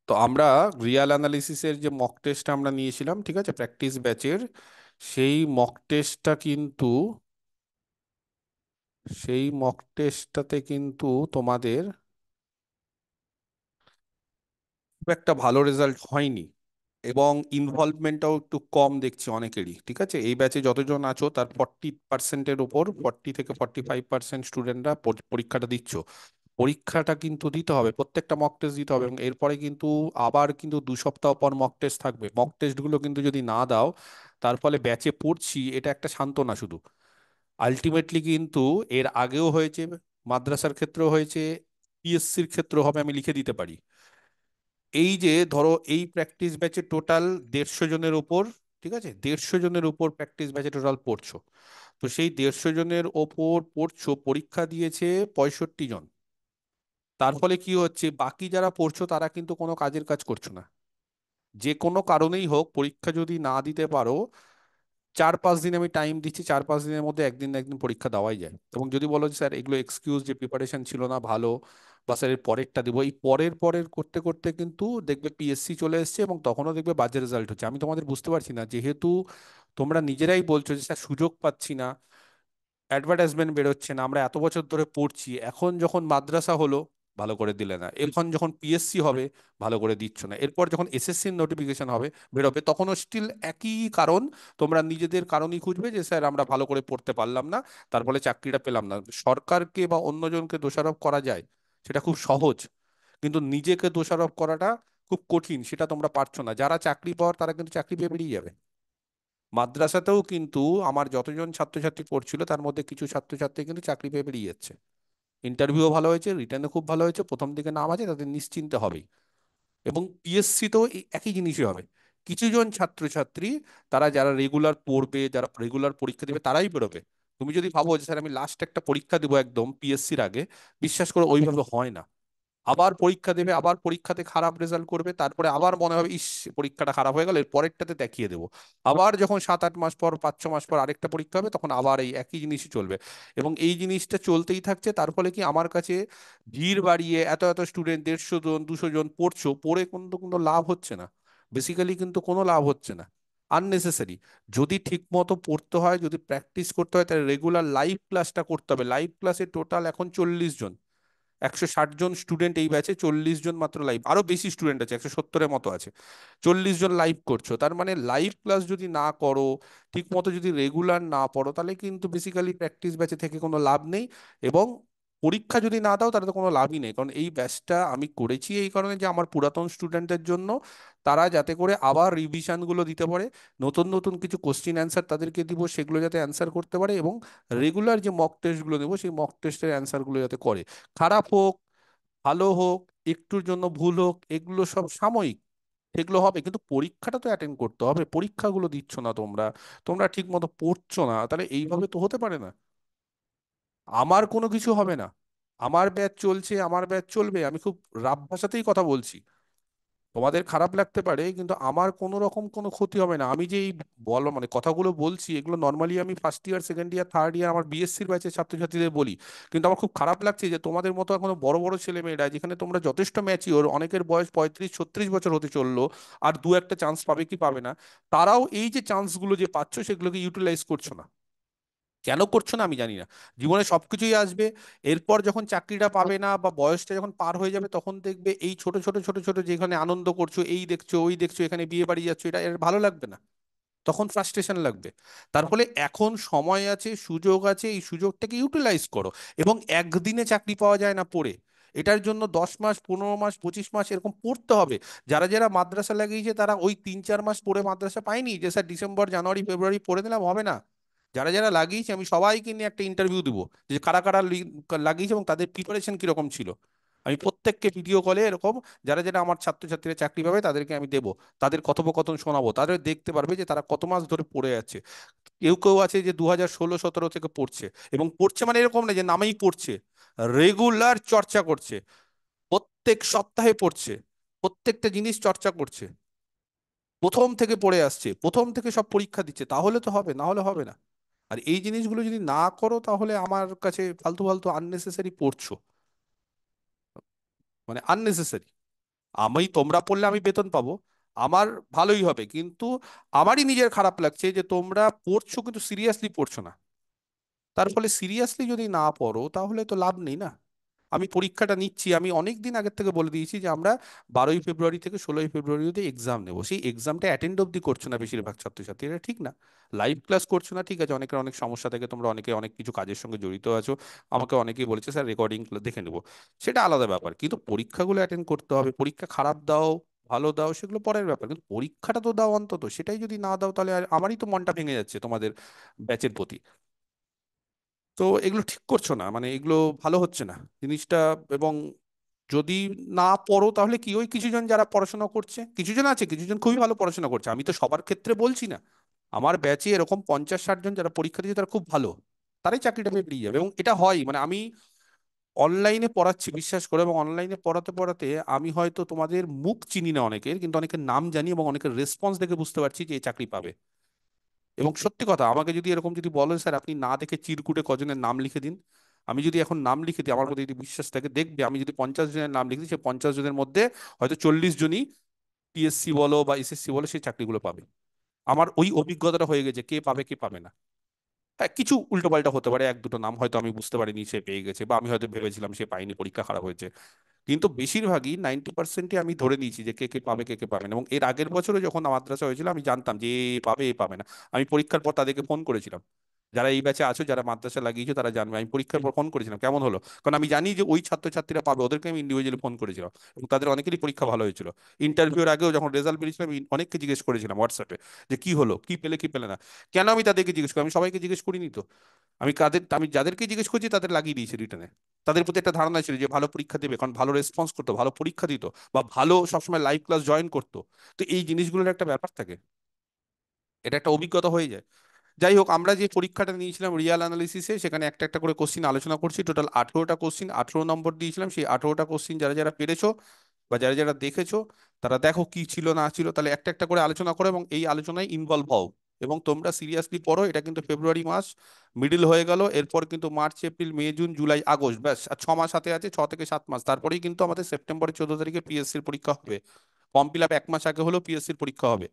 তো আমরা রিয়াল অ্যানালিসিসের যে মক টেস্টটা আমরা নিয়েছিলাম, ঠিক আছে, প্র্যাকটিস ব্যাচের, সেই মক টেস্টটা কিন্তু সেই মক টেস্টটাতে কিন্তু তোমাদের খুব একটা ভালো রেজাল্ট হয়নি, এবং ইনভলভমেন্টটাও একটু কম দেখছি অনেকেরই। ঠিক আছে, এই ব্যাচে যতজন আছো তার 40%-এর উপর, 40 থেকে 45% স্টুডেন্টরা পরীক্ষাটা দিচ্ছ। পরীক্ষাটা কিন্তু দিতে হবে, প্রত্যেকটা মক টেস্ট দিতে হবে, এবং এরপরে কিন্তু আবার কিন্তু 2 সপ্তাহ পর মক টেস্ট থাকবে। মক টেস্টগুলো কিন্তু যদি না দাও, তার ফলে ব্যাচে পড়ছি এটা একটা সান্ত্বনা শুধু। আলটিমেটলি কিন্তু এর আগেও হয়েছে, মাদ্রাসার ক্ষেত্রেও হয়েছে, পিএসসির ক্ষেত্রেও হবে, আমি লিখে দিতে পারি। এই যে ধরো এই প্র্যাকটিস ব্যাচে টোটাল 150 জনের উপর, ঠিক আছে, 150 জনের উপর প্র্যাকটিস ব্যাচে টোটাল পড়ছো। তো সেই 150 জনের ওপর পড়ছো, পরীক্ষা দিয়েছে 65 জন। তার ফলে কি হচ্ছে, বাকি যারা পড়ছো তারা কিন্তু কোনো কাজের কাজ করছো না। যে কোনো কারণেই হোক পরীক্ষা যদি না দিতে পারো, 4-5 দিন আমি টাইম দিচ্ছি, 4-5 দিনের মধ্যে একদিন না একদিন পরীক্ষা দেওয়াই যায়। এবং যদি বলো যে স্যার এগুলো এক্সকিউজ, যে প্রিপারেশন ছিল না ভালো, বা স্যার এর পরেরটা দিব, এই পরের পরের করতে করতে কিন্তু দেখবে পিএসসি চলে এসেছে, এবং তখনও দেখবে বাজে রেজাল্ট হচ্ছে। আমি তোমাদের বুঝতে পারছি না, যেহেতু তোমরা নিজেরাই বলছো যে স্যার সুযোগ পাচ্ছি না, অ্যাডভার্টাইজমেন্ট বেরোচ্ছে না, আমরা এত বছর ধরে পড়ছি, এখন যখন মাদ্রাসা হলো ভালো করে দিলে না, এখন যখন পিএসসি হবে ভালো করে দিচ্ছ না, এরপর যখন এসএসসির নোটিফিকেশন হবে, বেরোবে, তখনও স্টিল একই কারণ। তোমরা নিজেদের কারণই খুঁজবে যে স্যার আমরা ভালো করে পড়তে পারলাম না, তার ফলে চাকরিটা পেলাম না। সরকারকে বা অন্যজনকে দোষারোপ করা যায়, সেটা খুব সহজ, কিন্তু নিজেকে দোষারোপ করাটা খুব কঠিন, সেটা তোমরা পারছো না। যারা চাকরি পাওয়ার তারা কিন্তু চাকরি পেয়ে বেরিয়ে যাবে। মাদ্রাসাতেও কিন্তু আমার যতজন ছাত্রছাত্রী পড়ছিল তার মধ্যে কিছু ছাত্রছাত্রী কিন্তু চাকরি পেয়ে বেরিয়ে যাচ্ছে। ইন্টারভিউ ভালো হয়েছে, রিটার্নে খুব ভালো হয়েছে, প্রথম দিকে নাম আছে, তাদের নিশ্চিন্তে হবেই। এবং পিএসসি তো এই একই জিনিসই হবে। কিছুজন ছাত্রছাত্রী, তারা যারা রেগুলার পড়বে, যারা রেগুলার পরীক্ষা দেবে, তারাই বেরোবে। তুমি যদি ভাবো যে স্যার আমি লাস্ট একটা পরীক্ষা দেবো একদম পিএসসির আগে, বিশ্বাস করে ওইভাবে হয় না। আবার পরীক্ষা দেবে, আবার পরীক্ষাতে খারাপ রেজাল্ট করবে, তারপরে আবার মনে হবে ইস, পরীক্ষাটা খারাপ হয়ে গেল, এর পরেরটাতে দেখিয়ে দেবো। আবার যখন 7-8 মাস পর, 5-6 মাস পর আরেকটা পরীক্ষা হবে, তখন আবার এই একই জিনিসই চলবে। এবং এই জিনিসটা চলতেই থাকছে। তার ফলে কি, আমার কাছে ভিড় বাড়িয়ে এত এত স্টুডেন্ট, 150 জন 200 জন পড়ছো, পড়ে কিন্তু কোনো লাভ হচ্ছে না। বেসিক্যালি কিন্তু কোনো লাভ হচ্ছে না, আননেসেসারি। যদি ঠিক মতো পড়তে হয়, যদি প্র্যাকটিস করতে হয়, তাহলে রেগুলার লাইভ ক্লাসটা করতে হবে। লাইভ ক্লাসে টোটাল এখন 40 জন, 160 জন স্টুডেন্ট এই ব্যাচে, 40 জন মাত্র লাইভ, আরো বেশি স্টুডেন্ট আছে, 170-এর মতো আছে। 40 জন লাইভ করছো, তার মানে লাইভ ক্লাস যদি না করো, ঠিক মতো যদি রেগুলার না পড়ো, তাহলে কিন্তু বেসিক্যালি প্র্যাকটিস ব্যাচে থেকে কোনো লাভ নেই। এবং পরীক্ষা যদি না দাও তাহলে তো কোনো লাভই নেই। কারণ এই ব্যাচটা আমি করেছি এই কারণে যে আমার পুরাতন স্টুডেন্টদের জন্য, তারা যাতে করে আবার রিভিশনগুলো দিতে পারে, নতুন নতুন কিছু কোশ্চিন অ্যান্সার তাদেরকে দিব, সেগুলো যাতে অ্যান্সার করতে পারে, এবং রেগুলার যে মক টেস্টগুলো দেবো সেই মক টেস্টের অ্যান্সারগুলো যাতে করে। খারাপ হোক, ভালো হোক, একটুর জন্য ভুল হোক, এগুলো সব সাময়িক, এগুলো হবে, কিন্তু পরীক্ষাটা তো অ্যাটেন্ড করতে হবে। পরীক্ষাগুলো দিচ্ছ না তোমরা, তোমরা ঠিক মতো পড়ছো না, তাহলে এইভাবে তো হতে পারে না। আমার কোনো কিছু হবে না, আমার ব্যাচ চলছে, আমার ব্যাচ চলবে, আমি খুব রাফ ভাষাতেই কথা বলছি। তোমাদের খারাপ লাগতে পারে, কিন্তু আমার কোনো রকম কোনো ক্ষতি হবে না। আমি যে এই বলো মানে কথাগুলো বলছি, এগুলো নর্মালি আমি first year, second year, third year আমার বিএসসির ব্যাচের ছাত্রছাত্রীদের বলি। কিন্তু আমার খুব খারাপ লাগছে যে তোমাদের মতো এখনো বড় বড় ছেলে মেয়েরা, যেখানে তোমরা যথেষ্ট ম্যাচিওর, অনেকের বয়স 35-36 বছর হতে চললো, আর দু একটা চান্স পাবে কি পাবে না, তারাও এই যে চান্সগুলো যে পাচ্ছ সেগুলোকে ইউটিলাইজ করছো না। কেন করছো না আমি জানি না। জীবনে সবকিছুই আসবে, এরপর যখন চাকরিটা পাবে না বা বয়সটা যখন পার হয়ে যাবে, তখন দেখবে এই ছোট ছোট ছোট ছোট যেখানে আনন্দ করছো, এই দেখছো ওই দেখছো, এখানে বিয়ে বাড়ি যাচ্ছ, এটা এর ভালো লাগবে না, তখন ফ্রাস্ট্রেশন লাগবে। তার ফলে এখন সময় আছে, সুযোগ আছে, এই সুযোগটাকে ইউটিলাইজ করো। এবং একদিনে চাকরি পাওয়া যায় না পড়ে, এটার জন্য 10 মাস, 15 মাস, 25 মাস এরকম পড়তে হবে। যারা যারা মাদ্রাসা লাগিয়েছে তারা ওই 3-4 মাস পড়ে মাদ্রাসা পায়নি যে স্যার ডিসেম্বর জানুয়ারি ফেব্রুয়ারি পড়ে দিলাম, হবে না। যারা যারা লাগিয়েছে আমি সবাইকে নিয়ে একটা ইন্টারভিউ দিব, যে কারা কারা লাগিয়েছে এবং তাদের প্রিপারেশন কিরকম ছিল। আমি প্রত্যেককে ভিডিও কলে এরকম, যারা যারা আমার ছাত্রছাত্রীরা চাকরি পাবে তাদেরকে আমি দেবো, তাদের কথোপকথন শোনাবো, তাদের দেখতে পারবে যে তারা কত মাস ধরে পড়ে যাচ্ছে। কেউ কেউ আছে যে 2016-17 থেকে পড়ছে, এবং পড়ছে মানে এরকম না যে নামেই পড়ছে, রেগুলার চর্চা করছে, প্রত্যেক সপ্তাহে পড়ছে, প্রত্যেকটা জিনিস চর্চা করছে, প্রথম থেকে পড়ে আসছে, প্রথম থেকে সব পরীক্ষা দিচ্ছে, তাহলে তো হবে, না হলে হবে না। আর এই জিনিসগুলো যদি না করো, তাহলে আমার কাছে ফালতু ফালতু আননেসেসারি পড়ছো, মানে আননেসেসারি। আমি, তোমরা পড়লে আমি বেতন পাবো, আমার ভালোই হবে, কিন্তু আমারই নিজের খারাপ লাগছে যে তোমরা পড়ছো কিন্তু সিরিয়াসলি পড়ছো না। তার ফলে সিরিয়াসলি যদি না পড়ো তাহলে তো লাভ নেই না। আমি পরীক্ষাটা নিচ্ছি, আমি অনেক দিন আগের থেকে বলে দিয়েছি যে আমরা 12ই ফেব্রুয়ারি থেকে 16ই ফেব্রুয়ারি অবধি এক্সাম নেবো, সেই এক্সামটা অ্যাটেন্ড অব্দি করছো না বেশিরভাগ ছাত্রছাত্রী, এটা ঠিক না। লাইভ ক্লাস করছো না, ঠিক আছে, অনেকের অনেক সমস্যা থাকে, তোমরা অনেকে অনেক কিছু কাজের সঙ্গে জড়িত আছো, আমাকে অনেকেই বলেছে স্যার রেকর্ডিং দেখে নেবো, সেটা আলাদা ব্যাপার, কিন্তু পরীক্ষাগুলো অ্যাটেন্ড করতে হবে। পরীক্ষা খারাপ দাও ভালো দাও সেগুলো পরের ব্যাপার, কিন্তু পরীক্ষাটা তো দাও অন্তত, সেটাই যদি না দাও তাহলে আমারই তো মনটা ভেঙে যাচ্ছে তোমাদের ব্যাচের প্রতি। তো এগুলো ঠিক করছো না, মানে এগুলো ভালো হচ্ছে না জিনিসটা। এবং যদি না পড়ো তাহলে কি, ওই কিছুজন যারা পড়াশোনা করছে, কিছুজন আছে, কিছুজন খুবই ভালো পড়াশোনা করছে, আমি তো সবার ক্ষেত্রে বলছি না, আমার ব্যাচে এরকম 50-60 জন যারা পরীক্ষা দিয়েছে তারা খুব ভালো, তারাই চাকরিটা পেয়ে বেরিয়ে যাবে। এবং এটা হয়, মানে আমি অনলাইনে পড়াচ্ছি বিশ্বাস করে, এবং অনলাইনে পড়াতে পড়াতে আমি হয়তো তোমাদের মুখ চিনি না অনেকের, কিন্তু অনেকের নাম জানি এবং অনেকের রেসপন্স দেখে বুঝতে পারছি যে এই চাকরি পাবে। এবং সত্যি কথা, আমাকে যদি এরকম যদি বলেন স্যার আপনি না দেখে চিরকুটে কজনের নাম লিখে দিন, আমি যদি এখন নাম লিখে দিই, আমার প্রতি যদি বিশ্বাস থাকে, দেখবে আমি যদি 50 জনের নাম লিখে দিই, সেই 50 জনের মধ্যে হয়তো 40 জনই পিএসসি বলো বা এসএসসি বলো সেই চাকরিগুলো পাবে। আমার ওই অভিজ্ঞতাটা হয়ে গেছে, কে পাবে কে পাবে না। হ্যাঁ, কিছু উল্টোপাল্টা হতে পারে, এক দুটো নাম হয়তো আমি বুঝতে পারিনি সে পেয়ে গেছে, বা আমি হয়তো ভেবেছিলাম সে পাইনি, পরীক্ষা খারাপ হয়েছে, কিন্তু বেশিরভাগই 90%ই আমি ধরে নিয়েছি যে কে কে পাবে কে কে পাবে না। এবং এর আগের বছরে যখন মাদ্রাসা হয়েছিল আমি জানতাম যে এ পাবে এ পাবে না। আমি পরীক্ষার পর তাদেরকে ফোন করেছিলাম, যারা এই ব্যাচে আছো যারা মাদ্রাসা লাগিয়েছো তারা জানবে, আমি পরীক্ষার পর ফোন করেছিলাম কেমন হলো, কারণ আমি জানি যে ওই ছাত্রছাত্রীরা পাবে, ওদেরকে আমি ইন্ডিভিজুয়ালি ফোন করেছিলাম, এবং তাদের অনেকেরই পরীক্ষা ভালো হয়েছিল। ইন্টারভিউর আগেও যখন রেজাল্ট বেরিয়েছিল আমি অনেককে জিজ্ঞেস করেছিলাম হোয়াটসঅ্যাপে যে কি হলো, কি পেলে কি পেলে না। কেন আমি তাদেরকে জিজ্ঞেস করি, আমি সবাইকে জিজ্ঞেস করিনি তো, আমি যাদেরকে জিজ্ঞেস করছি তাদের লাগিয়ে দিয়েছি রিটার্নে। তাদের প্রতি একটা ধারণা ছিল যে ভালো পরীক্ষা দেবে, কারণ ভালো রেসপন্স করতো, ভালো পরীক্ষা দিত, বা ভালো সবসময় লাইভ ক্লাস জয়েন করতো। তো এই জিনিসগুলোর একটা ব্যাপার থাকে, এটা একটা অভিজ্ঞতা হয়ে যায়। যাই হোক, আমরা যে পরীক্ষাটা নিয়েছিলাম রিয়াল অ্যানালিসিসে, সেখানে একটা একটা করে কোশ্চিন আলোচনা করছি, টোটাল 18টা কোশ্চিন, 18 নম্বর দিয়েছিলাম। সেই 18টা কোশ্চিন যারা যারা পেরেছো বা যারা যারা দেখেছো তারা দেখো কি ছিল না ছিল, তাহলে একটা একটা করে আলোচনা করো এবং এই আলোচনায় ইনভলভ হও। এবং তোমরা সিরিয়াসলি পড়ো, এটা কিন্তু ফেব্রুয়ারি মাস মিডিল হয়ে গেল, এরপর কিন্তু March April May June July August, ব্যাস আর 6 মাস হাতে আছে, 6 থেকে 7 মাস, তারপরেই কিন্তু আমাদের সেপ্টেম্বরের 14 তারিখে পিএসসির পরীক্ষা হবে। ফর্ম ফিল আপ 1 মাস আগে হলেও পিএসসির পরীক্ষা হবে।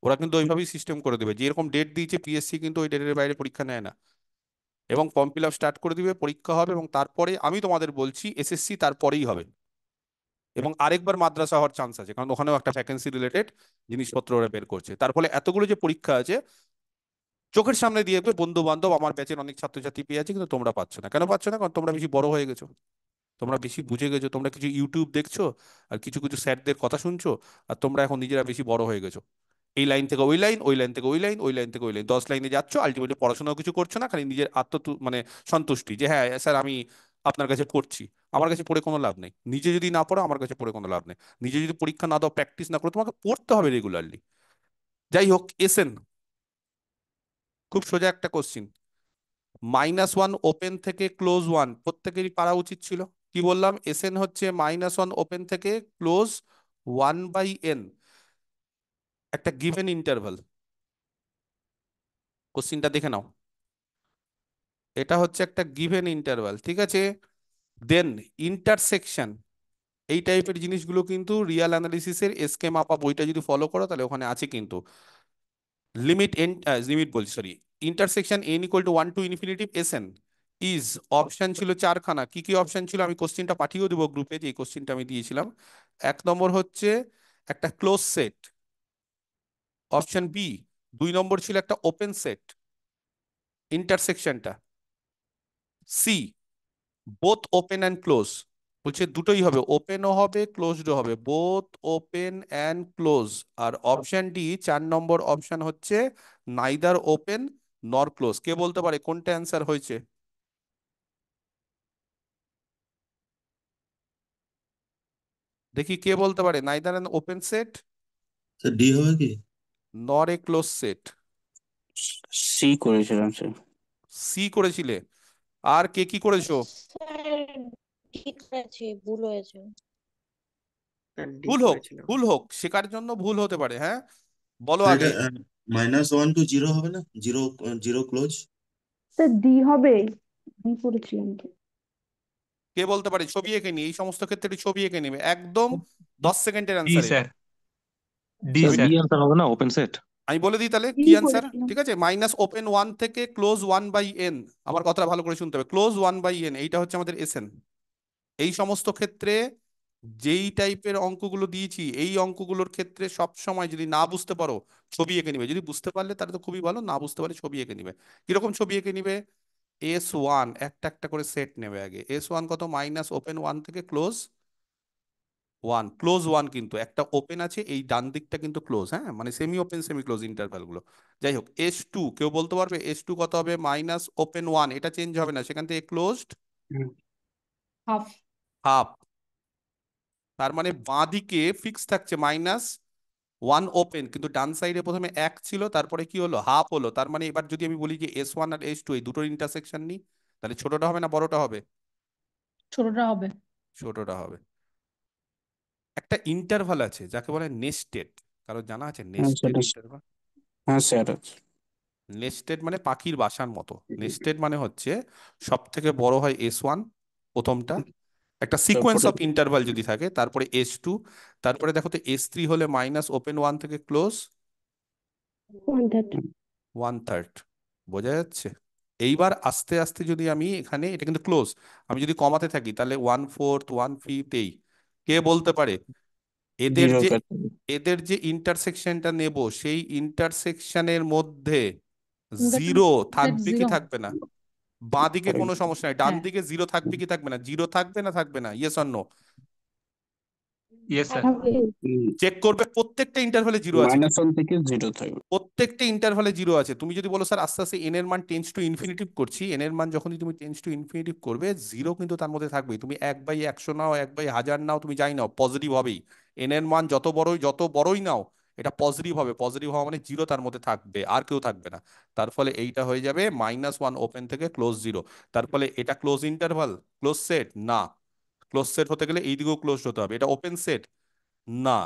ওরা কিন্তু ওইভাবেই সিস্টেম করে দেবে, যেরকম ডেট দিয়েছে পিএসসি কিন্তু ওই ডেটের বাইরে পরীক্ষা নেয় না। এবং ফর্ম ফিল আপ স্টার্ট করে দিবে, পরীক্ষা হবে, এবং তারপরে আমি তোমাদের বলছি এসএসসি তারপরেই হবে। এবং আরেকবার মাদ্রাসা হওয়ার চান্স আছে, কারণ ওখানেও একটা ভ্যাকেন্সি রিলেটেড জিনিসপত্র ওরা বের করছে। তার ফলে এতগুলো যে পরীক্ষা আছে চোখের সামনে দিয়ে দেবে, বন্ধু বান্ধব আমার ব্যাচের অনেক ছাত্রছাত্রী পেয়ে আছে, কিন্তু তোমরা পাচ্ছ না। কেন পাচ্ছ না? কারণ তোমরা বেশি বড় হয়ে গেছো, তোমরা বেশি বুঝে গেছো, তোমরা কিছু ইউটিউব দেখছো আর কিছু কিছু স্যারদের কথা শুনছো, আর তোমরা এখন নিজেরা বেশি বড় হয়ে গেছো। এই লাইন থেকে ওই লাইন, ওই লাইন থেকে ওই লাইন, ওই লাইন থেকে ওই লাইন, 10 লাইনে যাচ্ছ, আলটিমেটলি পড়াশোনাও কিছু করছো না, খালি নিজের মানে সন্তুষ্টি যে হ্যাঁ স্যার আমি আপনার কাছে পড়ছি। আমার কাছে পড়ে কোনো লাভ নেই, নিজে যদি না পড়ো আমার কাছে পড়ে কোনো লাভ নেই। নিজে যদি পরীক্ষা না দাও, প্র্যাকটিস না করো, তোমাকে পড়তে হবে রেগুলারলি। যাই হোক, এসেন, খুব সোজা একটা কোশ্চিন, -1 ওপেন থেকে +1 প্রত্যেকেরই পারা উচিত ছিল। কি বললাম? এসএন হচ্ছে -1 ওপেন থেকে +1/n, একটা গিভেন ইন্টারভাল। কোশ্চিনটা দেখে নাও, এটা হচ্ছে একটা গিভেন ইন্টারভাল, ঠিক আছে। দেন ইন্টারসেকশন, এই টাইপের জিনিসগুলো কিন্তু রিয়াল অ্যানালিসিসের এসকে মাপা বইটা যদি ফলো করো তাহলে ওখানে আছে কিন্তু। লিমিট বলছি, sorry, intersection n = 1 to ∞ is, option ছিল চারখানা। কি কি অপশন ছিল আমি কোশ্চিনটা পাঠিয়েও দেবো গ্রুপে, যে এই কোশ্চিনটা আমি দিয়েছিলাম। 1 নম্বর হচ্ছে একটা ক্লোজ সেট, অপশন বি। 2 নম্বর ছিল একটা ওপেন সেট, ইন্টারসেকশনটা। C, both open and close, বলছে দুটোই হবে, ওপেনও হবে ক্লোজডও হবে, বোথ ওপেন অ্যান্ড ক্লোজ। আর অপশন ডি, 4 নম্বর অপশন হচ্ছে নাইদার ওপেন নর ক্লোজ। কে বলতে পারে কোনটা অ্যান্সার হয়েছে? দেখি কে বলতে পারে, neither an open set sir D হবে কি? Nor a close set. C করেছিলাম স্যার। সি করেছিলে? আর কে কি করেছো? স্যার ঠিক আছে, ভুল হয়েছে। স্যার ডি ভুল হোক, করেছিলাম। ভুল হোক, শেখার জন্য ভুল হতে পারে, হ্যাঁ। বলো স্যার এটা আগে। -1 to 0 হবে না, zero, zero close. Sir D হবে, ডি করেছিলাম তো। কে বলতে পারে? ছবি এঁকে নিয়ে, এই সমস্ত ক্ষেত্রে ছবি এঁকে নেবে একদম। 10 সেকেন্ডের ডি অ্যান্সার এটা। স্যার, ডি স্যার আমি স্যার। ডি আনসার হবে না, ওপেন সেট। আমি বলে দিই তাহলে কি কি অ্যান্সার, বলেছিলাম? ঠিক আছে? মাইনাস ওপেন 1 থেকে ক্লোজ 1/n। আমার কথাটা ভালো করে শুনতে হবে, ক্লোজ 1/n এইটা হচ্ছে আমাদের এসএন। এই সমস্ত ক্ষেত্রে যেই টাইপের অঙ্কগুলো দিয়েছি, এই অঙ্কগুলোর ক্ষেত্রে সব সময় যদি না বুঝতে পারো ছবি এঁকে নিবে, যদি বুঝতে পারলে তাহলে তো খুবই ভালো, না বুঝতে পারলে ছবি এঁকে নিবে। কিরকম ছবি এঁকে নিবে? S1 একটা একটা করে সেট নেবে আগে। S1 কত? মাইনাস ওপেন 1 থেকে ক্লোজ 1। ক্লোজ 1 কিন্তু একটা ওপেন আছে, এই ডান দিকটা কিন্তু ক্লোজ, হ্যাঁ, মানে semi open semi close interval গুলো। যাই হোক, S2 কেউ বলতে পারবে S2 কত হবে? মাইনাস ওপেন 1, এটা চেঞ্জ হবে না, সেখান থেকে ক্লোজড হাফ। হাফ। তার মানে বাঁ দিকে ফিক্স থাকছে -1 ওপেন, কিন্তু ডান সাইডে প্রথমে 1 ছিল, তারপরে কি হলো? হাফ হলো। তার মানে এবার যদি আমি বলি যে S1 আর S2 এই দুটোর ইন্টারসেকশন নিই, তাহলে ছোটটা হবে না বড়টা হবে? ছোটটা হবে। ছোটটা হবে। একটা ইন্টারভাল আছে যাকে বলে নেস্টেড, কারো জানা আছে হ্যাঁ নেস্টেড সেটা, ইন্টারভাল? হ্যাঁ স্যার আছে। নেস্টেড মানে পাখির বাসার মতো। নেস্টেড মানে হচ্ছে সব থেকে বড় হয় S1 প্রথমটা, একটা সিকোয়েন্স তারপরে অফ ইন্টারভাল যদি থাকে, তারপরে S2, তারপরে দেখো তো S3 হলে মাইনাস ওপেন 1 থেকে ক্লোজ 1/3। বোঝা যাচ্ছে? এইবার আস্তে আস্তে যদি আমি এখানে, এটা কিন্তু ক্লোজ, আমি যদি কমাতে থাকি তাহলে 1/4 1/5 এই। কে বলতে পারে এদের জিরো যে কাটবে। এদের যে ইন্টারসেকশনটা নেব, সেই ইন্টারসেকশনের মধ্যে ইন্টারসেক্ট জিরো থাকবে কি জিরো। থাকবে না? বাঁ দিকে Correct. কোনো সমস্যা নাই, ডান হ্যাঁ, দিকে জিরো থাকবে কি থাকবে না? জিরো থাকবে না থাকবে না? Yes or no? Yes sir. থাকবে। চেক করবে, প্রত্যেকটা ইন্টারভ্যালে জিরো আছে কিন্তু। -1 থেকে 0 থাকবে। প্রত্যেকটা ইন্টারভালে জিরো আছে। তুমি যদি বলো স্যার আস্তে আস্তে এন এর মান টেন্স টু ইনফিনিটিভ করছি, এন এর মান যখনই তুমি টেন্স টু ইনফিনিটিভ করবে, জিরো কিন্তু তার মধ্যে থাকবেই। তুমি 1/100 নাও, 1/1000 নাও, তুমি যাই নাও, পজিটিভ হবেই। এন এর মান যত বড়ই নাও, এটা পজিটিভ হবে। পজিটিভ হওয়া মানে জিরো তার মধ্যে থাকবে, আর কেউ থাকবে না। তার ফলে এইটা হয়ে যাবে -1 ওপেন থেকে ক্লোজ 0। তার ফলে এটা ক্লোজ ইন্টারভাল, ক্লোজ সেট না। ক্লোজ সেট হতে গেলে এই দিকেও ক্লোজ হতে হবে। এটা ওপেন সেট না।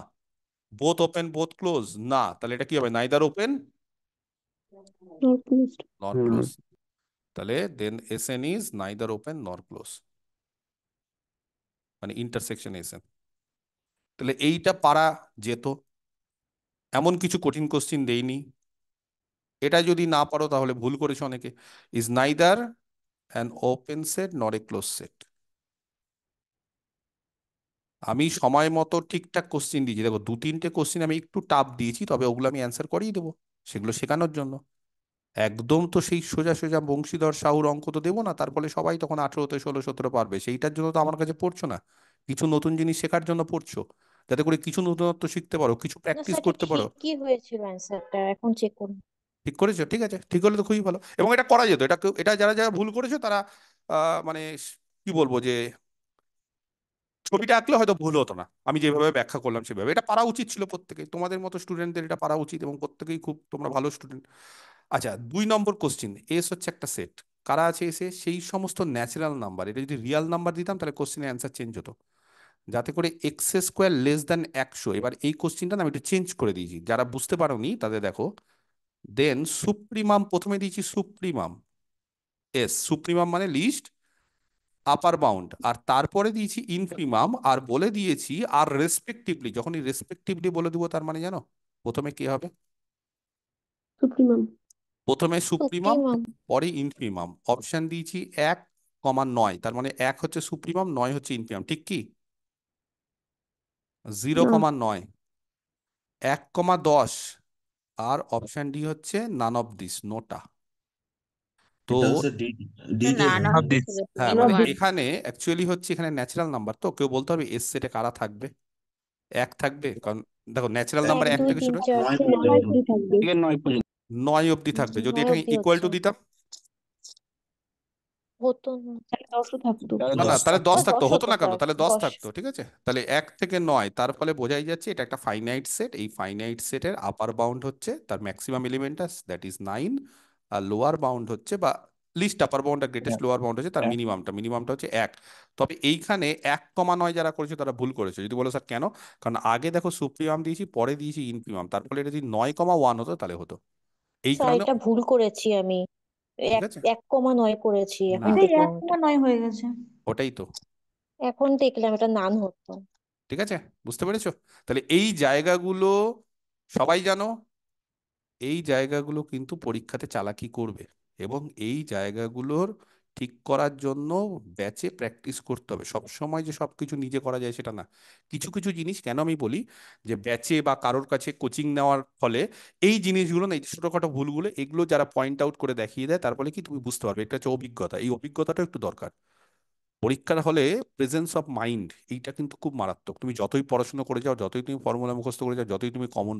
বোথ ওপেন বোথ ক্লোজ না। তাহলে এটা কি হবে? Neither open nor close. তাহলে দেন SN is neither open nor close, মানে ইন্টারসেকশন এসএন। তাহলে এইটা পারা যেত, এমন কিছু কঠিন কোশ্চিন দেইনি। এটা যদি না পারো তাহলে ভুল করেছো অনেকে। Is neither an open set নর এ ক্লোজ সেট। আমি সময় মতো ঠিকঠাক কোশ্চিন দিয়েছি, দেখো 2-3টে কোশ্চিন আমি একটু টাফ দিয়েছি, তবে ওগুলো আমি অ্যান্সার করিয়ে দেবো, সেগুলো শেখানোর জন্য। একদম তো সেই সোজা সোজা বংশীধর সাহুর অঙ্ক তো দেবো না, তার ফলে সবাই তখন 18তে 16 17 পারবে। সেইটার জন্য তো আমার কাছে পড়ছো না, কিছু নতুন জিনিস শেখার জন্য পড়ছো, যাতে করে কিছু নতুনত্ব শিখতে পারো, কিছু না প্র্যাকটিস স্যার, এটা করতে পারো। ঠিকই হয়েছিল অ্যান্সারটা, এখন চেক করুন। ঠিক করেছো? ঠিক আছে, ঠিক হলে তো খুবই ভালো। এবং এটা করা যেত, এটা যারা যারা ভুল করেছো তারা মানে কি বলবো যে ছবিটা আঁকলে হয়তো ভুল হতো না, আমি যেভাবে ব্যাখ্যা করলাম সেভাবে। এটা পারা উচিত ছিল প্রত্যেকেই, তোমাদের মতো স্টুডেন্টদের এটা পারা উচিত, এবং প্রত্যেকেই খুব তোমরা ভালো স্টুডেন্ট। আচ্ছা, 2 নম্বর কোশ্চিন। এস হচ্ছে একটা সেট, কারা আছে এসে? সেই সমস্ত ন্যাচারাল নাম্বার। এটা যদি রিয়াল নাম্বার দিতাম তাহলে কোশ্চিনের অ্যান্সার চেঞ্জ হতো, যাতে করে x² লেস দ্যান 100। এবার এই কোশ্চিনটা আমি একটু চেঞ্জ করে দিয়েছি, যারা বুঝতে পারোনি তাদের দেখো। দেন সুপ্রিমাম প্রথমে দিয়েছি, সুপ্রিমাম সুপ্রিমাম মানে লিস্ট আপার বাউন্ড, আর তারপরে দিয়েছি ইনফিমাম, আর বলে দিয়েছি আর রেসপেক্টিভলি। যখনই রেসপেক্টিভলি বলে দিব তার মানে জানো প্রথমে কি হবে? সুপ্রিমাম। প্রথমে সুপ্রিমাম, সুপ্রিমাম। পরে ইনফিমাম। অপশন দিয়েছি 1,9, তার মানে 1 হচ্ছে সুপ্রিমাম, 9 হচ্ছে ইনফিমাম। ঠিক কি? 0,9, 1,10, আর অপশন ডি হচ্ছে নান অফ দিস, নোটা। তো এটা হচ্ছে ডি, ডি তে নান ভুল। Of of this this. হ্যাঁ, এন মানে ওয়ান। এখানে অ্যাকচুয়ালি হচ্ছে এখানে ন্যাচারাল নাম্বার, তো কেউ বলতে হবে এস সেটে কারা থাকবে? 1 থাকবে, কারণ দেখো ন্যাচারাল নাম্বার এক 1 দুই থেকে তিন শুরু, চার 9 5 পর্যন্ত। থাকবে। থেকে 9 পর্যন্ত। 9 অবধি থাকবে। যদি 9 এটাকে অব্দি ইকুয়াল হচ্ছে। টু দিতাম, হতো না। তাহলে 10ও থাকতো। তাহলে না না 10 তাহলে থাকতো। 10 10 থাকতো, হতো হতো না কেন? স্যার, তাহলে 10 10। থাকতো, ঠিক আছে। তাহলে 1 থেকে 9, তার ফলে বোঝাই যাচ্ছে এটা একটা ফাইনাইট সেট। এই ফাইনাইট সেটের আপার বাউন্ড হচ্ছে তার ম্যাক্সিমাম এলিমেন্টাস, দ্যাট ইজ 9, আর লোয়ার বাউন্ড হচ্ছে, বা লিস্ট আপার বাউন্ড আর গ্রেটেস্ট লোয়ার বাউন্ড হচ্ছে তার মিনিমামটা হচ্ছে 1। তবে এইখানে 1,9 যারা করেছে তারা ভুল করেছে। যদি বলো স্যার কেন? কারণ আগে দেখো সুপ্রিমাম দিয়েছি, পরে দিয়েছি ইনফিমাম, তার ফলে এটা যদি 9,1 হতো তাহলে হতো। এই স্যার, কারণে, এটা ভুল করেছি আমি। ঠিক এক আছে 1,9 করেছি, না, এখন এটা দেখলাম এটা। 1,9 হয়ে গেছে। ওটাই তো। এখন দেখলাম এটা নান হতো। ঠিক আছে, বুঝতে পেরেছো? তাহলে এই জায়গাগুলো সবাই জানো, এই জায়গাগুলো কিন্তু পরীক্ষাতে চালাকি করবে, এবং এই জায়গাগুলোর ঠিক করার জন্য ব্যাচে প্র্যাকটিস করতে হবে। সব সময় যে সবকিছু নিজে করা যায় সেটা না। কিছু কিছু জিনিস কেন আমি বলি যে ব্যাচে বা কারোর কাছে কোচিং নেওয়ার ফলে এই জিনিসগুলো না, এই ছোটখাটো ভুলগুলো, এগুলো যারা পয়েন্ট আউট করে দেখিয়ে দেয়, তার ফলে কি তুমি বুঝতে পারবে। এটা হচ্ছে অভিজ্ঞতা, এই অভিজ্ঞতাটা একটু দরকার। পরীক্ষার হলে প্রেজেন্স অফ মাইন্ড এইটা কিন্তু খুব মারাত্মক। তুমি যতই পড়াশোনা করে যাও, যতই তুমি ফর্মুলা মুখস্থ করে যাও, যতই তুমি কমন,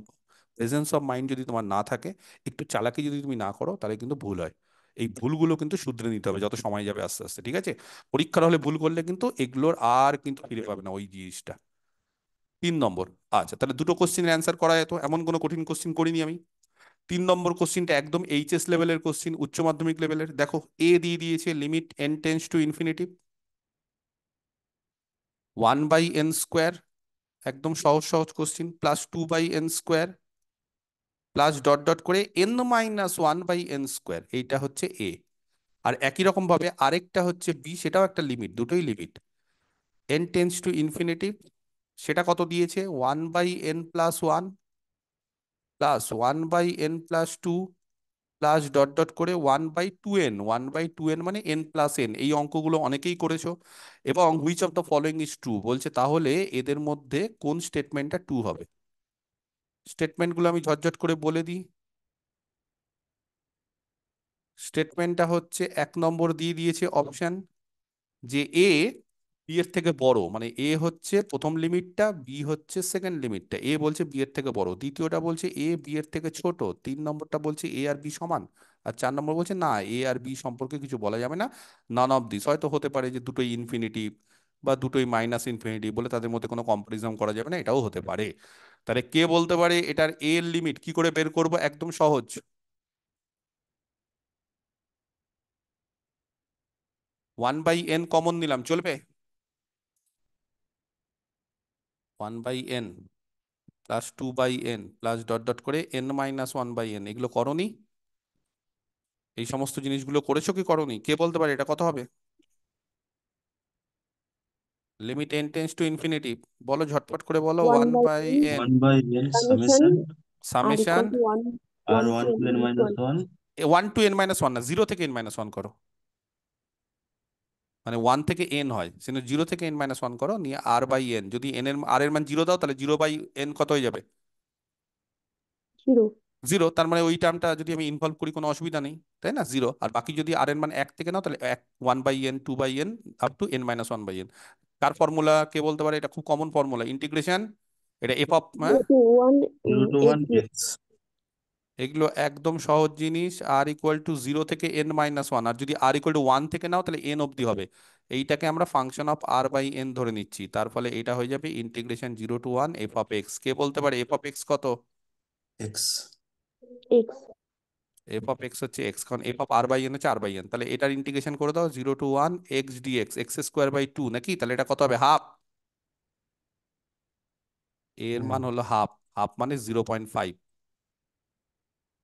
প্রেজেন্স অফ মাইন্ড যদি তোমার না থাকে, একটু চালাকি যদি তুমি না করো, তাহলে কিন্তু ভুল হয়। এই ভুলগুলো কিন্তু শুধরে নিতে হবে যত সময় যাবে আস্তে আস্তে, ঠিক আছে? পরীক্ষার হলে ভুল করলে কিন্তু এগুলোর আর কিন্তু ফিরে পাবে না ওই জিনিসটা। 3 নম্বর। আচ্ছা, তাহলে দুটো কোশ্চেনের অ্যান্সার করা যেত, এমন কোনো কঠিন কোশ্চেন করিনি আমি। 3 নম্বর কোশ্চেনটা একদম এইচএস লেভেলের কোশ্চেন, উচ্চ মাধ্যমিক লেভেলের। দেখো, এ দিয়ে দিয়েছে limit n tends to infinity 1/n², একদম সহজ সহজ question, plus 2/n² plus dot dot করে n-1/n², এইটা হচ্ছে এ। আর একই রকম ভাবে আরেকটা হচ্ছে বি, সেটাও একটা লিমিট, দুটোই limit, n tends to infinity, সেটা কত দিয়েছে 1/n+1 plus 1/n+2 plus dot dot করে 1/2n, 1/2n মানে n+n। এই অঙ্কগুলো অনেকেই করেছো। এবং which of the following is true বলছে, তাহলে এদের মধ্যে কোন স্টেটমেন্টটা ট্রু হবে। স্টেটমেন্টগুলো আমি ঝটঝট করে বলে দিই। স্টেটমেন্টটা হচ্ছে 1 নম্বর দিয়ে দিয়েছে অপশন, যে এ বি এর থেকে বড়, মানে এ হচ্ছে প্রথম লিমিটটা, বি হচ্ছে সেকেন্ড লিমিটটা। এ বলছে বি এর থেকে বড়, দ্বিতীয়টা বলছে এ বি এর থেকে ছোট, 3 নম্বরটা বলছে এ আর বি সমান, আর 4 নম্বর বলছে না, এ আর বি সম্পর্কে কিছু বলা যাবে না। নান অফ দিস, হয়তো হতে পারে যে দুটোই ইনফিনিটিভ বা দুটোই মাইনাস ইনফিনিটিভ বলে তাদের মধ্যে কোনো কম্পারিজন করা যাবে না, এটাও হতে পারে। তাহলে কে বলতে পারে এটার এ এর লিমিট কি করে বের করব? একদম সহজ, 1/n কমন নিলাম, চলবে? 1/n plus 2/n plus dot dot করে n-1/n, এগুলো করনি? এই সমস্ত জিনিসগুলো করেছো কি করনি? কে বলতে পারে এটা কত হবে? Limit n tends to infinity, বলো ঝটপট করে বলো। 1/n 1/n summation r summation equal to 1 আর 1 1 to to n n minus minus 1 1 1 to n-1 না, 0 থেকে n-1 করো, মানে 1 থেকে n হয়, সেটা 0 থেকে n-1 করো, নিয়ে r/n, যদি n এর r এর মান 0 দাও, তাহলে 0/n কত হয়ে যাবে? 0 0। তার মানে ওই টার্মটা যদি আমি ইনভলভ করি কোনো অসুবিধা নেই, তাই না? 0। আর বাকি যদি আর এর মান 1 থেকে নাও, তাহলে 1/n 2/n up to n-1/n। কার ফর্মুলা কে বলতে পারে? এটা খুব কমন ফর্মুলা, ইন্টিগ্রেশন, এটা F of, 0 to 1 0 to 1 x x এগুলো একদম সহজ জিনিস। আর ইকুয়াল টু 0 থেকে n-1, আর যদি আর ইকুয়াল টু 1 থেকে নাও, তাহলে n অবধি হবে। এইটাকে আমরা ফাংশন অফ r/n ধরে নিচ্ছি, তার ফলে এটা হয়ে যাবে integration 0 to 1 F of X. কে বলতে পারে এফ অফ এক্স কত? x x F of X হচ্ছে এক্স, কারণ এফ অফ r/n হচ্ছে r/n। তাহলে এটার ইন্টিগ্রেশন করে দাও, 0 to 1 এক্স ডিএক্স, x² 2 নাকি? তাহলে এটা কত হবে? হাফ। এর মান হলো হাফ, হাফ মানে 0.5।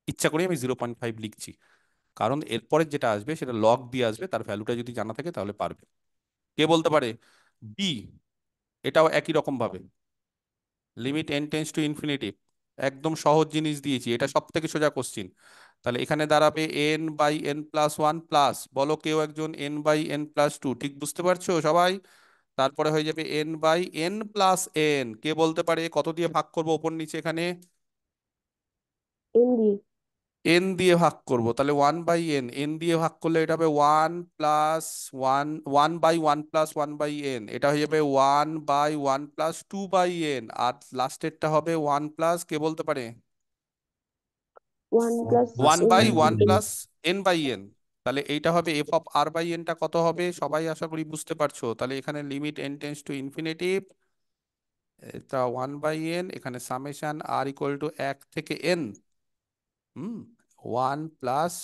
ইচ্ছা করে আমি 0.5 লিখছি, কারণ এরপরে যেটা আসবে সেটা লগ দিয়ে আসবে, তার ভ্যালুটা যদি জানা থাকে তাহলে পারবে। কে বলতে পারে বি? এটাও একই রকম ভাবে, limit n tends to infinity, একদম সহজ জিনিস দিয়েছি, এটা সব থেকে সোজা কোশ্চিন। তাহলে এখানে দাঁড়াবে n/n+1 প্লাস, বলো কেউ একজন, n/n+2, ঠিক বুঝতে পারছো সবাই? তারপরে হয়ে যাবে n/n+n। কে বলতে পারে কত দিয়ে ভাগ করবো ওপর নিচে? এখানে n দিয়ে n দিয়ে ভাগ করব, তাহলে 1/n, n দিয়ে ভাগ করলে এটা হবে 1 প্লাস 1, 1/1+1/n, এটা হয়ে যাবে 1/1+2/n, আর লাস্টেরটা হবে 1 প্লাস, কে বলতে পারে? 1 1 plus plus 1 n by n one n plus n/n। তাহলে এইটা হবে এফ অফ r/n, টা কত হবে সবাই আশা করি বুঝতে পারছো। তাহলে এখানে limit n tends to infinity, এটা 1/n, এখানে সামেশন r ইকুয়াল টু 1 থেকে n, 1 plus,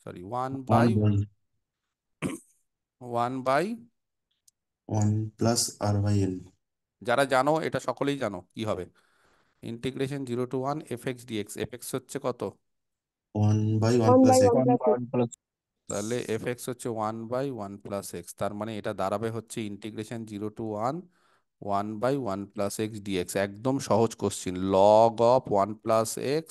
sorry 1 by 1 1 by, 1 plus r/n যারা জানো এটা সকলেই জানো কি হবে, integration 0 to 1 F X dx. F X হচ্ছে কত? 1/1 1 plus by x 1 1 plus by x 1 plus তাহলে এফ এক্স হচ্ছে 1/1 প্লাস এক্স, তার মানে এটা দাঁড়াবে হচ্ছে ইন্টিগ্রেশন 0 to 1 1/1 + x dx, একদম সহজ কোশ্চিন। লগ অফ 1 + x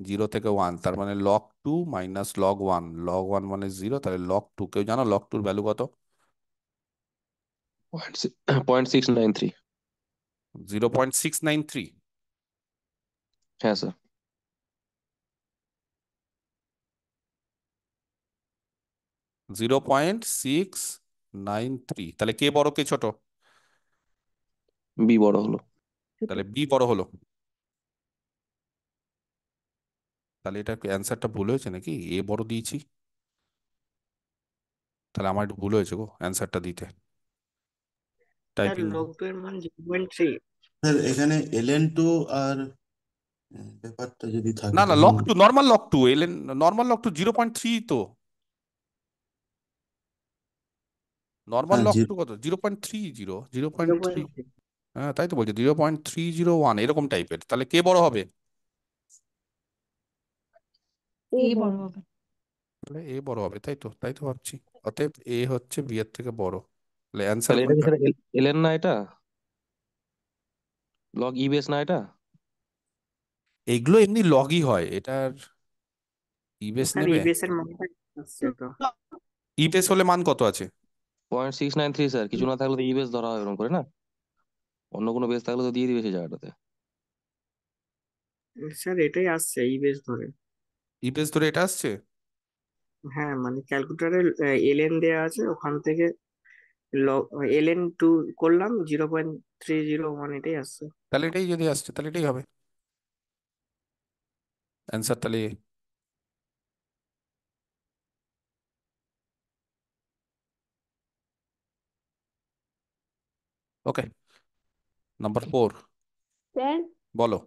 0 থেকে 1, তার মানে log 2 মাইনাস log 1। log 1 মানে 0, তাহলে log 2, কেউ জানো log 2 ভ্যালু কত? 0.693। 0.693। হ্যাঁ স্যার। 0.693, তাহলে কে বড় কে ছোট? বি বড় হলো। তাহলে বি বড় হলো। তাহলে এটা অ্যান্সারটা ভুল হয়েছে নাকি? এ বড় দিয়েছি, তাহলে আমার একটু ভুল হয়েছে গো অ্যান্সারটা দিতে, স্যার টাইপিং। লগ 2 এর মান 0.3। স্যার এখানে ln2 আর ব্যাপারটা যদি থাকে না না, তখন log 2, নর্মাল log 2 এলেন, নর্মাল log 2 0.3 তো। নর্মাল হ্যাঁ লগ টু কত? 0.30, 0.3। 0.3। হ্যাঁ তাই তো বলছি, 0.301 এরকম টাইপের। তাহলে কে বড় হবে? এ এ বড়। বড় হবে। তাহলে এ বড় হবে, তাই তো, তাই তো ভাবছি। অতএব এ হচ্ছে বি এর থেকে বড়। তাহলে অ্যান্সার তাহলে এটা কি কোনটা? স্যার এলএন না, এটা লগ ই বেস না এটা? এইগুলো এমনি লগই হয়, এটার ইবেস স্যার নেবে? ইবিএস এর মানটা আসছে তো। ইবেস হলে মান কত আছে? 0.693 স্যার, কিছু না থাকলে তো ই বেস ধরা হয় এরকম করে না? অন্য কোনো বেস থাকলে তো দিয়ে দিবে সেই জায়গাটাতে। স্যার এটাই আসছে ইবিএস ধরে। ইবেস ধরে এটা আসছে? হ্যাঁ মানে ক্যালকুলেটারে এলএন দেয়া আছে, ওখান থেকে লগ ln2 করলাম, 0.301 এটাই আসছে। তাহলে এটাই যদি আসছে তাহলে এটাই হবে অ্যান্সার। তাহলে ওকে। নাম্বার 4, স্যার বলো।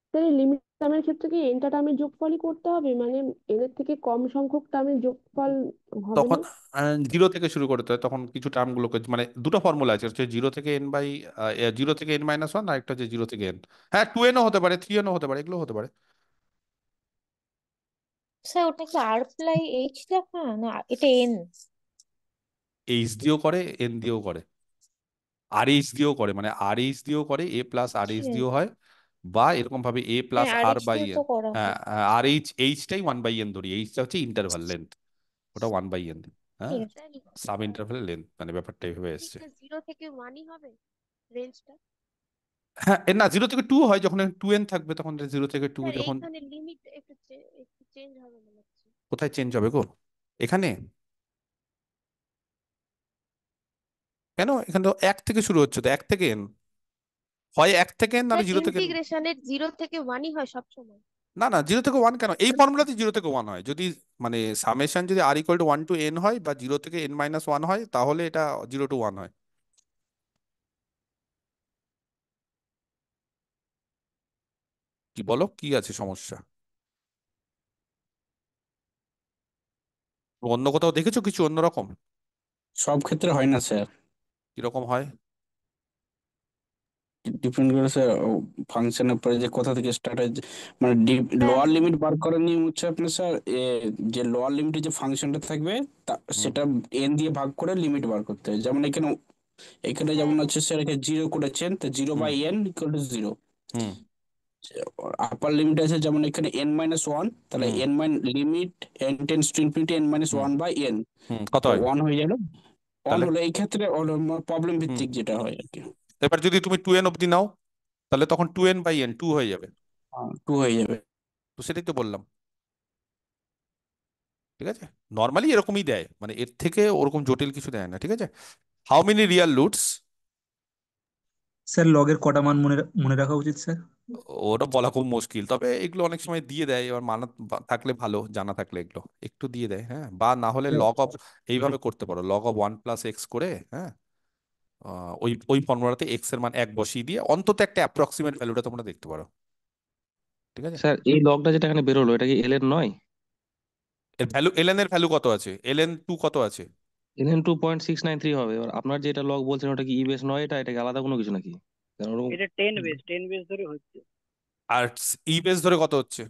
স্যার এই লিমিট টার্মের ক্ষেত্রে কি এনটা টার্মের যোগফলই করতে হবে, মানে এন এর থেকে কম সংখ্যক টার্মের যোগফল হবে তখন না? 0 থেকে শুরু করতে হয়, তখন কিছু টার্মগুলোকে, মানে দুটো ফর্মুলা আছে, হচ্ছে 0 থেকে n/0 থেকে n-1, আর একটা হচ্ছে 0 থেকে n। হ্যাঁ, 2n-ও হতে পারে, 3n-ও হতে পারে, এগুলো হতে পারে। স্যার ওটা কি আর প্লাই এইচ লেখা না এটা এন? এইচ দিয়েও করে, এন দিয়েও করে, আর এইচ দিয়েও করে, মানে আর এইচ দিয়েও করে, এ প্লাস আর এইচ দিয়েও হয়, বা এরকম ভাবে এ প্লাস হ্যাঁ আর আর এইচ বাই দিয়েও এন। তো করা হ্যাঁ, হয়। আর এইচটাই 1/n ধরি, এইচটা হচ্ছে ইন্টারভাল লেন্থ, ওটা 1/n। হ্যাঁ, ঠিক আছে। সাব ইন্টারভাল লেন্থ, মানে ব্যাপারটা এইভাবে এসছে। 0 থেকে 1ই হবে রেঞ্জটা? হ্যাঁ, না, 0 থেকে 2 হয়, যখন 2n থাকবে তখন 0 থেকে 2 স্যার যখন। এইখানে লিমিট একটু চেঞ্জ হবে মনে হচ্ছে। কোথায় চেঞ্জ হবে গো? এখানে কেন? এখানে তো 1 থেকে শুরু হচ্ছে, তো 1 থেকে n, হয় 1 থেকে n নাহলে স্যার 0 থেকে n। ইন্টিগ্রেশনের 0 থেকে 1ই হয় সবসময়। না না, 0 থেকে 1 কেন? এই ফর্মুলাতে 0 থেকে 1 হয়, যদি মানে সামেশন যদি r = 1 to n হয়, বা 0 থেকে n-1 হয়, তাহলে এটা 0 to 1 হয়। কি বলো, কি আছে সমস্যা? অন্য কোথাও দেখেছো কিছু অন্যরকম? সব ক্ষেত্রে হয় না স্যার, কিরকম হয়? ডিপেন্ড করে স্যার ফাংশনের উপরে যে কোথা থেকে স্টার্ট হয় মানে স্যার লোয়ার লিমিট বার করার নিয়ম হচ্ছে আপনার স্যার যে লোয়ার লিমিটে যে ফাংশনটা থাকবে হুম সেটা এন দিয়ে ভাগ করে লিমিট বার করতে হয়। যেমন এখানে এখানে যেমন স্যার হচ্ছে স্যার এখানে 0 করেছেন, তো zero hmm by N equal to 0। Hmm upper limit আছে যেমন এখানে n-1, তাহলে হুম n মাইন limit n tends to infinity hmm n-1 by n, কত তো হয় 1 হয়ে গেল। অন তাহলে? হলো এই ক্ষেত্রে প্রবলেম হুম ভিত্তিক যেটা হয় আর কি, এবার যদি তুমি 2n অব্দি নাও, তাহলে তখন 2n/n 2 হয়ে যাবে। 2 হয়ে যাবে। তো সেটাই তো বললাম, ঠিক আছে। নর্মালি এরকমই দেয়, মানে এর থেকে ওরকম জটিল কিছু দেয় না, ঠিক আছে। How many real roots? Sir লগের কটা মান মনে রাখা উচিত স্যার? ওটা বলা খুব মুশকিল, তবে এগুলো অনেক সময় দিয়ে দেয়, এবার মানা থাকলে ভালো, জানা থাকলে এগুলো একটু দিয়ে দেয়। হ্যাঁ, বা না হলে স্যার, লগ অফ, এইভাবে করতে পারো, লগ অফ 1 + x করে, হ্যাঁ, ওই ওই ফর্মুলাতে এক্স এর মান 1 বসিয়ে দিয়ে অন্তত একটা অ্যাপ্রক্সিমেট ভ্যালুটা তোমরা দেখতে পারো, ঠিক আছে। স্যার এই লগটা যেটা এখানে বেরোলো এটা কি এলএন নয়? এর ভ্যালু, এর ভ্যালু কত আছে? ln2 কত আছে? এলএন 2.693 হবে। এবার আপনার যেটা লগ বলছেন ওটা কি ই বেস নয়, এটা কি আলাদা কোনো কিছু নাকি? কারণ ওরকম এটা 10 বেস ধরে হচ্ছে। আর ই বেস ধরে কত হচ্ছে?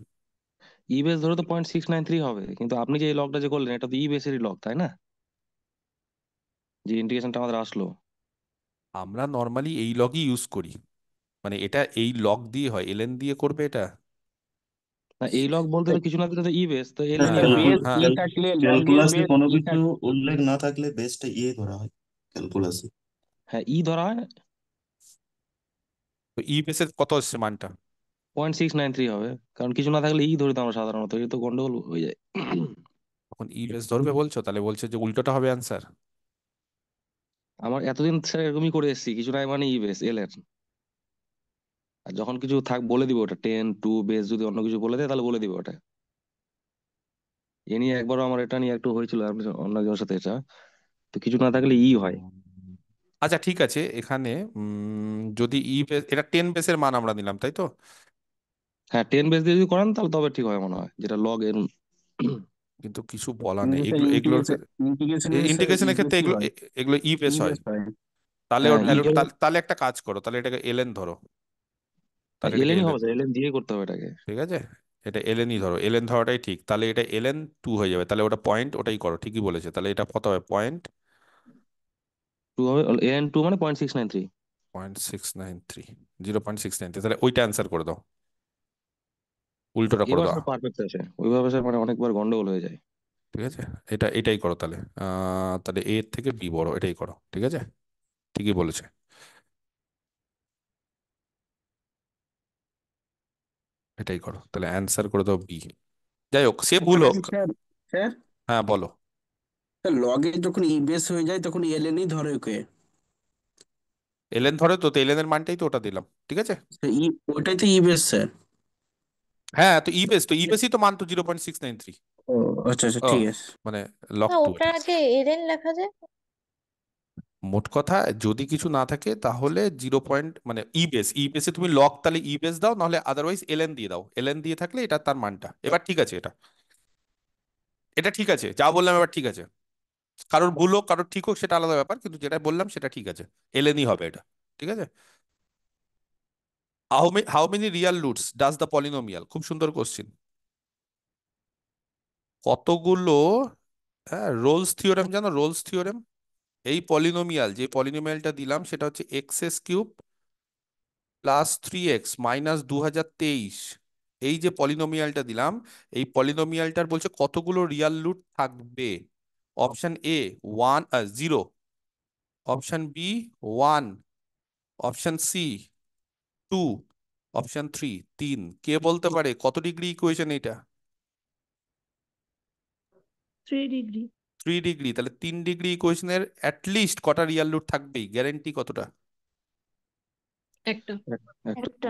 ই বেস ধরে তো 0.693 হবে, কিন্তু আপনি যে এই লগটা যে করলেন এটা তো ই বেসেরই লগ, তাই না? যে ইন্টিগ্রেশনটা আমাদের আসলো। আমরা নর্মালি এই লগই ইউজ করি, মানে এটা এই লগ দিয়ে হয়, এলএন দিয়ে করবে এটা। না, এই লগ বলতে তো কিছু না থাকলে তো ই বেস, তো এল এন হ্যাঁ ই হবে। বেস হ্যাঁ ই থাকলে লগে ক্যালকুলাসে বেস কোনো ই কিছু থাকলে উল্লেখ না থাকলে বেসটা ইয়ে ধরা হয় ক্যালকুলাসে। হ্যাঁ, ই ধরা হয়। তো ই বেসের কত আসছে মানটা? 0.693 হবে, কারণ কিছু না থাকলে ই ধরি তো আমরা সাধারণত, এটা তো গন্ডগোল হয়ে যায়। তখন ই বেস ধরবে বলছো, তাহলে বলছে যে উল্টোটা হবে অ্যান্সার। আমার এতদিন স্যার এরকমই করে এসেছি, কিছু নাই মানে ই বেস এল এন। আর যখন কিছু থাক বলে দিব ওটা 10 2 বেস, যদি অন্য কিছু বলে দেয় তাহলে বলে দিব ওটা। এ নিয়ে একবারও আমার এটা নিয়ে একটু হয়েছিল অন্য একজনের সাথে এটা, তো কিছু না থাকলে ই হয়। আচ্ছা ঠিক আছে, এখানে যদি ই বেস, এটা 10 বেসের মান আমরা নিলাম তাই তো? হ্যাঁ, 10 বেস দিয়ে যদি করান তাহলে তবে ঠিক হয় মনে হয়, যেটা লগ এর। কিন্তু কিছু বলা নেই, কিন্তু স্যার এগুলোর ইন্টিগ্রেশনে স্যার ই ইন্টিগ্রেশনের ক্ষেত্রে বেশি এগুলো হয়, এগুলো ই ই বেস হয়। বেস হয়। তাহলে হ্যাঁ, ই ধরে। তাহলে তাহলে একটা কাজ করো, তাহলে এটাকে এলএন ধরো, তাহলে এটাকে এলেনই হবে এলএন। স্যার, এলেন দিয়ে করতে হবে এটাকে। ঠিক আছে, এটা এলএনই ধরো, এলএন ধরাটাই ঠিক, তাহলে এটা LN2 হয়ে যাবে, তাহলে ওটা পয়েন্ট, ওটাই করো, ঠিকই বলেছে, তাহলে এটা কত হবে? পয়েন্ট 2 হবে, এন 2 মানে 0.693। 0.693, 0.693, তাহলে ওইটা অ্যান্সার করে দাও, উল্টোটা করে এবার দাও। স্যার পারফেক্ট আছে, ওইভাবে স্যার মানে অনেকবার গন্ডগোল হয়ে যায়। ঠিক আছে, এটাই করো তাহলে। তাহলে এর থেকে বি বড়, এটাই করো, ঠিক আছে, ঠিকই বলেছে, এটাই করো, তাহলে অ্যান্সার করে দাও বি। যাই হোক, সে ভুল ওখানে হোক। স্যার, স্যার হ্যাঁ বলো। লগে যখন ই বেস হয়ে যায় তখন এলএনই ধরে ওকে। এলএন ধরে তো এলএন এর মানটাই তো ওটা দিলাম, ঠিক আছে। ই ওইটাই তো ই বেস স্যার। হ্যাঁ, তো ইবেসই তো মান তো 0.693। ও আচ্ছা আচ্ছা, ও ঠিক আছে। মানে লক না, টু এটা। ওটার আগে এলেন লেখা যায়। মোট কথা, যদি কিছু না থাকে তাহলে 0 পয়েন্ট মানে ই বেসে তুমি লক, তাহলে ই বেস দাও, নাহলে আদারওয়াইজ এলএন দিয়ে দাও, এলএন দিয়ে থাকলে এটা তার মানটা। এবার ঠিক আছে, এটা এটা ঠিক আছে, যা বললাম এবার ঠিক আছে। কারোর ভুল হোক কারোর ঠিক হোক সেটা আলাদা ব্যাপার, কিন্তু যেটা বললাম সেটা ঠিক আছে, এলএনই হবে এটা, ঠিক আছে। How many real roots does the polynomial, খুব সুন্দর কোশ্চিন। কতগুলো, হ্যাঁ, রোলস থিওরেম জানো? রোলস থিওরেম, এই পলিনোমিয়াল, যে পলিনোমিয়ালটা দিলাম সেটা হচ্ছে x³ +3x - 2023, এই যে পলিনোমিয়ালটা দিলাম, এই পলিনোমিয়ালটার বলছে কতগুলো রিয়াল রুট থাকবে। Option A 0, option B 1, option C 2, option 3। কে বলতে পারে কত ডিগ্রি ইকুয়েশন এটা? 3 ডিগ্রি। 3 ডিগ্রি, তাহলে 3 ডিগ্রি ইকুয়েশনের অ্যাটলিস্ট কটা রিয়াল রুট থাকবেই, গ্যারেন্টি কতটা? একটা। একটা। একটা।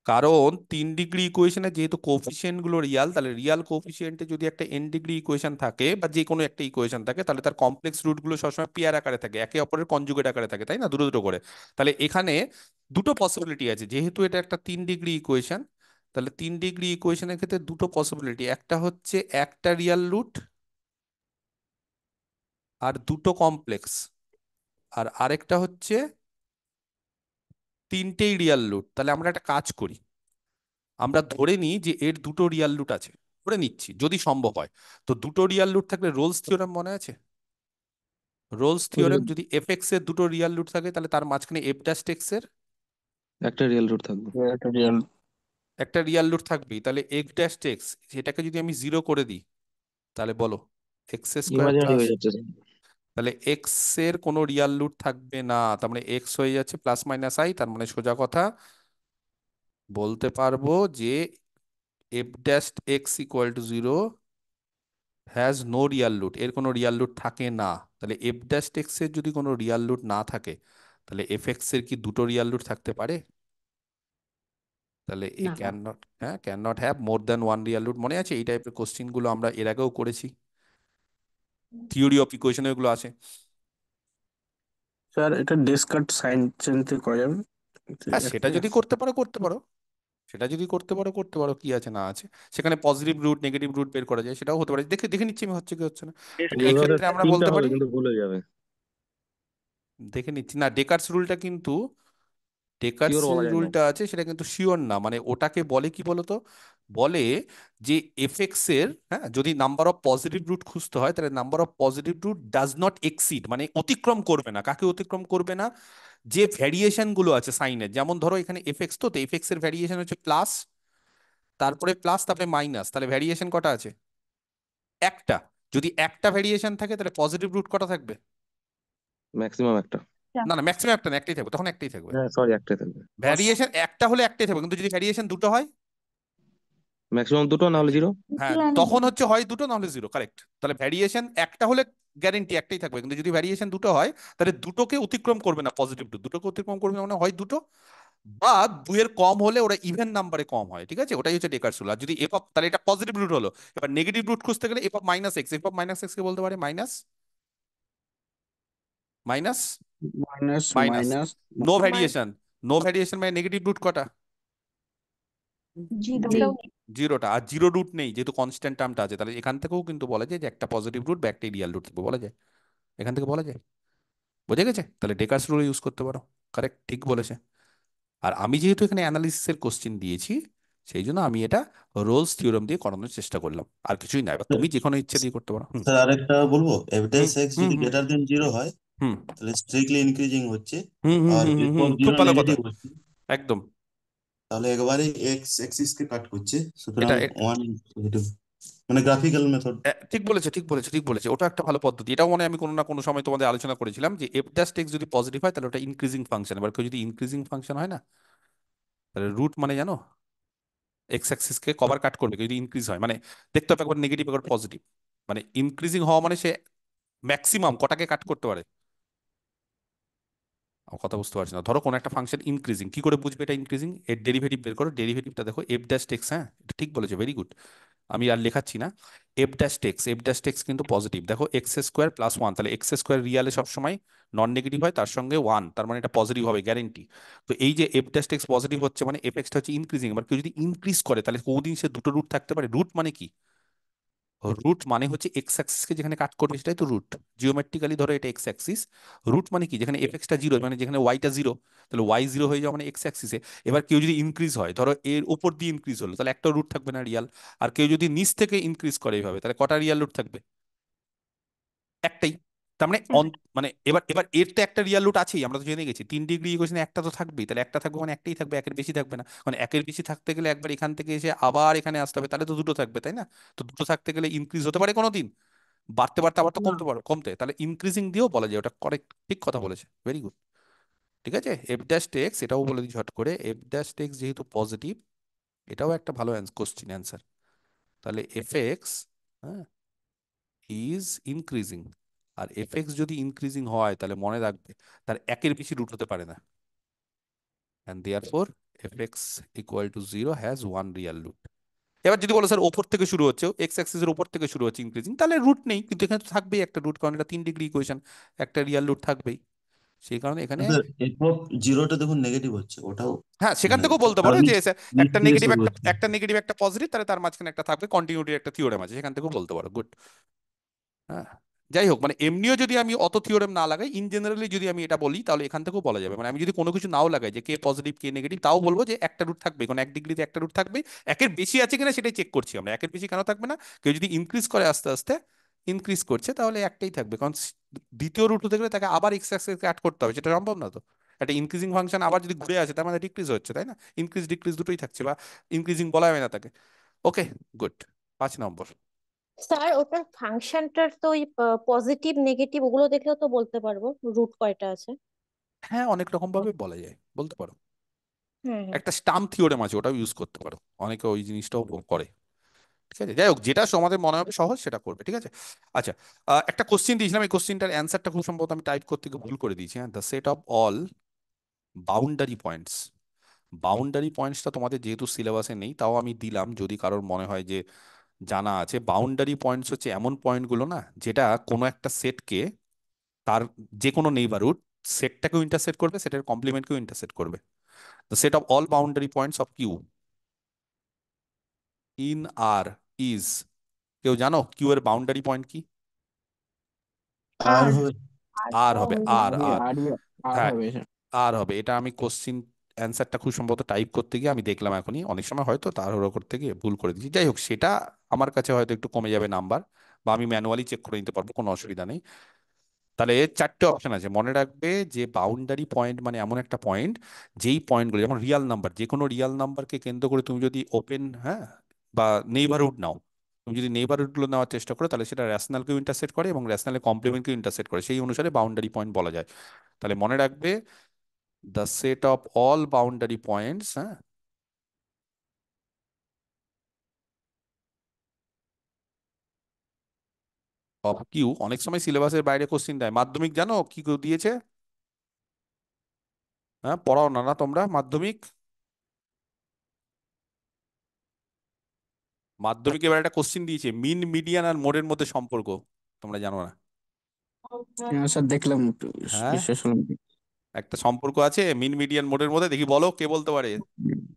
কারণ 3 ডিগ্রি ইকুয়েশনে যেহেতু কোফিসিয়েন্ট গুলো রিয়াল, তাহলে রিয়াল কোফিসিয়েন্টে যদি একটা n ডিগ্রি ইকুয়েশন থাকে বা যে কোনো একটা ইকুয়েশন থাকে, তাহলে তার কমপ্লেক্স রুট গুলো সবসময় পেয়ার আকারে থাকে, একে অপরের কনজুগেট আকারে থাকে, তাই না, দুটো দুটো করে। তাহলে এখানে দুটো পসিবিলিটি আছে, যেহেতু এটা একটা 3 ডিগ্রি ইকুয়েশন, তাহলে 3 ডিগ্রি ইকুয়েশনের ক্ষেত্রে দুটো পসিবিলিটি, একটা হচ্ছে একটা রিয়াল রুট আর দুটো কমপ্লেক্স, আর আরেকটা হচ্ছে তিনটেই রিয়াল রুট। তাহলে আমরা একটা কাজ করি, আমরা ধরে নিই যে এর দুটো রিয়াল রুট আছে, ধরে নিচ্ছি যদি সম্ভব হয়। তো দুটো রিয়াল রুট থাকলে রোলস থিওরেম মনে আছে? রোলস থিওরেম, যদি এফ এর দুটো রিয়াল রুট থাকে তাহলে তার মাঝখানে f'(x) এর একটা রিয়েল রুট থাকবে। একটা রিয়েল। একটা রিয়াল রুট থাকবেই, তাহলে x'(x) সেটাকে যদি আমি 0 করে দিই, তাহলে বলো x² ইমাজিনারি প্লাস, হয়ে যাচ্ছে স্যার। তাহলে এক্স এর কোনো রিয়াল রুট থাকবে না, তার মানে এক্স হয়ে যাচ্ছে +-i, তার মানে সোজা কথা বলতে পারবো যে f'(x) = 0 has no Real root, এর কোনো রিয়াল রুট থাকে না। তাহলে f'(x) এর যদি কোনো রিয়াল রুট না থাকে, তাহলে এর কি দুটো রিয়াল রুট থাকতে পারে? তাহলে এ না। ক্যান নট, হ্যাঁ, can not have more than one real root. মনে আছে এই টাইপের কোশ্চিন গুলো আমরা এর আগেও করেছি, থিওরি অফ ইকুয়েশন এগুলো আছে। স্যার এটা ডেসকার্ট সাইন চেঞ্জ করা যাবে? হ্যাঁ, সেটা যদি করতে পারো করতে পারো, সেটা যদি করতে পারো করতে পারো, কি আছে না আছে, সেখানে পজিটিভ রুট নেগেটিভ রুট বের করা যায়, সেটাও হতে পারে, দেখে দেখে নিচ্ছি আমি হচ্ছে কি হচ্ছে না। তাহলে এই ওইভাবে ক্ষেত্রে আমরা তিনটা বলতে হবে পারি, কিন্তু ভুল হয়ে যাবে। দেখে নিচ্ছি না, ডেকার্স রুলটা কিন্তু টেকার্স শিওর বলা যায় না। রুলটা আছে সেটা কিন্তু শিওর না, মানে ওটাকে বলে কি বলতো, বলে যে এফএক্স এর, হ্যাঁ, যদি নাম্বার অফ পজিটিভ রুট খুঁজতে হয় তাহলে number of positive root does not exceed, মানে অতিক্রম করবে না, কাকে অতিক্রম করবে না, যে ভ্যারিয়েশন গুলো আছে সাইনের, যেমন ধরো এখানে এফএক্স, তো এফএক্স এর ভ্যারিয়েশন হচ্ছে প্লাস, তারপরে প্লাস, তারপরে মাইনাস, তাহলে ভ্যারিয়েশন কটা আছে? একটা। যদি একটা ভ্যারিয়েশন থাকে তাহলে পজিটিভ রুট কটা থাকবে? ম্যাক্সিমাম একটা। না না, ম্যাক্সিমাম একটা না, একটাই থাকবে, তখন একটাই থাকবে। হ্যাঁ সরি, একটাই থাকবে। ভ্যারিয়েশন একটা হলে একটাই থাকবে, কিন্তু যদি ভ্যারিয়েশন দুটো হয়, ম্যাক্সিমাম দুটো, না হলে জিরো। হ্যাঁ, তখন হচ্ছে হয় দুটো না হলে জিরো, কারেক্ট। তাহলে ভ্যারিয়েশন একটা হলে গ্যারেন্টি একটাই থাকবে, কিন্তু যদি ভ্যারিয়েশন দুটো হয় তাহলে দুটোকে অতিক্রম করবে না, পজিটিভ টু দুটোকে অতিক্রম করবে না, মানে হয় দুটো, বা দুইয়ের কম হলে ওরা ইভেন নাম্বারে কম হয়, ঠিক আছে, ওটাই হচ্ছে ডেকার্স রুল। আর যদি এফ অফ, তাহলে এটা পজিটিভ রুট হলো। এবার নেগেটিভ রুট খুঁজতে গেলে F of minus X, F of minus X কে বলতে পারে minus minus minus minus. Minus no variation, no variation মানে নেগেটিভ রুট কটা? জিরো। জিরোটা। আর জিরো রুট নেই যেহেতু কনস্ট্যান্ট টার্মটা আছে, তাহলে এখান থেকেও কিন্তু বলা যায় যে একটা পজিটিভ রুট বা একটা রিয়াল রুট বলা যায়, এখান থেকে বলা যায়। বুঝে গেছে? তাহলে ডেকার্স রুল ইউজ করতে পারো। কারেক্ট, ঠিক বলেছে। আর আমি যেহেতু এখানে অ্যানালিসিসের কোশ্চেন দিয়েছি, সেই জন্য আমি এটা রোলস থিওরেম দিয়ে করানোর চেষ্টা করলাম, আর কিছুই না। এবার তুমি যে কোনো ইচ্ছা দিয়ে করতে পারো। হুম স্যার আরেকটা বলবো, এফ হুম ড্যাশ এক্স হুম যদি হুম গ্রেটার দেন জিরো হয় হুম তাহলে স্ট্রিক্টলি ইনক্রিজিং হচ্ছে, হুম হুম আর হুম হুম এরপর হুম, খুব জিরো ভালো কথা, নেগেটিভ হচ্ছে, একদম। তাহলে একেবারেই এক্স এক্সিস কে কাট করছে, সুতরাং এটা ওয়ান পজিটিভ, মানে গ্রাফিক্যাল মেথড। ঠিক বলেছে, ঠিক বলেছে, ঠিক বলেছে, ওটা একটা ভালো পদ্ধতি। এটাও মনে হয় আমি কোনো না কোনো সময় তোমাদের আলোচনা করেছিলাম যে এফ ড্যাশ টেক্স যদি পজিটিভ হয় তাহলে ওটা ইনক্রিজিং ফাংশন। এবার কেউ যদি ইনক্রিজিং ফাংশন হয় না, তাহলে রুট মানে জানো, এক্স অ্যাক্সিস কে কভার কাট করবে কেউ যদি ইনক্রিজ হয়, মানে দেখতে হবে একবার নেগেটিভ একবার পজিটিভ, মানে ইনক্রিজিং হওয়া মানে সে ম্যাক্সিমাম কটাকে কাট করতে পারে। আমার কথা বুঝতে পারছি না, ধরো কোনো একটা ফাংশন ইনক্রিজিং, কি করে বুঝবে এটা ইনক্রিজিং? এর ডেরিভেটিভ বের করো, ডেরিভেটিভটা দেখো এফ ড্যাশ টেক্স, হ্যাঁ এটা ঠিক বলেছো, ভেরি গুড। আমি আর লেখাচ্ছি না। F dash x, F dash x কিন্তু পজিটিভ, দেখো এক্স স্কোয়ার প্লাস ওয়ান, তাহলে এক্স স্কোয়ার রিয়ালে সবসময় নন নেগেটিভ হয়, তার সঙ্গে ওয়ান, তার মানে এটা পজিটিভ হবে গ্যারেন্টি। তো এই যে এফ ড্যাশ টেক্স পজিটিভ হচ্ছে মানে এফ এক্সটা হচ্ছে ইনক্রিজিং। এবার কেউ যদি ইনক্রিজ করে তাহলে কোনদিন সে দুটো রুট থাকতে পারে? রুট মানে কি? রুট মানে হচ্ছে এক্স অ্যাক্সিসকে যেখানে কাট করবে সেটাই তো রুট। জিওমেট্রিক্যালি ধরো এটা এক্স অ্যাক্সিস, রুট মানে কি? যেখানে এফ এক্সটা জিরো, মানে যেখানে ওয়াইটা জিরো, তাহলে ওয়াই জিরো হয়ে যাওয়া মানে এক্স অ্যাক্সিসে। এবার কেউ যদি ইনক্রিজ হয়, ধরো এর উপর দিয়ে ইনক্রিজ হলো, তাহলে একটা রুট থাকবে না, রিয়াল। আর কেউ যদি নিচ থেকে ইনক্রিজ করে এইভাবে, তাহলে কটা রিয়াল রুট থাকবে? একটাই। তার মানে মানে এবার এবার এর তো একটা রিয়াল রুট আছেই, আমরা তো জেনে গেছি 3 ডিগ্রি ইকুয়েশনে একটা তো থাকবেই, তাহলে একটা থাকবে মানে একটাই থাকবে, একের বেশি থাকবে না। মানে একের বেশি থাকতে গেলে একবার এখান থেকে এসে আবার এখানে আসতে হবে, তাহলে তো দুটো থাকবে, তাই না? তো দুটো থাকতে গেলে ইনক্রিজ হতে পারে কোনোদিন, বাড়তে বাড়তে আবার তো না। কমতে পারে, কমতে, তাহলে ইনক্রিজিং দিয়েও বলা যায়, ওটা কারেক্ট, ঠিক কথা বলেছে, ভেরি গুড। ঠিক আছে, এফ ড্যাশ টেক্স এটাও বলে দিই ঝট করে, এফ ড্যাশ টেক্স যেহেতু পজিটিভ, এটাও একটা ভালো কোশ্চিন অ্যান্সার। তাহলে এফ এক্স, হ্যাঁ, ইজ ইনক্রিজিং। আর এফ এক্স যদি ইনক্রিজিং হয় তাহলে মনে রাখবে তার একের বেশি রুট হতে পারে না, and therefore F X equal to zero has one real root. এবার যদি বলো স্যার ওপর থেকে শুরু হচ্ছে, এক্স অ্যাক্সিসের ওপর থেকে শুরু হচ্ছে ইনক্রিজিং, তাহলে রুট নেই, কিন্তু এখানে তো থাকবেই একটা রুট, কারণ এটা 3 ডিগ্রি ইকুয়েশন, একটা রিয়াল রুট থাকবেই। সেই কারণে এখানে, স্যার এরপর জিরোটা দেখুন নেগেটিভ হচ্ছে, ওটাও হ্যাঁ, সেখান মানে থেকেও বলতে পারো কারণ যে নিচ একটা দিয়ে নেগেটিভ, শুরু একটা হচ্ছে। একটা নেগেটিভ একটা পজিটিভ, তাহলে তার মাঝখানে একটা থাকবে, কন্টিনিউটির একটা থিওরেম আছে, সেখান থেকেও বলতে পারো, গুড। হ্যাঁ, যাই হোক, মানে এমনিও যদি আমি অত থিওরেম না লাগাই, ইন জেনারেলি যদি আমি এটা বলি, তাহলে এখান থেকেও বলা যাবে, মানে আমি যদি কোনো কিছু নাও লাগাই যে কে পজিটিভ কে নেগেটিভ, তাও বলবো যে একটা রুট থাকবে, কারণ 1 ডিগ্রিতে একটা রুট থাকবে। একের বেশি আছে কিনা সেটাই চেক করছি আমরা, একের বেশি কেন থাকবে না? কেউ যদি ইনক্রিজ করে আস্তে আস্তে, ইনক্রিজ করছে, তাহলে একটাই থাকবে, কারণ দ্বিতীয় রুট হতে গেলে তাকে আবার এক্স অ্যাক্সিসকে অ্যাড করতে হবে, সেটা সম্ভব না তো। একটা ইনক্রিজিং ফাংশন আবার যদি ঘুরে আসে তার মানে ডিক্রিজ হচ্ছে, তাই না? ইনক্রিজ ডিক্রিজ দুটোই থাকছে, বা ইনক্রিজিং বলা হবে না তাকে। ওকে, গুড। 5 নম্বর। স্যার ওটার ফাংশনটার তো ওই পজিটিভ নেগেটিভ ওগুলো দেখলেও তো বলতে পারবো রুট কয়টা আছে। হ্যাঁ, অনেক রকম ভাবে বলা যায়, বলতে পারো। হুম হুম। একটা স্টাম্প থিওরেম আছে, ওটাও ইউজ করতে পারো, অনেকে ওই জিনিসটাও করে। ঠিক আছে, যাই হোক, যেটা আমাদের মনে হবে সহজ সেটা করবে, ঠিক আছে। আচ্ছা, একটা কোশ্চিন দিয়েছিলাম, এই কোশ্চিনটার অ্যান্সারটা খুব সম্ভবত আমি টাইপ করতে গিয়ে ভুল করে দিয়েছি। হ্যাঁ, the set of all boundary points. Boundary পয়েন্টসটা তোমাদের যেহেতু সিলেবাসে নেই, তাও আমি দিলাম যদি কারোর মনে হয় যে জানা আছে। বাউন্ডারি পয়েন্টস হচ্ছে এমন পয়েন্টগুলো না, যেটা কোনো একটা সেটকে, তার যে কোনো নেইবারহুড সেটটাকেও ইন্টারসেক্ট করবে, সেটের কমপ্লিমেন্টকেও ইন্টারসেক্ট করবে। The set of all boundary points of Q in R is, কেউ জানো কিউ এর বাউন্ডারি পয়েন্ট কি? আর আর হবে। আর হবে, আর আরে আর আর আর হ্যাঁ, হবে স্যার। আর হবে, এটা আমি কোশ্চিন অ্যান্সারটা খুব সম্ভবত টাইপ করতে গিয়ে আমি দেখলাম এখনই, অনেক সময় হয়তো তাড়াহুড়ো করতে গিয়ে ভুল করে দিচ্ছি। যাই হোক, সেটা আমার কাছে হয়তো একটু কমে যাবে নাম্বার, বা আমি ম্যানুয়ালি চেক করে নিতে পারবো, কোনো অসুবিধা নেই। তাহলে চারটে অপশন আছে, মনে রাখবে যে বাউন্ডারি পয়েন্ট মানে এমন একটা পয়েন্ট, যেই পয়েন্টগুলো যেমন রিয়াল নাম্বার, যে কোনো রিয়াল নাম্বারকে কেন্দ্র করে তুমি যদি ওপেন, হ্যাঁ, বা নেইবারহুড নাও, তুমি যদি নেইবারহুড গুলো নেওয়ার চেষ্টা করো, তাহলে সেটা রেশনালকেও ইন্টারসেক্ট করে এবং রেশনালের কমপ্লিমেন্টকেও ইন্টারসেক্ট করে, সেই অনুসারে বাউন্ডারি পয়েন্ট বলা যায়। তাহলে মনে রাখবে, the set of all boundary points, হ্যাঁ, অফ কিউ, অনেক সময় সিলেবাসের বাইরে কোশ্চিন দেয়। মাধ্যমিক জানো কি দিয়েছে? হ্যাঁ, পড়াও না না তোমরা মাধ্যমিক? মাধ্যমিক এবার একটা কোশ্চিন দিয়েছে, মিন মিডিয়ান আর মোডের মধ্যে সম্পর্ক, তোমরা জানো না? হ্যাঁ স্যার দেখলাম, হ্যাঁ, বিশ্বাস হলাম। একটা সম্পর্ক আছে মিন মিডিয়ান মোডের মধ্যে, দেখি বলো কে বলতে পারে।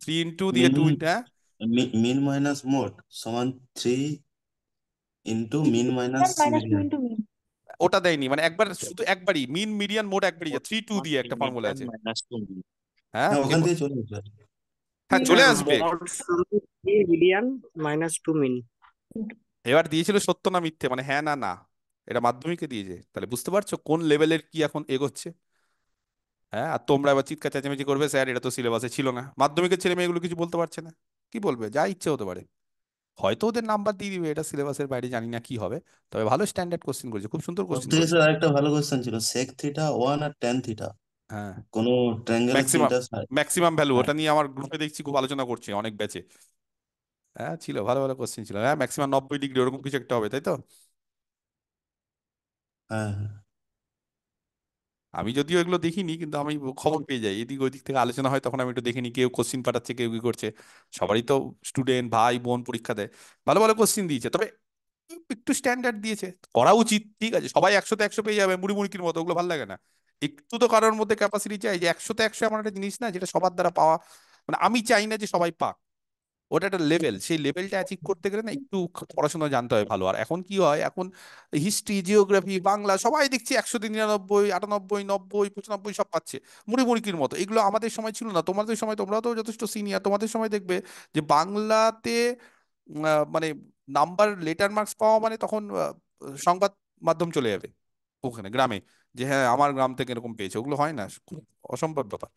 3 ইন্টু দিয়ে মিন 2 ইন্টু, হ্যাঁ, মিন মাইনাস মোড সমান 3 into mean minus minus two median. Into mean. ওটা দেয়নি, মানে একবার শুধু একবারই মিন মিডিয়ান মোড একবারই, যা 3 2 দিয়ে একটা ফর্মুলা আছে। হ্যাঁ, হ্যাঁ, কে ওখান থেকে চলে আসবে। হ্যাঁ, চলে হ্যাঁ, আসবে। মড মিডিয়ান মাইনাস টু মিন। এবার দিয়েছিল সত্য না মিথ্যে, মানে হ্যাঁ না না, এটা মাধ্যমিকে দিয়েছে। তাহলে বুঝতে পারছো কোন লেভেলের কি এখন এগোচ্ছে। হ্যাঁ, আর তোমরা এবার চিৎকার চেঁচামেচি করবে, স্যার এটা তো সিলেবাসে ছিল না। মাধ্যমিকের ছেলে মেয়েগুলো কিছু বলতে পারছে না, কি বলবে, যা ইচ্ছে হতে পারে। হয়তো ওদের নাম্বার দিয়ে দিবে, এটা সিলেবাসের বাইরে, জানি না কি হবে। তবে ভালো স্ট্যান্ডার্ড কোশ্চেন করেছে, খুব সুন্দর সব কোশ্চেন থেকে করেছে। স্যার আরেকটা ভালো কোশ্চেন ছিল, সেক থিটা 1 আর ট্যান থিটা, হ্যাঁ, কোনো ট্রায়াঙ্গেলের ম্যাক্সিমাম, তিনটা সাইড। ম্যাক্সিমাম ভ্যালু, হ্যাঁ ওটা নিয়ে আমার গ্রুপে দেখছি খুব আলোচনা করছে অনেক ব্যাচে। হ্যাঁ, ছিল ভালো ভালো কোশ্চেন ছিল। হ্যাঁ, ম্যাক্সিমাম 90 ডিগ্রি ওরকম কিছু একটা হবে, তাই তো? হ্যাঁ হ্যাঁ। আমি যদিও এগুলো দেখিনি, কিন্তু আমি খবর পেয়ে যাই, এদিক ওইদিক থেকে আলোচনা হয়, তখন আমি একটু দেখে নিই কেউ কোশ্চিন পাঠাচ্ছে, কেউ কি করছে। সবারই তো স্টুডেন্ট ভাই বোন পরীক্ষা দেয়। ভালো ভালো কোশ্চিন দিয়েছে, তবে একটু স্ট্যান্ডার্ড দিয়েছে, করা উচিত, ঠিক আছে। সবাই 100-তে 100 পেয়ে যাবে মুড়ি মুড়কির মতো, ওগুলো ভালো লাগে না। একটু তো কারোর মধ্যে ক্যাপাসিটি চাই, যে 100-তে 100 এমন একটা জিনিস না যেটা সবার দ্বারা পাওয়া, মানে আমি চাই না যে সবাই পাক। ওটা একটা লেভেল, সেই লেভেলটা অ্যাচিভ করতে গেলে না একটু পড়াশোনা জানতে হয় ভালো। আর এখন কি হয়, এখন হিস্ট্রি জিওগ্রাফি বাংলা সবাই দেখছি 100-তে 99 98 90 95 সব পাচ্ছে মুড়ি মুড়কির মতো। এগুলো আমাদের সময় ছিল না, তোমাদের সময়, তোমরা তো যথেষ্ট সিনিয়র, তোমাদের সময় দেখবে যে বাংলাতে মানে নাম্বার লেটার মার্কস পাওয়া মানে তখন সংবাদ মাধ্যম চলে যাবে ওখানে গ্রামে, যে হ্যাঁ আমার গ্রাম থেকে এরকম পেয়েছে। ওগুলো হয় না, খুব অসম্ভব ব্যাপার।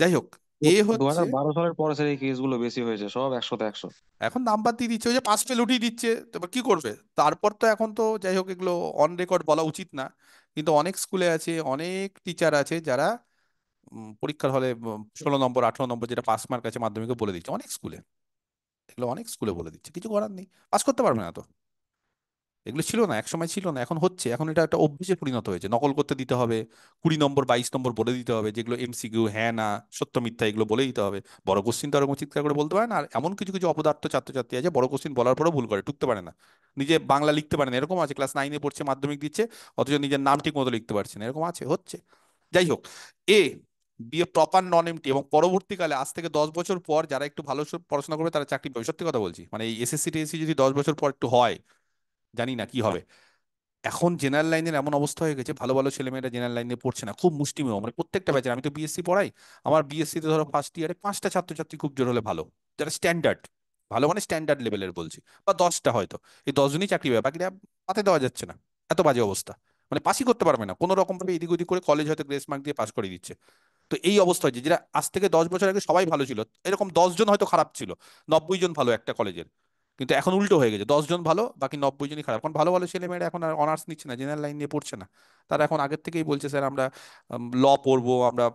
যাই হোক, এ দু হচ্ছে, হাজার বারো সালের পরে স্যার এই কেসগুলো বেশি হয়েছে, সব 100-তে 100। এখন নাম্বার দিয়ে দিচ্ছে, ওই যে পাস ফেল উঠিয়ে দিচ্ছে, তো এবার কি করবে তারপর? তো এখন তো যাই হোক, এগুলো অন রেকর্ড বলা উচিত না, কিন্তু অনেক স্কুলে আছে, অনেক টিচার আছে যারা পরীক্ষার হলে 16 নম্বর 18 নম্বর যেটা পাস মার্ক আছে মাধ্যমিকে বলে দিচ্ছে, অনেক স্কুলে। এগুলো অনেক স্কুলে বলে দিচ্ছে, কিছু করার নেই, পাস করতে পারবে না তো। এগুলো ছিল না, একসময় ছিল না, এখন হচ্ছে। এখন এটা একটা অভ্যেসে পরিণত হয়েছে, নকল করতে দিতে হবে, 20 নম্বর 22 নম্বর বলে দিতে হবে, যেগুলো এমসিকিউ হ্যাঁ না সত্য মিথ্যা এগুলো বলে দিতে হবে। বড় কোশ্চিন তো এরকম চিৎকার করে বলতে পারে না। আর এমন কিছু কিছু অপদার্থ ছাত্রছাত্রী আছে, বড় কোশ্চিন বলার পরেও ভুল করে, টুকতে পারে না, নিজে বাংলা লিখতে পারে না, এরকম আছে। ক্লাস 9-এ পড়ছে, মাধ্যমিক দিচ্ছে, অথচ নিজের নাম ঠিক মতো লিখতে পারছে না, এরকম আছে, হচ্ছে। যাই হোক, এ বিএ প্রপার নন এমটি, এবং পরবর্তীকালে আজ থেকে 10 বছর পর যারা একটু ভালো পড়াশোনা করবে তারা চাকরি পাবে, সত্যি কথা বলছি। মানে এই এসএসসি টিএসসি যদি 10 বছর পর একটু হয়, জানি না কি হবে। এখন জেনারেল লাইনের এমন অবস্থা হয়ে গেছে, ভালো ভালো ছেলেমেয়েরা জেনারেল লাইনে পড়ছে না, খুব মুষ্টিমেয়, মানে প্রত্যেকটা ব্যাচের। আমি তো বিএসসি পড়াই, আমার বিএসসি তে ধরো ফার্স্ট ইয়ারে 5টা ছাত্রছাত্রী খুব জোর হলে ভালো, যারা স্ট্যান্ডার্ড, ভালো মানে স্ট্যান্ডার্ড লেভেলের বলছি, বা 10টা হয়তো, এই 10 জনই চাকরি পাবে, বাকিরা পাতে দেওয়া যাচ্ছে না। এত বাজে অবস্থা, মানে পাসই করতে পারবে না কোনো রকম ভাবে, এদিক ওদিক করে কলেজ হয়তো গ্রেস মার্ক দিয়ে পাস করে দিচ্ছে। তো এই অবস্থা হয়েছে, যেটা আজ থেকে 10 বছর আগে সবাই ভালো ছিল, এরকম 10 জন হয়তো খারাপ ছিল, 90 জন ভালো একটা কলেজের। কিন্তু এখন উল্টো হয়ে গেছে, 10 জন ভালো বাকি 90 জনই খারাপ। এখন ভালো ভালো ছেলেমেয়েরা এখন আর অনার্স নিচ্ছে না, জেনারেল লাইন নিয়ে পড়ছে না। তারা এখন আগের থেকেই বলছে, স্যার আমরা ল পড়বো, আমরা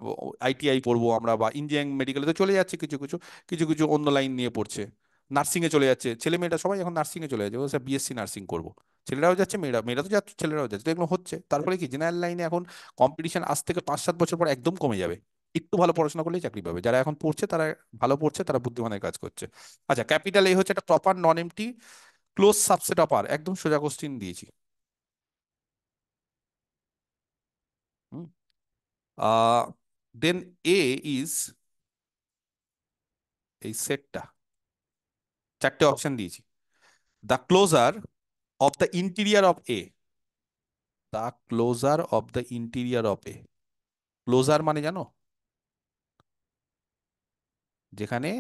আইটিআই পড়বো, আমরা বা ইঞ্জিনিয়ারিং মেডিকেলে তো চলে যাচ্ছে, কিছু কিছু কিছু কিছু অন্য লাইন নিয়ে পড়ছে, নার্সিং এ চলে যাচ্ছে ছেলেমেয়েরা, সবাই এখন নার্সিং এ চলে যাচ্ছে, ও স্যার বিএসসি নার্সিং করবো। ছেলেরাও যাচ্ছে, মেয়েরা মেয়েরা তো যাচ্ছে, ছেলেরাও যাচ্ছে, তো এগুলো হচ্ছে। তারপরে কি জেনারেল লাইনে এখন কম্পিটিশন আজ থেকে 5-7 বছর পর একদম কমে যাবে। একটু ভালো পড়াশোনা করলেই চাকরি পাবে, যারা এখন পড়ছে তারা ভালো পড়ছে, তারা বুদ্ধিমানের কাজ করছে। আচ্ছা, ক্যাপিটাল এই হচ্ছে একটা proper non empty close subset of R, একদম সোজা কোশ্চিন দিয়েছি। দেন এ ইজ, এই সেটটা, চারটে অপশন দিয়েছি, the closure of the interior of A, the closure of the interior of A. Closure মানে জানো? যেখানে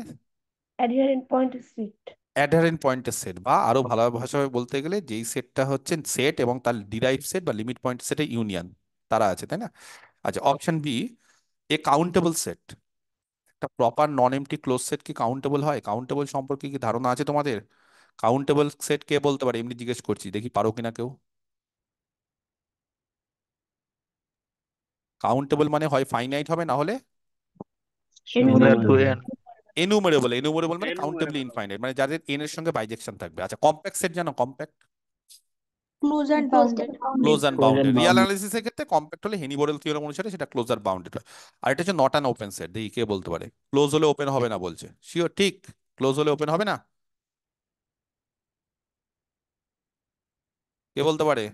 অ্যাডহারেন্ট পয়েন্টের সেট। অ্যাডারেন্ট পয়েন্টের সেট, বা আরো ভালো ভাষায় বলতে গেলে যেই সেটটা হচ্ছে সেট এবং তার ডিরাইভ সেট বা লিমিট পয়েন্ট সেটের ইউনিয়ন তারা আছে, তাই না? আচ্ছা, অপশন বি, এ কাউন্টেবল সেট। একটা proper non empty close set কি কাউন্টেবল হয়? কাউন্টেবল সম্পর্কে কি ধারণা আছে তোমাদের? কাউন্টেবল সেট কে বলতে পারে এমনি জিজ্ঞেস করছি, দেখি পারো কিনা কেউ। কাউন্টেবল মানে হয় ফাইনাইট হবে, না হলে এনুমেরেবল। এনুমারেবল। এনুমারেবল মানে কাউন্টেবলি এনুমারেবল। ইনফাইনাইট, মানে যাদের এন এর সঙ্গে বাইজেকশন থাকবে। আচ্ছা, কম্প্যাক্ট সেট জানো? Compact, close and close bounded. Close and close bounded. And real bound. অ্যানালিসিসের ক্ষেত্রে কম্প্যাক্ট হলে হেনিবোরেল থিওরেম অনুসারে সেটা ক্লোজ আর বাউন্ডেড হয়। আর এটা হচ্ছে নট অ্যান ওপেন সেট। দেখি কে বলতে পারে ক্লোজ হলে ওপেন হবে না বলছে, শিওর? ঠিক, ক্লোজ হলে ওপেন হবে না, কে বলতে পারে?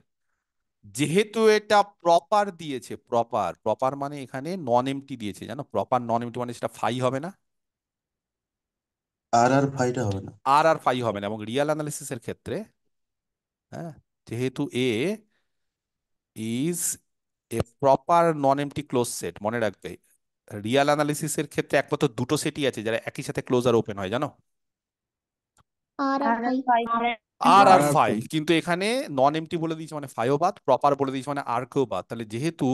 যেহেতু এটা প্রপার দিয়েছে, প্রপার, প্রপার মানে এখানে নন এমটি দিয়েছে, জানো? প্রপার নন এমটি মানে সেটা ফাই হবে না, আর ফাইটা হবে না। আর আর ফাই হবে না। এবং রিয়াল অ্যানালিসিসের ক্ষেত্রে, হ্যাঁ, যেহেতু A is a proper non empty close set, মনে রাখবে রিয়াল অ্যানালিসিসের ক্ষেত্রে একমাত্র দুটো সেটই আছে যারা একই সাথে ক্লোজ আর ওপেন হয়, জানো? আর আর ফাই। আর আর আর আর ফাই। ফাই। কিন্তু এখানে নন এমটি বলে দিয়েছে মানে ফাইও বাদ, প্রপার বলে দিয়েছে মানে আর কেও বাদ। তাহলে যেহেতু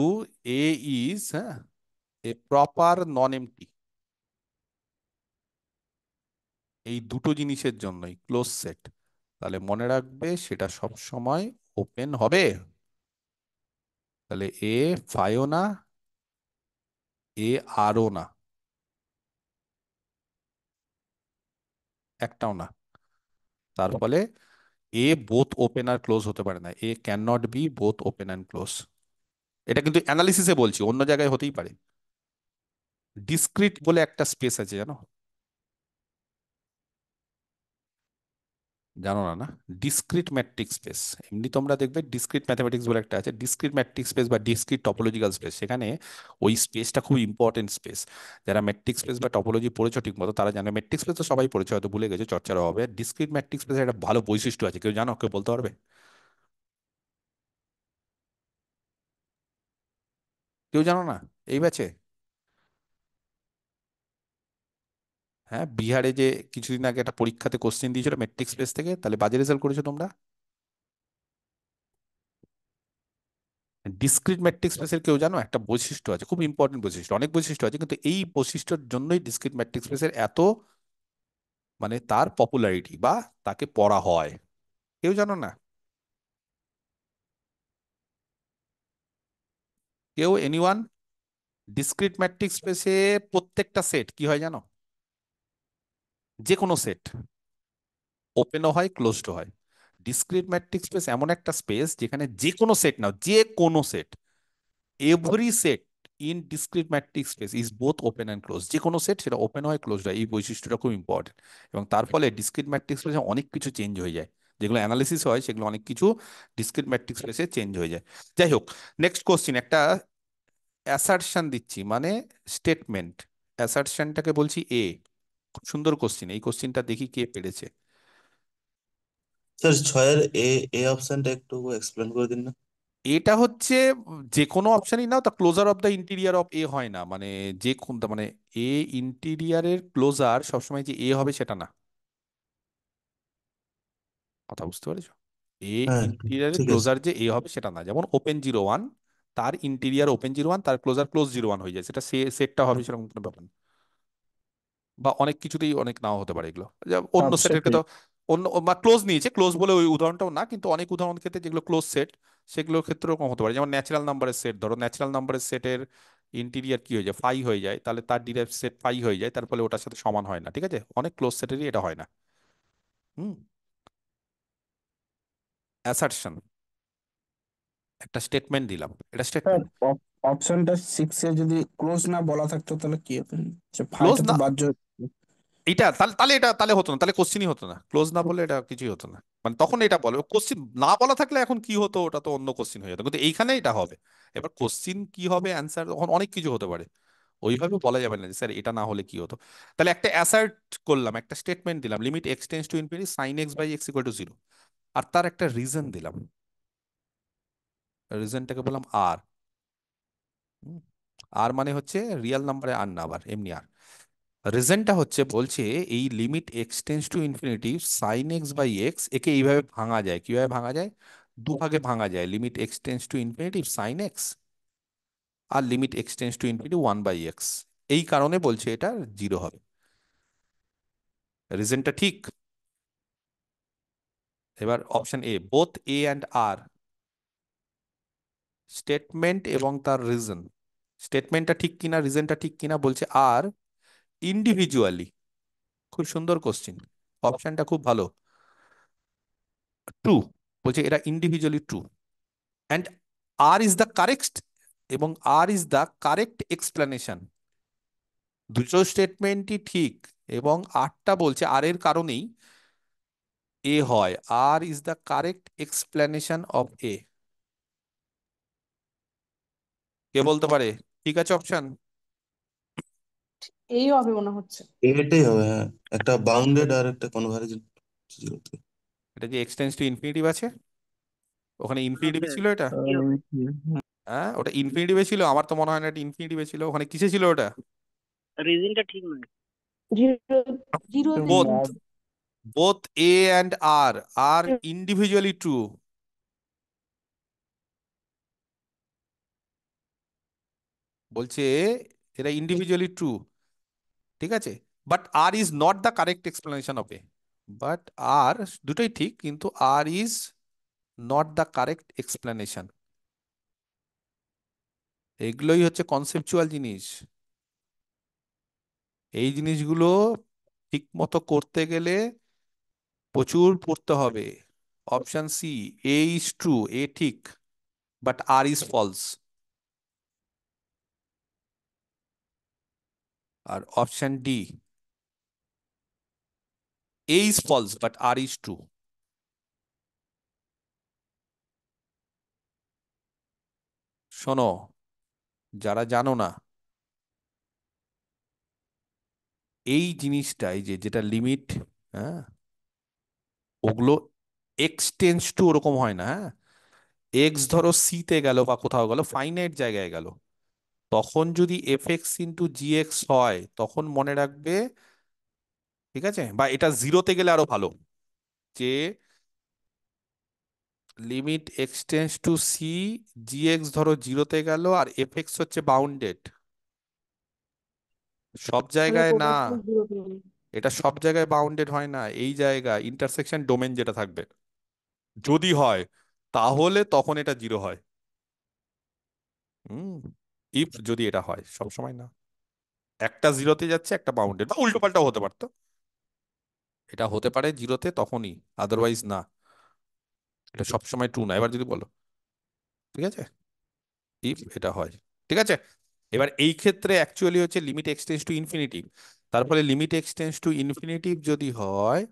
এ ইজ, হ্যাঁ, এ প্রপার নন এমটি, এই দুটো জিনিসের জন্যই ক্লোজ সেট, তাহলে মনে রাখবে সেটা সব সময় ওপেন হবে। তাহলে এ ফাইও না, এ আরও না, একটাও না। তার ফলে এ বোথ ওপেন আর ক্লোজ হতে পারে না, A can not be both open and close. এটা কিন্তু অ্যানালিসিসে বলছি, অন্য জায়গায় হতেই পারে। ডিসক্রিট বলে একটা স্পেস আছে, জানো? জানো না? না, ডিসক্রিট ম্যাট্রিক্স স্পেস। এমনি তোমরা দেখবে ডিসক্রিট ম্যাথমেটিক্স বলে একটা আছে, ডিসক্রিট ম্যাট্রিক্স স্পেস বা ডিসক্রিট টপোলজিক্যাল স্পেস। সেখানে ওই স্পেসটা খুব ইম্পর্টেন্ট স্পেস। যারা ম্যাট্রিক্স স্পেস বা টপোলজি পড়েছো ঠিক মতো তারা জানে। ম্যাট্রিক্স স্পেস তো সবাই পড়েছো, হয়তো ভুলে গেছো, চর্চার অভাবে। ডিসক্রিট ম্যাট্রিক্স স্পেসের একটা ভালো বৈশিষ্ট্য আছে, কেউ জানো? কেউ বলতে পারবে? কেউ জানো না এই ব্যাচে? হ্যাঁ, বিহারে যে কিছুদিন আগে একটা পরীক্ষাতে কোশ্চেন দিয়েছিল ম্যাট্রিক্স স্পেস থেকে, তাহলে বাজে রেজাল্ট করেছো তোমরা। ডিসক্রিট ম্যাট্রিক্স স্পেসের কেউ জানো? একটা বৈশিষ্ট্য আছে, খুব ইম্পর্টেন্ট বৈশিষ্ট্য, অনেক বৈশিষ্ট্য আছে, কিন্তু এই বৈশিষ্ট্যের জন্যই ডিসক্রিট ম্যাট্রিক্স স্পেসের এত, মানে তার পপুলারিটি বা তাকে পড়া হয়। কেউ জানো না? কেউ, এনিওয়ান? ডিসক্রিট ম্যাট্রিক্স স্পেসে প্রত্যেকটা সেট কি হয় জানো? যে কোনো সেট ওপেনও হয়, ক্লোজডও হয়। ডিসক্রিট ম্যাট্রিক্স স্পেস এমন একটা স্পেস যেখানে যে কোনো সেট, নাও যে কোনো set, every set in discrete matrix space is both open and close. যে কোনো সেট সেটা ওপেন হয়, ক্লোজ হয়। এই বৈশিষ্ট্যটা খুব ইম্পর্টেন্ট। এবং তার ফলে ডিসক্রিট ম্যাট্রিক্স স্পেসে অনেক কিছু চেঞ্জ হয়ে যায়, যেগুলো অ্যানালিসিস হয় সেগুলো অনেক কিছু ডিসক্রিট ম্যাট্রিক্স স্পেসে চেঞ্জ হয়ে যায়। যাই হোক, নেক্সট কোশ্চিন, একটা অ্যাসারশন দিচ্ছি, মানে স্টেটমেন্ট। অ্যাসারশনটাকে বলছি এ। খুব সুন্দর কোশ্চিন, এই কোশ্চিনটা দেখি কে পেরেছে। স্যার ছয়ের এ, এ অপশনটা একটু এক্সপ্লেন করে দিন না। এটা হচ্ছে যে কোনো অপশনই নাও, তা closure of the interior of A হয় না, মানে যে কোনটা, মানে এ ইন্টিরিয়ারের ক্লোজার সবসময় যে এ হবে সেটা না। কথা বুঝতে পেরেছো? এ হ্যাঁ, ইন্টিরিয়ারের ঠিক আছে। ক্লোজার যে এ হবে সেটা না। যেমন ওপেন 01, তার ইন্টিরিয়ার ওপেন 01, তার ক্লোজার ক্লোজ 01 হয়ে যায়, সেটা সেটটা হবে, সেরকম কোনো ব্যাপার না। বা অনেক কিছুতেই অনেক নাও হতে পারে এগুলো। অন্য সেটের সাবসেট। ক্ষেত্রে অন্য বা ক্লোজ নিয়েছে, ক্লোজ বলে ওই উদাহরণটাও না, কিন্তু অনেক উদাহরণ ক্ষেত্রে যেগুলো ক্লোজ সেট সেগুলোর ক্ষেত্রেও কম হতে পারে। যেমন ন্যাচারাল নাম্বারের সেট, ধরো ন্যাচারাল নাম্বারের সেটের ইন্টিরিয়ার কি হয়ে যায়, ফাই হয়ে যায়, তাহলে তার ডিরাইভ সেট ফাই হয়ে যায়, তার ফলে ওটার সাথে সমান হয় না। ঠিক আছে, অনেক ক্লোজ সেটেরই এটা হয় না। হুম, অ্যাসারশন, একটা স্টেটমেন্ট দিলাম, এটা স্যার স্টেটমেন্ট। অপশনটা 6 এ যদি ক্লোজ না বলা থাকতো তাহলে কি হতো? ক্লোজ ফাইটা তো না, বাহ্য। এটা তাহলে তাহলে এটা তাহলে হতো না, তাহলে কোশ্চিনই হতো না। ক্লোজ না বলে এটা কিছুই হতো না, মানে তখন এটা বলে। কোশ্চিন না বলা থাকলে এখন কি হতো, ওটা তো অন্য কোশ্চিন হয়ে যেত, কিন্তু এইখানে এটা হবে। এবার কোশ্চিন কি হবে, অ্যান্সার তখন অনেক কিছু হতে পারে, ওইভাবে বলা যাবে না যে স্যার এটা না হলে কি হতো। তাহলে একটা অ্যাসার্ট করলাম, একটা স্টেটমেন্ট দিলাম, limit X tends to infinity sine X by X equal to 0, আর তার একটা রিজন দিলাম, রিজনটাকে বললাম আর। আর মানে হচ্ছে রিয়েল নাম্বারে আর না, আবার এমনি আর। রিজনটা হচ্ছে বলছে এই limit X tends to infinity sine X by X, একে এইভাবে ভাঙা যায়। কিভাবে ভাঙা যায়? দুভাগে ভাঙা যায়, limit X tends to infinity sine X আর limit X tends to infinity 1/x। এই কারণে বলছে এটা জিরো হবে। রিজনটা ঠিক। এবার option A, both A and R, statement এবং তার রিজন। স্টেটমেন্টটা ঠিক কিনা, রিজনটা ঠিক কিনা, বলছে আর ইন্ডিভিজুয়ালি। খুব সুন্দর কোশ্চিন, অপশনটা খুব ভালো। ট্রু, বলছে এটা individually true and R is the correct, এবং R is the correct explanation. দুটো স্টেটমেন্টই ঠিক, এবং আরটা বলছে আর এর কারণেই এ হয়, R is the correct explanation of A. কে বলতে পারে ঠিক আছে অপশন? এই হবে মনে হচ্ছে। এটাই হবে, হ্যাঁ। একটা বাউন্ডেড আর একটা কনভার্জেন্ট জিরোতে। এটা যে এক্সটেন্স টু ইনফিনিটিভ আছে, ওখানে হ্যাঁ ইনফিনিটিভে স্যার, ছিল এটা। কি হবে? হ্যাঁ, ওটা ইনফিনিটিভে ছিল, আমার তো মনে হয় না এটা ইনফিনিটিভে ছিল। ওখানে কিসে ছিল ওটা? রিজনটা ঠিক নয়। জিরো জিরোতে বোথ, ছিল। Both A and R individually true. বলছে এরা ইন্ডিভিজুয়ালি ট্রু, ঠিক আছে, but R is not the correct explanation of A. But R, দুটোই ঠিক, কিন্তু R is not the correct explanation. এগুলোই হচ্ছে কনসেপচুয়াল জিনিস। এই জিনিসগুলো ঠিক মতো করতে গেলে প্রচুর পড়তে হবে। Option C, A is true, A ঠিক, বাট আর ইজ ফলস। আর option D, A is false but R is true. শোনো, যারা জানো না এই জিনিসটা, এই যে যেটা লিমিট, হ্যাঁ, ওগুলো এক্সটেন্স টু ওরকম হয় না। হ্যাঁ, এক্স ধরো সি তে গেল বা কোথাও গেল, ফাইনাইট জায়গায় গেল, তখন যদি এফ এক্স ইন্টু জি এক্স হয়, তখন মনে রাখবে, ঠিক আছে, বা এটা জিরোতে গেলে আরো ভালো, যে limit x tends to C, G x ধরো জিরোতে গেল, আর এফ এক্স হচ্ছে বাউন্ডেড। সব মানে জায়গায় না, প্রোডাক্ট জিরো পেয়ে এটা সব জায়গায় বাউন্ডেড হয় না। এই জায়গায় ইন্টারসেকশন ডোমেন যেটা থাকবে, যদি হয়, তাহলে তখন এটা জিরো হয়। হুম, ইফ যদি এটা হয়, সব সময় না। একটা জিরোতে যাচ্ছে, একটা বাউন্ডেড, বা উল্টো পাল্টাও হতে পারতো। এটা হতে পারে জিরোতে তখনই, আদারওয়াইজ না। এটা সবসময় ট্রু না। এবার যদি বলো, ঠিক আছে, ইফ এটা হয়, ঠিক আছে। এবার এই ক্ষেত্রে অ্যাকচুয়ালি হচ্ছে লিমিট এক্সটেন্স টু ইনফিনিটিভ। তারপরে লিমিট এক্সটেন্স টু ইনফিনিটিভ যদি হয়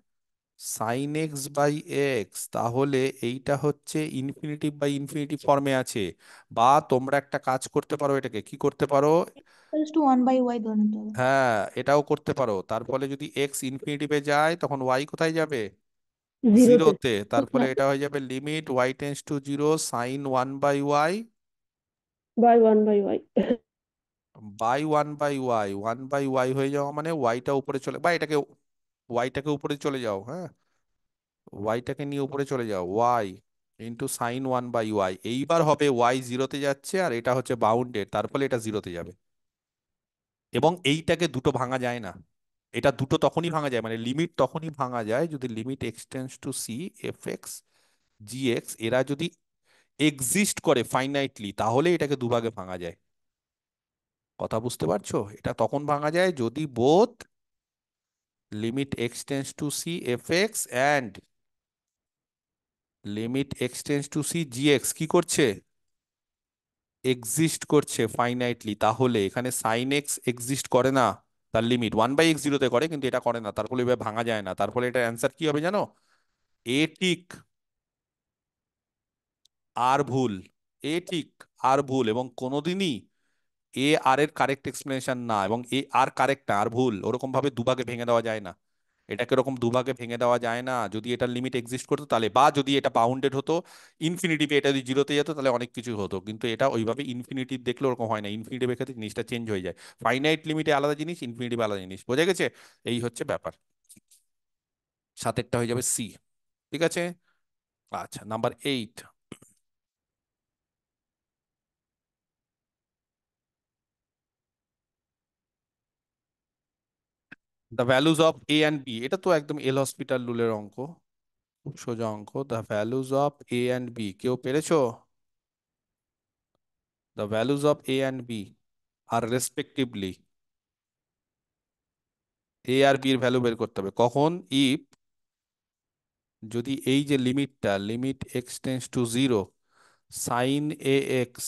সাইন এক্স বাই এক্স, তাহলে এইটা হচ্ছে ইনফিনিটিভ বাই ইনফিনিটিভ ফর্মে আছে। বা তোমরা একটা কাজ করতে পারো, এটাকে কি করতে পারো, ইকুয়ালস টু 1/y ধরে নিতে হবে। হ্যাঁ, এটাও করতে পারো। তার ফলে যদি এক্স ইনফিনিটিভে যায়, তখন ওয়াই কোথায় যাবে? জিরোতে। জিরোতে। তার ফলে এটা হয়ে যাবে limit Y tends to zero sine 1/y by Y by 1/y। 1/y হয়ে যাওয়া মানে ওয়াইটা উপরে চলে, বা এটাকে ওয়াইটাকে উপরে চলে যাও, হ্যাঁ, ওয়াইটাকে নিয়ে উপরে চলে যাও, ওয়াই ইন্টু সাইন 1/y। এইবার হবে ওয়াই জিরোতে যাচ্ছে, আর এটা হচ্ছে বাউন্ডেড, তার ফলে এটা জিরোতে যাবে। এবং এইটাকে দুটো ভাঙা যায় না। এটা দুটো তখনই ভাঙা যায়, মানে লিমিট তখনই ভাঙা যায় যদি limit x tends to C F x g x এরা যদি এক্সিস্ট করে ফাইনাইটলি, তাহলে এটাকে দুভাগে ভাঙা যায়। কথা বুঝতে পারছো? এটা তখন ভাঙা যায় যদি both limit x tends to C F X and limit x tends to C G X কি করছে, এক্সিস্ট করছে ফাইনাইটলি। তাহলে এখানে সাইন এক্স এক্সিস্ট করে না, তার লিমিট 1/x জিরোতে করে, কিন্তু এটা করে না, তার ফলে এভাবে ভাঙা যায় না। তার ফলে এটা অ্যান্সার কি হবে জানো? এ ঠিক আর ভুল। এ ঠিক আর ভুল, এবং কোনোদিনই এ আর এর কারেক্ট এক্সপ্লেনেশন না, এবং এ আর কারেক্ট না, আর ভুল, ওরকম ভাবে দুভাগে ভেঙে দেওয়া যায় না। এটাকে এরকম দুভাগে ভেঙে দেওয়া যায় না। যদি এটার লিমিট এক্সিস্ট করতো তাহলে, বা যদি এটা বাউন্ডেড হতো ইনফিনিটিভে, এটা যদি জিরোতে যেত তাহলে অনেক কিছু হতো, কিন্তু এটা ওইভাবে ইনফিনিটি দেখলে ওরকম হয় না। ইনফিনিটিভের ক্ষেত্রে জিনিসটা চেঞ্জ হয়ে যায়। ফাইনাইট লিমিটে আলাদা জিনিস, ইনফিনিটিভ আলাদা জিনিস। বোঝা গেছে? এই হচ্ছে ব্যাপার। সাতেরটা হয়ে যাবে সি। ঠিক আছে। আচ্ছা, number 8। The values of A and B, এটা তো একদম এল হসপিটাল রুলের অঙ্ক, খুব সোজা অঙ্ক। The values of A and B, কেউ পেরেছো? The values of A and B are respectively, A আর বি এর ভ্যালু বের করতে হবে কখন? ইফ, যদি এই যে লিমিটটা, limit X tends to zero, sine A X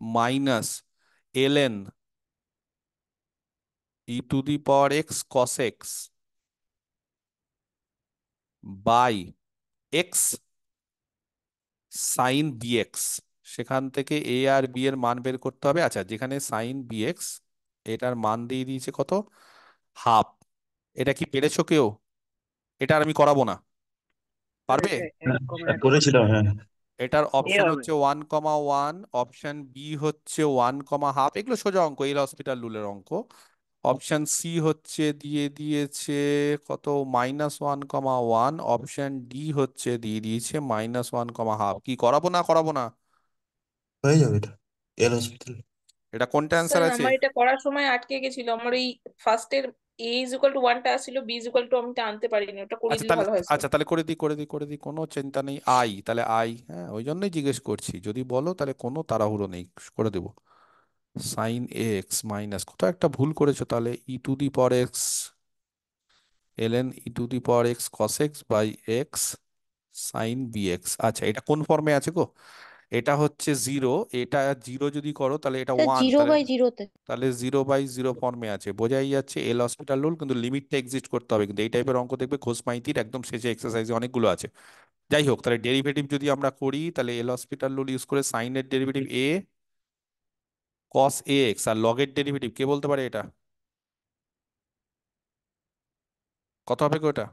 minus L N E to the power X cos X by X sine B X, সেখান থেকে এ আর বি এর মান বের করতে হবে। আচ্ছা, যেখানে সাইন বিএক্স এটার মান দিয়ে দিয়েছে কত? হাফ। এটা কি পেরেছো কেউ? এটা আর আমি করাবো না, স্যার পারবে? এটা হ্যাঁ, 1,1 করেছিলাম, হ্যাঁ। এটার এ অপশন হবে। হচ্ছে 1,1, অপশন বি হচ্ছে 1,5, এগুলো সোজা অঙ্ক, এই হসপিটাল রুলের অঙ্ক। অপশন সি হচ্ছে দিয়ে দিয়েছে কত? -1,1, অপশন ডি হচ্ছে দিয়ে দিয়েছে -1,5। কি করাবো না করাবো না? হয়ে যাবে এটা, এল হসপিটাল। এটা কোনটা অ্যান্সার স্যার আছে? আমার এটা করার সময় আটকে গেছিল, আমার এই ফার্স্টের এ ইজ ইকুয়াল টু ওয়ানটা আসছিল, বি ইজ ইকুয়াল টু আমি আনতে পারিনি, ওটা করে আচ্ছা দিলে তাহলে, ভালো হয় স্যার। আচ্ছা তাহলে করে দিই, কোনো চিন্তা নেই। আই, তাহলে আই, হ্যাঁ ওই জন্যই জিজ্ঞেস করছি, যদি বলো তাহলে কোনো তাড়াহুড়ো নেই, করে দেবো। সাইন এ এক্স মাইনাস, কোথাও একটা ভুল করেছো তাহলে, E to the power X ln E to the power X cos X by X sine B X. আচ্ছা, এটা কোন ফর্মে আছে গো? এটা হচ্ছে জিরো, এটা জিরো যদি করো তাহলে এটা স্যার ওয়ান, জিরো তাহলে বাই জিরোতে। তাহলে 0/0 ফর্মে আছে। বোঝাই যাচ্ছে এল হসপিটাল রুল, কিন্তু লিমিটটা এক্সিস্ট করতে হবে। কিন্তু এই টাইপের অঙ্ক দেখবে ঘোষ মাইতির একদম শেষে এক্সারসাইজে অনেকগুলো আছে। যাই হোক, তাহলে ডেরিভেটিভ যদি আমরা করি, তাহলে এল হসপিটাল রুল ইউজ করে সাইনের ডেরিভেটিভ এ কস এ এক্স, আর লগের ডেরিভেটিভ কে বলতে পারে এটা? কত হবে গো এটা?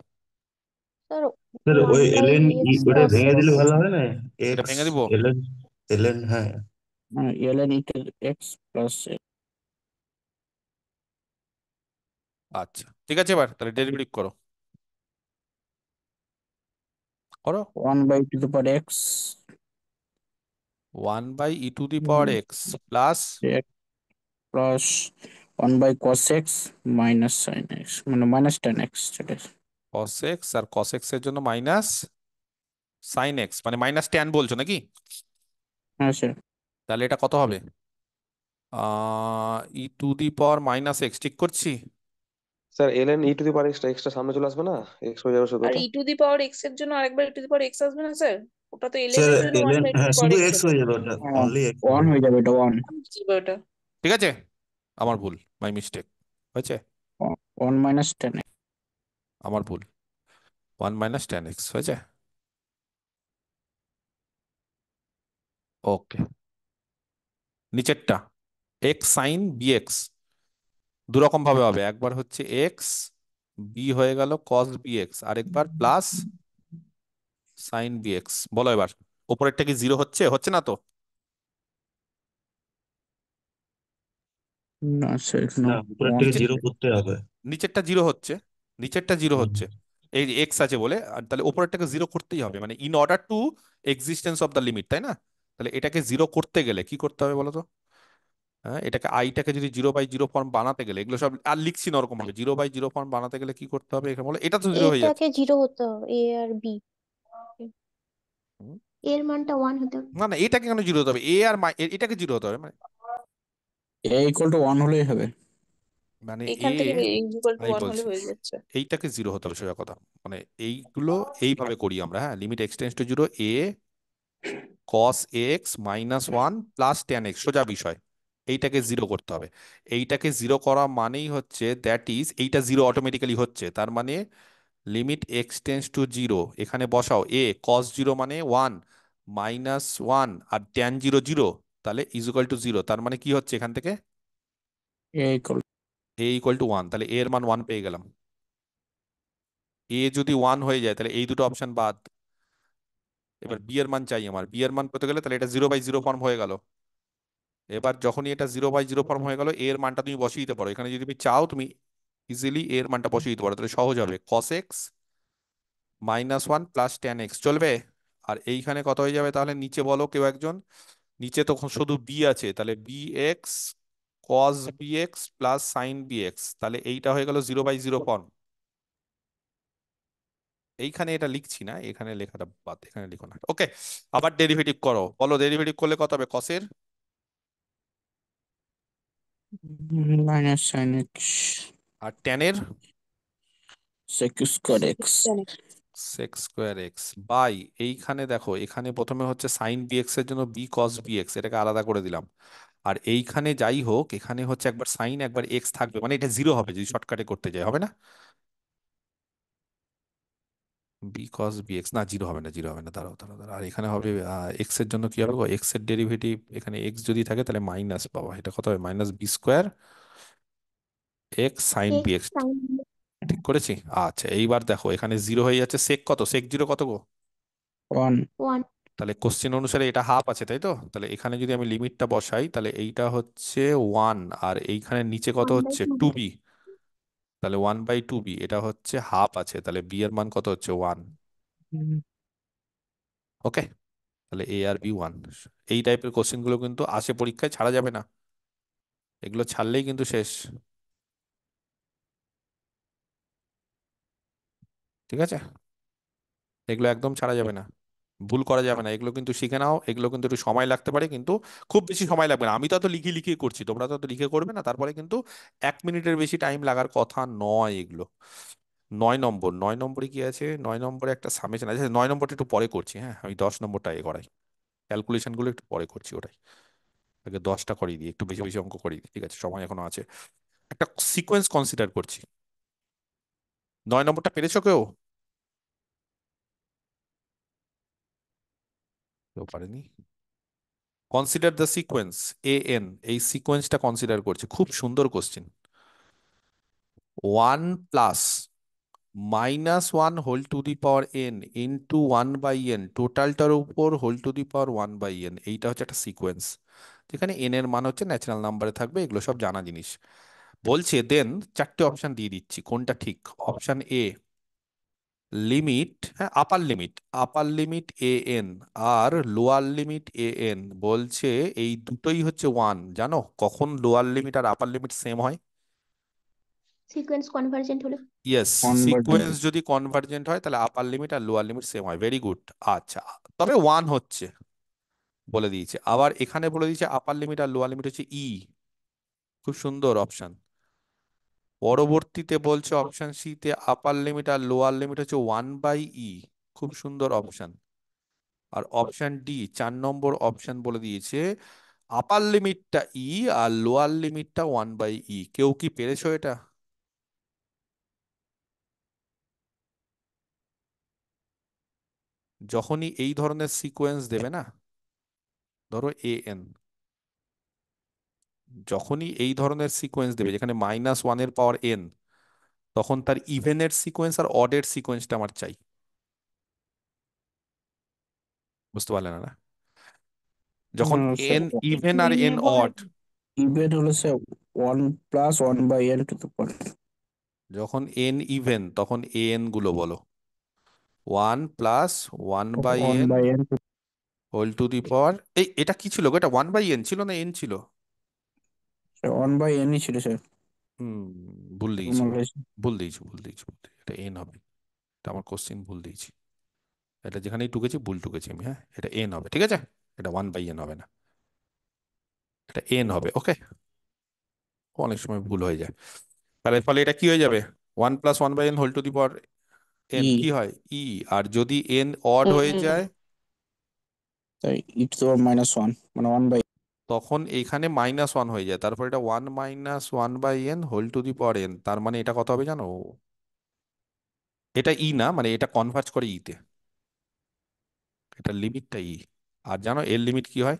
স্যার স্যার ওয়ান ওই বাই এলএন, এক্স ওটা কস ভেঙে এক্স। দিলে ভালো হয় না? এটা এক্স, ভেঙে দিব? এলএন, এলএন, হ্যাঁ। ln ইকুয়াল এক্স প্লাস আচ্ছা ঠিক আছে, এবার তাহলে ডেরিভেটিভ করো, করো। 1/2 one by E to the power X plus X plus 1/cos X minus sine X, মানে মাইনাস টেন এক্স সেটা। কস এক্স, আর কস এক্স এর জন্য মাইনাস সাইন এক্স, মানে মাইনাস ট্যান বলছো নাকি? হ্যাঁ স্যার। তাহলে এটা কত হবে? E to the power minus X, ঠিক করছি? Sir ln E to the power extra extra সামনে চলে আসবে না, এক্স হয়ে যাবে শুধু আর ওটা। ই টু দি পাওয়ার এক্স এর জন্য আরেকবার ই টু দি পাওয়ার এক্স আসবে না স্যার? ওটা তো এলএন স্যার এর জন্য ওয়ান এলএন, বাই টু হ্যাঁ দি পাওয়ার শুধু এক্স এক্স হবে। হয়ে যাবে, ওটা অনলি এক্স হয়ে ওয়ান যাবে। হয়ে যাবে, এটা ওয়ান। বুঝতে পারবে ওটা। ঠিক আছে, আমার ভুল, মাই মিস্টেক হয়েছে, 1 - 10 এক্স। আমার ভুল। 1 - 10 x হয়েছে। ওকে, নিচেরটা এক্স সাইন বি এক্স দু রকম ভাবে হবে, একবার হচ্ছে এক্স বি হয়ে গেল কস বি এক্স, আরেকবার প্লাস সাইন বি এক্স। বলো এবার, ওপরেরটা কি জিরো হচ্ছে? হচ্ছে না তো? না স্যার, এখানে না, উপরের ওয়ান থেকে নিচে, জিরো করতে হবে। নিচেরটা জিরো হচ্ছে, নিচেরটা জিরো হুম। হচ্ছে, এই যে এক্স আছে বলে, আর তাহলে ওপরেরটাকে জিরো করতেই হবে, মানে in order to existence of the limit, তাই না? তাহলে এটাকে জিরো করতে গেলে কি করতে হবে বলো তো? হ্যাঁ, এটাকে আইটাকে যদি 0/0 ফর্ম বানাতে গেলে, এগুলো সব আর লিখছি না ওরকম ভাবে, 0/0 ফর্ম বানাতে গেলে কি করতে হবে এখানে বলো? এটা তো জিরো হয়ে যাচ্ছে। এটাকে জিরো হতে হবে, এ আর বি হুম। এর মানটা ওয়ান হতে হবে। না না, এটাকে কেন জিরো হতে হবে? এ আর এটাকে জিরো হতে হবে, মানে এ ইকুয়াল টু 1 হলেই হবে। মানে এ, এখান থেকে ইজ ইকুয়াল টু আমি ওয়ান হলে বলছি হয়ে যাচ্ছে। এইটাকে জিরো হতে হবে, সোজা কথা। মানে এইগুলো এইভাবে করি আমরা, হ্যাঁ, লিমিট এক্সটেন্স টু জিরো এ cos x -1 plus tan x, সোজা বিষয়। এইটাকে জিরো করতে হবে। এইটাকে জিরো করা মানেই হচ্ছে দ্যাট ইজ, এইটা জিরো অটোমেটিক্যালি হচ্ছে, তার মানে limit X tends to zero, এখানে বসাও এ কস জিরো মানে 1 -1 আর ট্যান জিরো জিরো, তাহলে ইজ ইকুয়াল টু জিরো। তার মানে কি হচ্ছে এখান থেকে? এ ইকুয়াল এ ইকুয়াল টু 1, তাহলে এ এর মান 1 পেয়ে গেলাম। এ যদি 1 হয়ে যায় তাহলে এই দুটো অপশন বাদ। এবার বি এর মান চাই আমার, বি এর মান পেতে গেলে তাহলে এটা 0/0 ফর্ম হয়ে গেল। এবার যখনই এটা 0/0 ফর্ম হয়ে গেল, এর মানটা তুমি বসিয়ে দিতে পারো এখানে, যদি তুমি চাও তুমি ইজিলি এর মানটা বসিয়ে দিতে পারো, তাহলে সহজ হবে cos x -1 plus tan x চলবে। আর এইখানে কত হয়ে যাবে তাহলে, নিচে বলো কেউ একজন। নিচে তো শুধু বি আছে, তাহলে B X cos B X plus sine B X, তাহলে এইটা হয়ে গেল 0/0 ফর্ম। এইখানে এটা লিখছি না, এখানে লেখাটা বাদ, এখানে লিখো না, ওকে। আবার ডেরিভেটিভ করো, বলো ডেরিভেটিভ করলে কত হবে কসের? মাইনাস সাইন এক্স আর ট্যানের? Sec square X. Sec square X by, এইখানে দেখো এখানে প্রথমে হচ্ছে সাইন বি এক্স এর জন্য বি কস বি এক্স, এটাকে আলাদা করে দিলাম। আর এইখানে যাই হোক, এখানে হচ্ছে একবার সাইন একবার এক্স থাকবে, মানে এটা জিরো হবে যদি শর্টকাটে করতে যাই, হবে না? বি কস বি এক্স, না জিরো হবে না, জিরো হবে না, দাঁড়াও দাঁড়াও দাঁড়াও, আর এখানে হবে এক্স এর জন্য কি হবে গো, এক্স এর ডেরিভেটিভ এখানে এক্স যদি থাকে তাহলে মাইনাস পাবো, এটা কত হবে minus B square X sine B X X. Sine ঠিক করেছি। আচ্ছা এইবার দেখো এখানে জিরো হয়ে যাচ্ছে, সেক কত, সেক জিরো কত গো? ওয়ান। ওয়ান। তাহলে কোশ্চেন অনুসারে এটা হাফ আছে তাই তো, তাহলে এখানে যদি আমি লিমিটটা বসাই তাহলে এইটা হচ্ছে 1, আর এইখানে নিচে কত ওয়ান বাই হচ্ছে টু। 2b, তাহলে 1/2b, এটা হচ্ছে হাফ আছে, তাহলে বি এর মান কত হচ্ছে 1। ওকে, তাহলে এ আর বি 1। এই টাইপের কোশ্চেন গুলো কিন্তু আসে পরীক্ষায়, ছাড়া যাবে না, এগুলো ছাড়লেই কিন্তু শেষ। ঠিক আছে, এগুলো একদম ছাড়া যাবে না, ভুল করা যাবে না, এগুলো কিন্তু শিখে নাও, এগুলো কিন্তু একটু সময় লাগতে পারে, কিন্তু খুব বেশি সময় লাগবে না। আমি তো লিখে লিখে করছি, তোমরা তো লিখে করবে না, তারপরে কিন্তু 1 মিনিটের বেশি টাইম লাগার কথা নয় এগুলো। 9 নম্বর, 9 নম্বরে কি আছে, 9 নম্বরে একটা সামেশন আছে, 9 নম্বরটা একটু পরে করছি, হ্যাঁ আমি 10 নম্বরটা করাই, ক্যালকুলেশন গুলো একটু পরে করছি ওটাই, আগে 10টা করিয়ে দিই, একটু বেশি বেশি অঙ্ক করিয়ে দিই, ঠিক আছে সময় এখনো আছে। একটা সিকোয়েন্স কনসিডার করছি। 9 নম্বরটা পেরেছো কেউ? কেউ পারেনি? Consider the sequence A N, এই সিকোয়েন্সটা কনসিডার করছে, খুব সুন্দর question. 1 + -1 whole to the power n into 1/n, টোটালটার উপর whole to the power 1/n, এইটা হচ্ছে একটা সিকোয়েন্স, যেখানে n এর মান হচ্ছে ন্যাচারাল নাম্বারে থাকবে, এগুলো সব জানা জিনিস। বলছে দেন, চারটে অপশন দিয়ে দিচ্ছি কোনটা ঠিক। অপশন এ লিমিট, হ্যাঁ আপার লিমিট এ এন আর লোয়ার লিমিট এ এন, বলছে এই দুটোই হচ্ছে 1, জানো কখন লোয়ার লিমিট আর আপার লিমিট সেম হয়? সিকোয়েন্স কনভার্জেন্ট হলে। Yes, convergent. সিকোয়েন্স যদি কনভার্জেন্ট হয় তাহলে আপার লিমিট আর লোয়ার লিমিট সেম হয়, ভেরি গুড। আচ্ছা, তবে 1 হচ্ছে বলে দিয়েছে, আবার এখানে বলে দিয়েছে আপার লিমিট আর লোয়ার লিমিট হচ্ছে ই, খুব সুন্দর অপশন। পরবর্তীতে বলছে অপশন সি তে আপার লিমিট আর লোয়ার লিমিট হচ্ছে 1/e, খুব সুন্দর অপশন। আর অপশন ডি 4 নম্বর অপশন বলে দিয়েছে আপার লিমিটটা ই আর লোয়ার লিমিটটা 1/e। কেউ কি পেরেছো এটা? যখনই এই ধরনের সিকোয়েন্স দেবে না, ধরো এ এন, যখনই এই ধরনের সিকোয়েন্স দেবে যেখানে -1 এর পাওয়ার n, তখন তার ইভেনের সিকোয়েন্স আর অডের সিকোয়েন্সটা আমার চাই। বুঝতে পারলে না? না, যখন স্যার n ইভেন আর n ভেরিয়েবল অড, ইভেন হলো স্যার 1 + 1/n²। যখন n ইভেন তখন an গুলো বলো, 1 + 1/n 1/n। Whole to the পাওয়ার, এটা কি ছিল গো, এটা 1/n ছিল না n ছিল? 1/n ছিল স্যার। হুম, ভুল দিয়েছি, নলেজ। এটা n হবে, এটা আমার কোশ্চিন ভুল দিয়েছি, এটা যেখানেই টুকেছি ভুল টুকেছি আমি, হ্যাঁ এটা n হবে, ঠিক আছে, এটা 1/n হবে না, এটা n হবে, ওকে। অনেক সময় ভুল হয়ে যায়, তাহলে ফলে এটা কি হয়ে যাবে, 1 + 1/n whole to the power n e কি হয় ই, আর যদি n অড হয়ে যায় তাই e⁻⁻1 মানে 1/n। তখন এইখানে -1 হয়ে যায়, তারপর এটা 1 - 1/n whole to the power n, তার মানে এটা কত হবে জানো, এটা ই না, মানে এটা কনভার্জ করে ইতে, এটা লিমিটটা ই। আর জানো এর লিমিট কি হয়?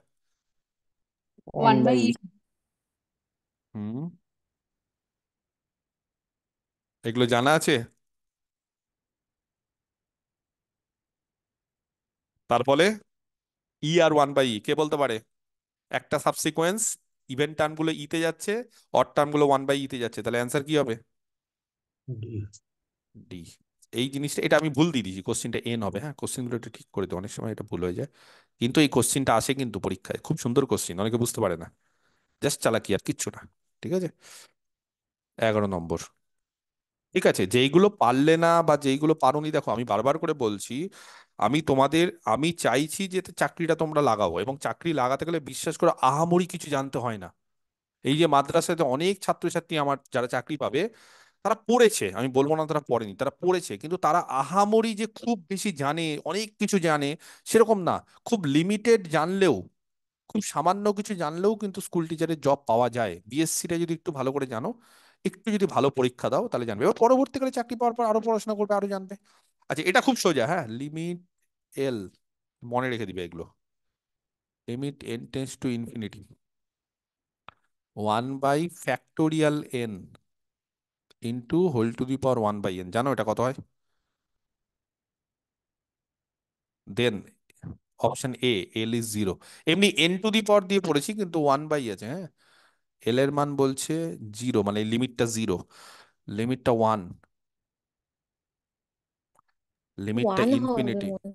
1/e। হুম, এগুলো জানা আছে? তারপরে ই আর ওয়ান বাই ই কে বলতে পারে? একটা সাবসিকোয়েন্স ইভেন্ট টার্মগুলো ইতে যাচ্ছে, অড টার্মগুলো ওয়ান বাই ইতে যাচ্ছে, তাহলে অ্যান্সার কি হবে? ডি। ডি। এই জিনিসটা, এটা আমি ভুল দিয়ে দিয়েছি, কোশ্চিনটা এন হবে। হ্যাঁ, কোশ্চিনগুলো একটু ঠিক করে দিই, অনেক সময় এটা ভুল হয়ে যায়। কিন্তু এই কোশ্চিনটা আসে কিন্তু পরীক্ষায়, খুব সুন্দর কোশ্চিন, অনেকে বুঝতে পারে না, জাস্ট চালাকি আর কিচ্ছু না। ঠিক আছে, 11 নম্বর। ঠিক আছে, যেইগুলো পারলে না বা যেইগুলো পারোনি, দেখো আমি বারবার করে বলছি, আমি চাইছি যে চাকরিটা তোমরা লাগাও, এবং চাকরি লাগাতে গেলে বিশ্বাস করো আহামরি কিছু জানতে হয় না। এই যে মাদ্রাসাতে অনেক ছাত্রছাত্রী আমার যারা চাকরি পাবে, তারা পড়েছে, আমি বলবো না তারা পড়েনি, তারা পড়েছে, কিন্তু তারা আহামরি যে খুব বেশি জানে, অনেক কিছু জানে, সেরকম না। খুব লিমিটেড জানলেও, খুব সামান্য কিছু জানলেও কিন্তু স্কুল টিচারের জব পাওয়া যায়। বিএসসিটা যদি একটু ভালো করে জানো, একটু যদি ভালো পরীক্ষা দাও, তাহলে জানবে, এবার পরবর্তীকালে চাকরি পাওয়ার পর আরো পড়াশোনা করবে, আরো জানবে। আচ্ছা, এটা খুব সোজা, হ্যাঁ, লিমিট এল, মনে রেখে দিবে এগুলো। Limit N tends to infinity, 1/n into whole to the power 1/n, জানো এটা কত হয়? Then option A, L is 0। এমনি এন টু দি পাওয়ার দিয়ে পড়েছি, কিন্তু 1/, আছে, হ্যাঁ। এল এর মান বলছে 0, মানে লিমিটটা 0, লিমিটটা 1, লিমিটটা ওয়ান হবে ইনফিনিটি, মনে হয়।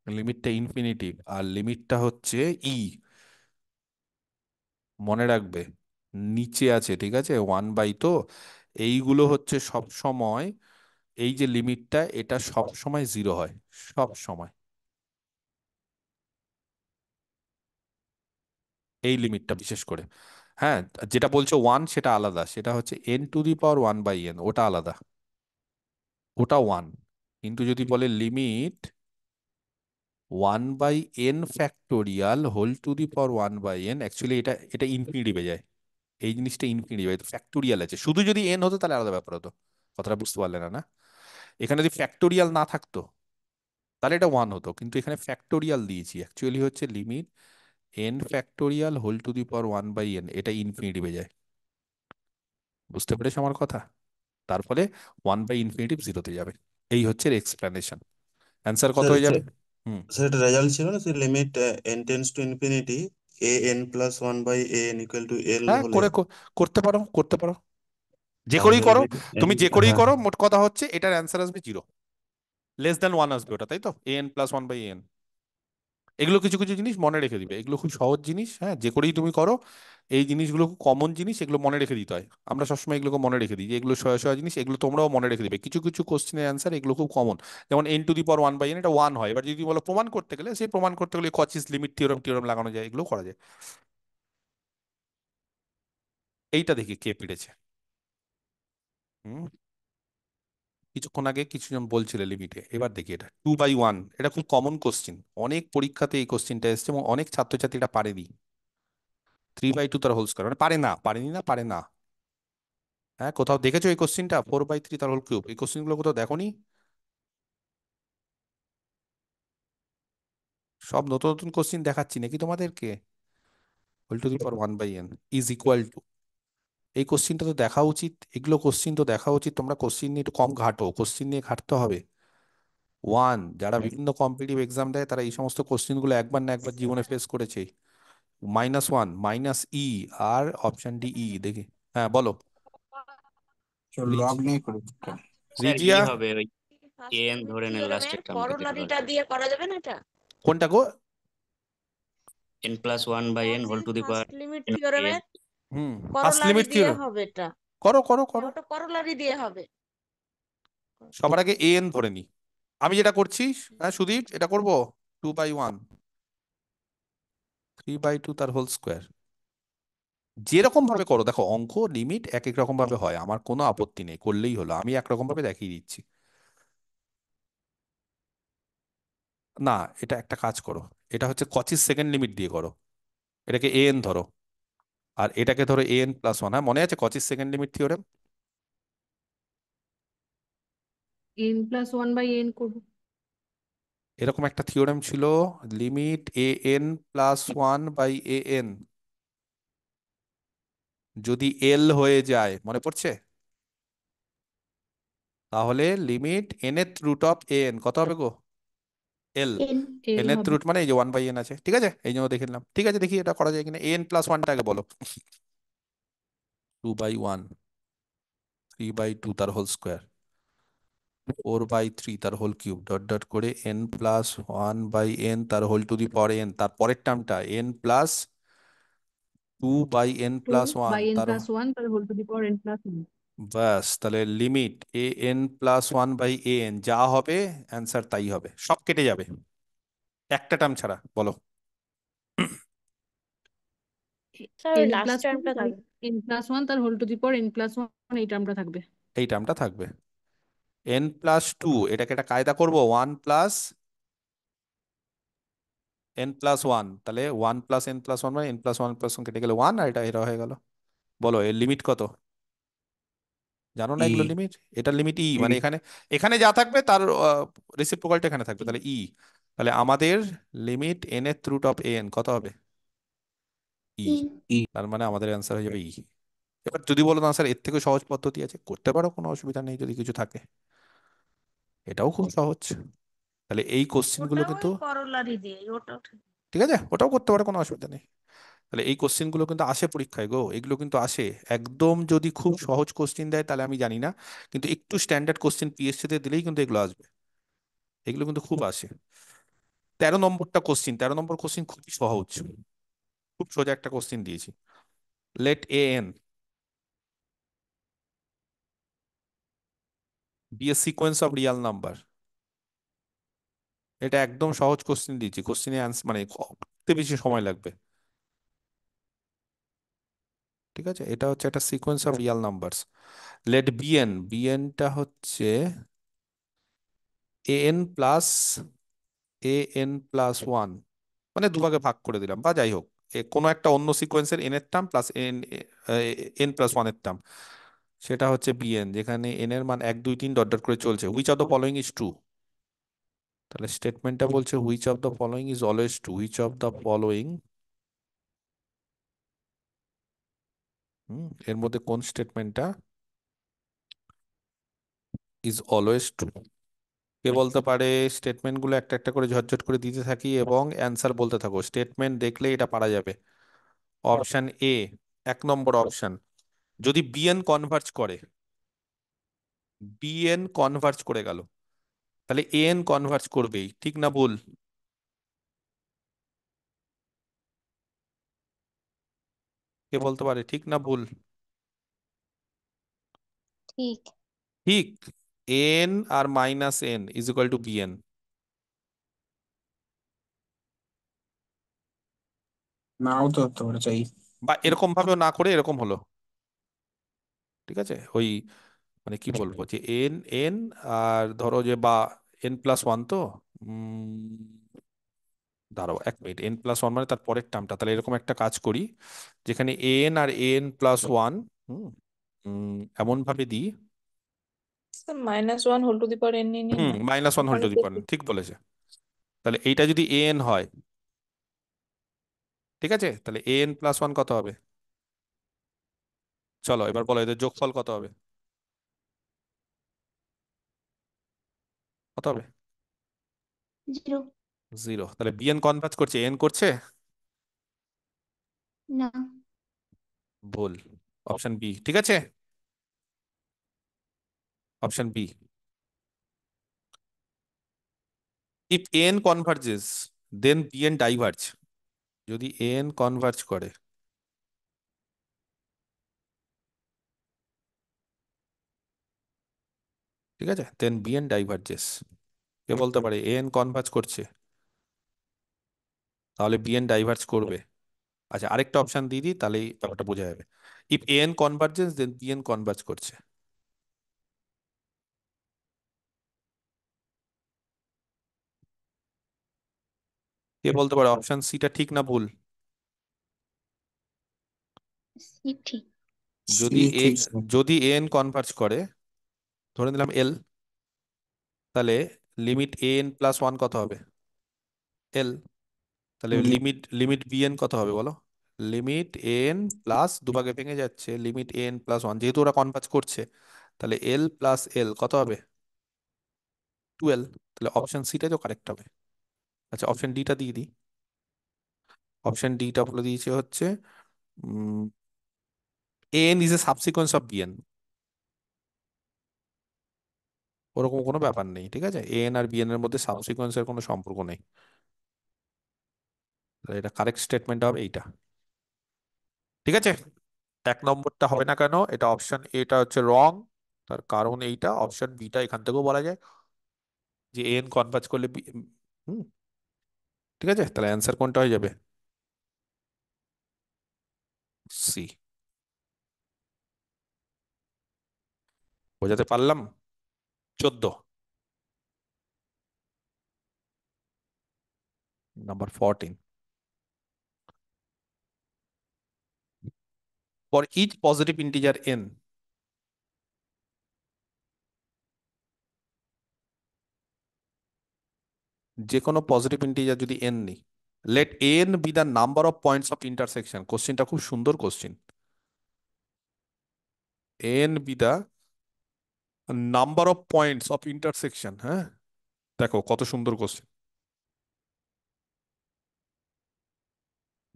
লিমিটটা ইনফিনিটি, আর লিমিটটা হচ্ছে ই, মনে রাখবে, নিচে আছে, ঠিক আছে, 1/, তো এইগুলো হচ্ছে সব সময়, এই যে লিমিটটা, এটা সব সময় 0 হয়, সব সময়। এই লিমিটটা বিশেষ করে, হ্যাঁ। যেটা বলছে 1 সেটা আলাদা, সেটা হচ্ছে N two the power 1/n, ওটা আলাদা, ওটা 1। কিন্তু যদি বলে limit 1/n factorial whole to the power 1/n, actually এটা এটা ইনফিনিটিভে যায়, এই জিনিসটা ইনফিনিটিভ, ফ্যাক্টোরিয়াল আছে। শুধু যদি এন হতো তাহলে আলাদা ব্যাপার হতো। কথাটা বুঝতে পারলে না? না, এখানে যদি ফ্যাক্টোরিয়াল না থাকতো তাহলে এটা 1 হতো, কিন্তু এখানে ফ্যাক্টোরিয়াল দিয়েছি, অ্যাকচুয়ালি হচ্ছে limit n factorial whole to the power 1/n, এটা ইনফিনিটিভে যায়। বুঝতে পেরেছো আমার কথা? তার ফলে 1/∞ জিরোতে যাবে। এই হচ্ছে এক্সপ্লেনেশন। অ্যান্সার কত স্যার হয়ে যাবে? স্যার হুম। স্যার এটা রেজাল্ট ছিল না, sir limit N tends to infinity A N plus 1/n equal to L হ্যাঁ, হলে, করতে পারো, করতে পারো, যে তাহলে করেই করো। লিমিট এন, তুমি যে করেই হ্যাঁ করো, হ্যাঁ। মোট কথা হচ্ছে এটার অ্যান্সার আসবে 0, <<1 আসবে ওটা, তাই তো, an+1/n। এগুলো কিছু কিছু জিনিস মনে রেখে দিবে, এগুলো খুব সহজ জিনিস, হ্যাঁ, যে করেই তুমি করো, এই জিনিসগুলো খুব কমন জিনিস, এগুলো মনে রেখে দিতে হয়। আমরা সবসময় এগুলোকে মনে রেখে দিই, যে এগুলো সহজ সহজ জিনিস, এগুলো তোমরাও মনে রেখে দিবে। কিছু কিছু কোশ্চেনের অ্যান্সার এগুলো খুব কমন, যেমন n⁻1/n, এটা 1 হয়। এবার যদি বলো প্রমাণ করতে গেলে, সেই প্রমাণ করতে গেলে কচিস লিমিট থিওরেম টিওরেম লাগানো যায়, এগুলো করা যায়। এইটা দেখি কে পেরেছে। হুম। কিছুক্ষণ আগে কিছুজন বলছিলে লিমিটে, এবার দেখি এটা 2/1, এটা খুব কমন কোশ্চিন, অনেক পরীক্ষাতে এই কোশ্চিনটা এসেছে, এবং অনেক ছাত্রছাত্রী এটা পারেনি। 3/2 তার হোল স্কয়ার, মানে পারে না, পারেনি না, পারে না। হ্যাঁ, কোথাও দেখেছো এই কোশ্চিনটা? 4/3 তার হোল কিউব, এই কোশ্চিন গুলো কোথাও দেখোনি? সব নতুন নতুন কোশ্চিন দেখাচ্ছি নাকি তোমাদেরকে? Whole to the power 1/n is equal to, এই কোশ্চিনটা তো দেখা উচিত, এগুলো কোশ্চিন তো দেখা উচিত। তোমরা কোশ্চিন নিয়ে একটু কম ঘাটো, কোশ্চিন নিয়ে ঘাটতে হবে। যারা বিভিন্ন কম্পিটিটিভ এক্সাম দেয়, তারা এই সমস্ত কোশ্চিন গুলো একবার না একবার জীবনে ফেস করেছে। -1 -e, আর অপশন ডি ই, দেখি। হ্যাঁ, বলো। রিজ লগ নিয়ে করি। স্যার ই রিজিয়া, হবে ওই ফার্স্ট এন লিমিট ধরে নেন থিওরেমের লাস্টের টার্মটা যেটা করোলারিটা রয়েছে দিয়ে করা যাবে না এটা? কোনটা গো? n+1/n whole Cauchy to the power first limit n by n। থিওরেমের হুম, ফার্স্ট করোলারি লিমিট দিয়ে থিওরেম, হবে এটা। করো করো হ্যাঁ, করো। ওটা করোলারি দিয়ে হবে। সবার আগে এন ধরে নি। আমি যেটা করছি, হ্যাঁ সুদীপ, এটা করব 2/1, 3/2 তার হোল স্কোয়ার। যেরকম ভাবে করো, দেখো অঙ্ক লিমিট এক এক রকম ভাবে হয়, আমার কোনো আপত্তি নেই, করলেই হলো, আমি একরকম ভাবে দেখিয়ে দিচ্ছি। না, এটা একটা কাজ করো, এটা হচ্ছে কচিস সেকেন্ড লিমিট দিয়ে করো, এটাকে এন ধরো, আর এটাকে ধরো an+1। হ্যাঁ, মনে আছে কচিস সেকেন্ড লিমিট থিওরেম? n+1/n করবো। এরকম একটা থিওরেম ছিল, লিমিট an+1/an যদি এল হয়ে যায়, মনে পড়ছে? তাহলে limit nth root of an কত হবে গো? এল, এন এন এল এর হবে। রুট মানে এই যে 1/n আছে, ঠিক আছে, এই জন্য দেখে নিলাম। ঠিক আছে, দেখি এটা করা যায় কিনা। এন প্লাস ওয়ানটা আগে বলো। 2/1, 3/2 তার হোল স্কোয়ার, 4/3 তার হোল কিউব, ডট ডট করে n+1/n তার whole to the power n, তার পরের টার্মটা n+2/n to plus one by N তার, প্লাস ওয়ান তার whole to the power N plus one. ব্যাস, তাহলে লিমিট an+1/an যা হবে অ্যান্সার তাই হবে, সব কেটে যাবে একটা টার্ম ছাড়া। বলো। স্যার ওই এন লাস্ট প্লাস টু টার্মটা বাই থাকবে। এন প্লাস ওয়ান তার whole to the power N plus one, এই টার্মটা থাকবে। এই টার্মটা থাকবে। n+2, এটাকে একটা কায়দা করবো, 1+n+1, তাহলে 1+n+1 মানে n+1+1 কেটে গেলে 1, আর এটা এটা হয়ে গেল। বলো এর লিমিট কত? জানো না ই এগুলো লিমিট? এটা লিমিট ই, মানে এখানে এখানে যা থাকবে তার রেসিপ্রোকালটা এখানে থাকবে, তাহলে ই। তাহলে আমাদের লিমিট n⁻√n কত হবে? ই। ই ই তার মানে আমাদের অ্যান্সার হয়ে যাবে ই। এবার যদি বলো না স্যার এর থেকে সহজ পদ্ধতি আছে, করতে পারো, কোনো অসুবিধা নেই যদি কিছু থাকে, এটাও খুব সহজ। তাহলে এই কোশ্চেন গুলো ওটা কিন্তু, ওই করোলারি দিয়ে ওটা ঠিক। ঠিক আছে, ওটাও করতে পারো, কোনো অসুবিধা নেই। তাহলে এই কোশ্চেন গুলো কিন্তু আসে পরীক্ষায় গো, এগুলো কিন্তু আসে। একদম যদি খুব সহজ কোশ্চেন দেয় তাহলে আমি জানি না, কিন্তু একটু স্ট্যান্ডার্ড কোশ্চেন পিএসসি তে দিলেই কিন্তু এগুলো আসবে, এগুলো কিন্তু খুব আসে। 13 নম্বরটা কোশ্চেন, 13 নম্বর কোশ্চেন খুবই সহজ, খুব সোজা একটা কোশ্চেন দিয়েছি। Let an be a sequence of real number। এটা একদম সহজ কোশ্চেন দিয়েছি, কোশ্চেনে আনসার মানে করতে বেশি সময় লাগবে। ঠিক আছে, এটা হচ্ছে একটা sequence of real numbers. Let bn টা হচ্ছে an+1, মানে দুভাগে ভাগ করে দিলাম, বা যাই হোক, কোনো একটা অন্য সিকোয়েন্সের n এর টার্ম প্লাস n+1 এর টার্ম, সেটা হচ্ছে bn, যেখানে n এর মান 1 2 3 ডট ডট করে চলছে। Which of the following is true? তাহলে স্টেটমেন্টটা বলছে which of the following is always true, which of the following, এর মধ্যে কোন স্টেটমেন্টটা ইজ অলওয়েজ ট্রু? কে বলতে পারে? স্টেটমেন্ট গুলো একটা একটা করে ঝটঝট করে দিতে থাকি এবং অ্যান্সার বলতে থাকো, স্টেটমেন্ট দেখলে এটা পারা যাবে। অপশন এ, 1 নম্বর অপশন, যদি bn কনভার্জ করে, bn কনভার্জ করে গেল, তাহলে an কনভার্জ করবেই, ঠিক না ভুল? কে বলতে পারে ঠিক না ভুল? ঠিক। ঠিক। n আর -n=bn, নাও তো হতে পারে, চাই। বা এরকম ভাবেও না করে এরকম হলো, ঠিক আছে, ওই মানে কি বলবো, যে এন এন আর ধরো যে বা n+1 তো, দাঁড়াও 1 মিনিট, n+1 মানে তার পরের টার্মটা, তাহলে এরকম একটা কাজ করি, যেখানে an আর n+1 এমন ভাবে দিই, -1 whole to the power N নিয়ে নিন না, -1 হোল ওখানে টু দি তো পাওয়ার, ঠিক বলেছে। তাহলে এইটা যদি an হয়, ঠিক আছে, তাহলে an+1 কত হবে? চলো এবার বলো এদের যোগফল কত হবে? কত হবে? 0। 0। তাহলে bn কনভার্জ করছে, n করছে? না। ভুল। অপশন বি, ঠিক আছে, option B. If n converges then bn diverge, যদি n কনভার্জ করে, ঠিক আছে, দেন bn ডাইভার্জেস। কে বলতে পারে an কনভার্জ করছে, তাহলে bn ডাইভার্জ করবে? আচ্ছা, আরেকটা অপশন দিয়ে দিই, তাহলেই ব্যাপারটা বোঝা যাবে। If an converges then bn converge করছে। কে বলতে পারে অপশন সিটা ঠিক না ভুল? সি ঠিক। যদি সি ঠিক স্যার। যদি an কনভার্জ করে, ধরে নিলাম l, তাহলে লিমিট an+1 কত হবে? l। তাহলে লিমিট লিমিট bn কত হবে বলো? লিমিট n প্লাস, দুভাগে ভেঙে যাচ্ছে, লিমিট n+1, যেহেতু ওরা কনভার্জ করছে, তাহলে l প্লাস l কত হবে? 12। তাহলে অপশন সিটাই তো কারেক্ট হবে। আচ্ছা, অপশন ডিটা দিয়ে দিই। অপশন ডিটা বলে দিয়েছে হচ্ছে an is a সাবসিকোয়েন্স of bn। ওরকম কোনো ব্যাপার নেই, ঠিক আছে, an আর bn এর মধ্যে সাবসিকোয়েন্সের কোনো সম্পর্ক নেই। তাহলে এটা কারেক্ট স্টেটমেন্ট হবে এইটা, ঠিক আছে। এক নম্বরটা হবে না কেন, এটা অপশন এটা হচ্ছে রং। তার কারণ এইটা, অপশন বিটা এখান থেকেও বলা যায় যে an কনভার্জ করলে হুম, ঠিক আছে। তাহলে অ্যান্সার কোনটা হয়ে যাবে? সি। বোঝাতে পারলাম? 14, number 14। For each positive integer n, যে কোনো পজিটিভ ইন্টিজার যদি n নিই, let n be the number of points of intersection. কোশ্চেনটা খুব সুন্দর question. n be the number of points of intersection. হ্যাঁ, দেখো কত সুন্দর question.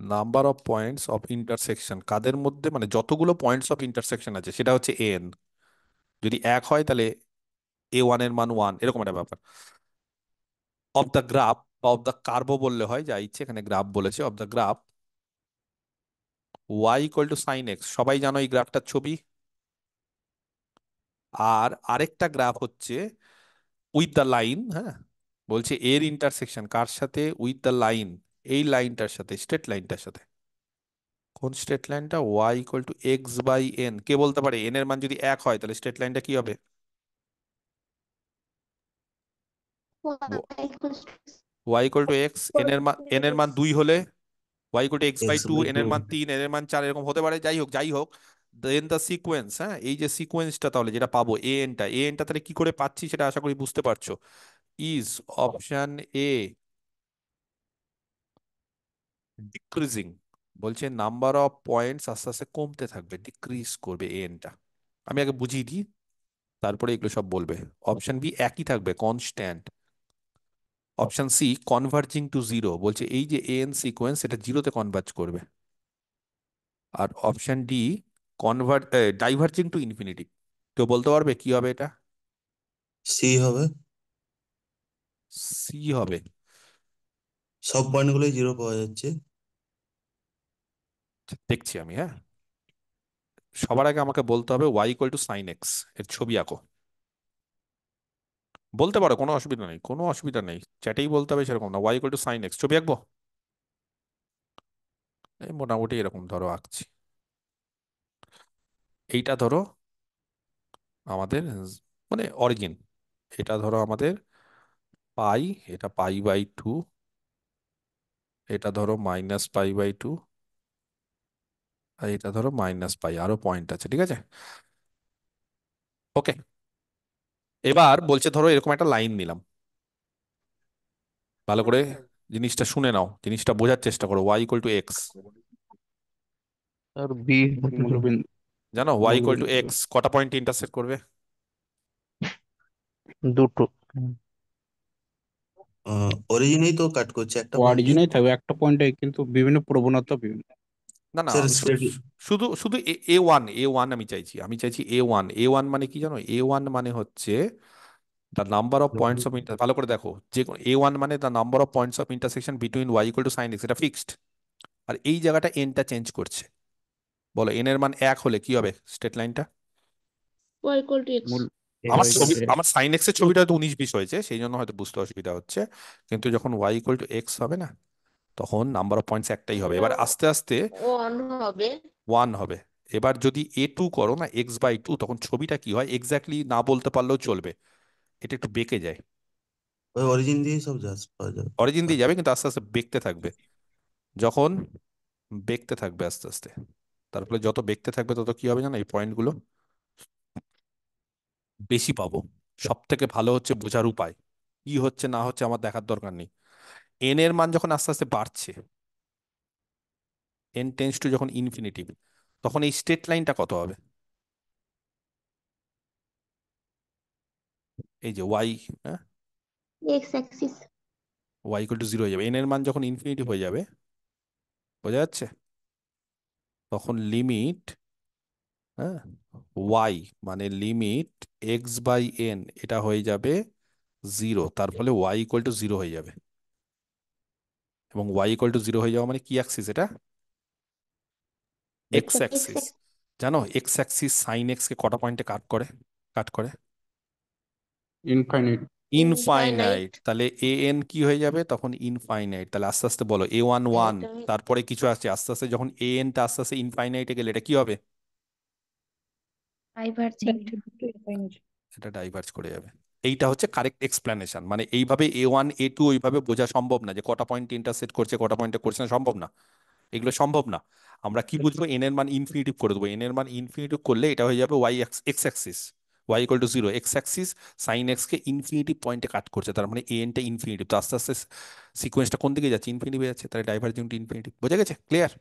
Number of points of intersection কাদের মধ্যে, মানে যতগুলো পয়েন্টস অফ ইন্টারসেকশন আছে সেটা হচ্ছে n। যদি এক হয় তাহলে a1 এর মান 1, এরকম একটা ব্যাপার। অফ দ্য গ্রাফ বা অফ দ্য কার্ভও বললে হয়, যা ইচ্ছে, এখানে গ্রাফ বলেছে। Of the graph y equal to sine x, সবাই জানো এই গ্রাফটার ছবি। আর আরেকটা গ্রাফ হচ্ছে উইথ দ্য লাইন। হ্যাঁ, বলছে এর ইন্টারসেকশন কার সাথে? উইথ দ্য লাইন, এই লাইনটার সাথে, স্ট্রেট লাইনটার সাথে। কোন স্ট্রেট লাইনটা? y equal to x by N. কে বলতে পারে n এর মান যদি এক হয় তাহলে স্ট্রেট লাইনটা কি হবে? y equal to x, n এর মান 2 হলে y equal to x by x two, by n two. এর মান 3, n এর মান 4, এরকম হতে পারে। যাই হোক, যাই হোক, দেন দ্য সিকোয়েন্স। হ্যাঁ, এই যে সিকোয়েন্সটা তাহলে যেটা পাবো an টা তাহলে কি করে পাচ্ছি সেটা আশা করি বুঝতে পারছো। Is option A decreasing. বলছে নাম্বার অফ পয়েন্টস আস্তে আস্তে কমতে থাকবে, ডিক্রিজ করবে টা। আমি আগে বুঝিয়ে দিই, তারপরে এগুলো সব বলবে। অপশন বি একই থাকবে, constant. Option C converging to zero, বলছে এই যে সিকোয়েন্স এটা জিরোতে কনভার্জ করবে। আর option D diverging to infinity. কেউ বলতে পারবে কি হবে এটা? সি হবে। সি হবে। সব পয়েন্ট গুলোই জিরো পাওয়া যাচ্ছে। দেখছি আমি, হ্যাঁ। সবার আগে আমাকে বলতে হবে y equal to sine x এর ছবি আঁকো। বলতে পারো, কোনো অসুবিধা নেই, কোনো অসুবিধা নেই, চ্যাটেই বলতে হবে সেরকম না। y equal to sine x ছবি আঁকবো। এই মোটামুটি এরকম ধরো আঁকছি। এইটা ধরো আমাদের মানে অরিজিন। এটা ধরো আমাদের পাই, এটা পাই বাই টু, এটা ধরো মাইনাস পাই বাই টু, আর এটা ধরো মাইনাস পাই, আরো পয়েন্ট আছে, ঠিক আছে। ওকে, এবার বলছে ধরো এরকম একটা লাইন নিলাম। ভালো করে জিনিসটা শুনে নাও, জিনিসটা বোঝার চেষ্টা করো। y ইকুয়াল টু এক্স, আর বি মূলবিন্দু। জানো y ইকুয়াল টু মূলবিন্দু এক্স কটা পয়েন্ট ইন্টারসেক্ট করবে? দুটো। অরিজিনেই তো কাট করছে একটা পয়েন্টে। অরিজিনাই থাকবে একটা পয়েন্টে, কিন্তু বিভিন্ন প্রবণতা বিভিন্ন। না না, স্যার আমি স্টেডি। শুধু শুধু এ ওয়ান আমি চাইছি এ ওয়ান মানে কি জানো? এ ওয়ান মানে হচ্ছে the number of points of inter, ভালো করে দেখো, যে এ ওয়ান মানে the number of points of intersection between y equal to sine x, এটা ফিক্সড। আর এই জায়গাটা টা চেঞ্জ করছে। বলো n এর মান এক হলে কি হবে স্ট্রেট লাইনটা? y equal to x. মূল আমার এক্স ছবি, আমার সাইন এক্স এর ছবিটা হয়তো 19-20 হয়েছে, সেই জন্য হয়তো বুঝতে অসুবিধা হচ্ছে। কিন্তু যখন y ইকুয়াল টু এক্স হবে না, তখন নাম্বার অফ পয়েন্টস একটাই হবে। এবার আস্তে আস্তে অন হবে। 1 হবে। এবার যদি a2 করো না এক্স বাই টু, তখন ছবিটা কি হয় এক্স্যাক্টলি না বলতে পারলেও চলবে, এটা একটু বেঁকে যায়। ওই অরিজিন দিয়েই সব জাস্ট পাওয়া যাবে। অরিজিন দিয়ে যাবে কিন্তু আস্তে আস্তে বেঁকতে থাকবে। যখন বেঁকতে থাকবে আস্তে আস্তে, তারপরে যত বেঁকতে থাকবে তত কি হবে জানো? এই পয়েন্টগুলো বেশি পাবো। সব থেকে ভালো হচ্ছে বোঝার উপায়, কি হচ্ছে না হচ্ছে আমার দেখার দরকার নেই। এর মান যখন আস্তে আস্তে বাড়ছে, টেন্স টু যখন ইনফিনিটিভ, তখন এই স্ট্রেট লাইনটা কত হবে? এই যে ওয়াই, হ্যাঁ, x axis. Y equal to zero হয়ে যাবে, এন এর মান যখন ইনফিনিটি হয়ে যাবে, বোঝা যাচ্ছে, তখন লিমিট, হ্যাঁ, ওয়াই মানে লিমিট এক্স বাই এন এটা হয়ে যাবে জিরো, তার ফলে ওয়াই ইকুয়াল টু জিরো হয়ে যাবে। এবং ওয়াই ইকুয়াল টু জিরো হয়ে যাওয়া মানে কি অ্যাক্সিস এটা? X Axis. জানো এক্স অ্যাক্সিস সাইন এক্স কে কটা পয়েন্টে কাট করে? ইনফাইনাইট। ইনফাইনাইট। তাহলে এ এন কি হয়ে যাবে তখন? ইনফাইনাইট। তাহলে আস্তে আস্তে বলো, এ ওয়ান ওয়ান, তারপরে কিছু আসছে, আস্তে আস্তে যখন এ এনটা আস্তে আস্তে ইনফাইনাইটে গেলে এটা কি হবে? ডাইভার্জেন্ট। এটা ডাইভার্জ করে যাবে। এইটা হচ্ছে কারেক্ট এক্সপ্লেনেশন। মানে এইভাবে এ ওয়ান এ টু ওইভাবে বোঝা সম্ভব না যে কটা পয়েন্ট ইন্টারসেক্ট করছে কটা পয়েন্টে করছে না, সম্ভব না, এগুলো সম্ভব না। আমরা কি বুঝবো? এন এর মান ইনফিনিটিভ করে দেবো, এন এর মান ইনফিনিটিভ করলে এটা হয়ে যাবে y x axis, y equal to zero, x axis sine x কে ইনফিনিটিভ পয়েন্টে কাট করছে, তার মানে এ এনটা ইনফিনিটিভ, তো আস্তে আস্তে সিকোয়েন্সটা কোন দিকে যাচ্ছে? ইনফিনিটিভ যাচ্ছে, তাহলে ডাইভার্জেন্ট ইনফিনিটিভ। বোঝা গেছে? ক্লিয়ার?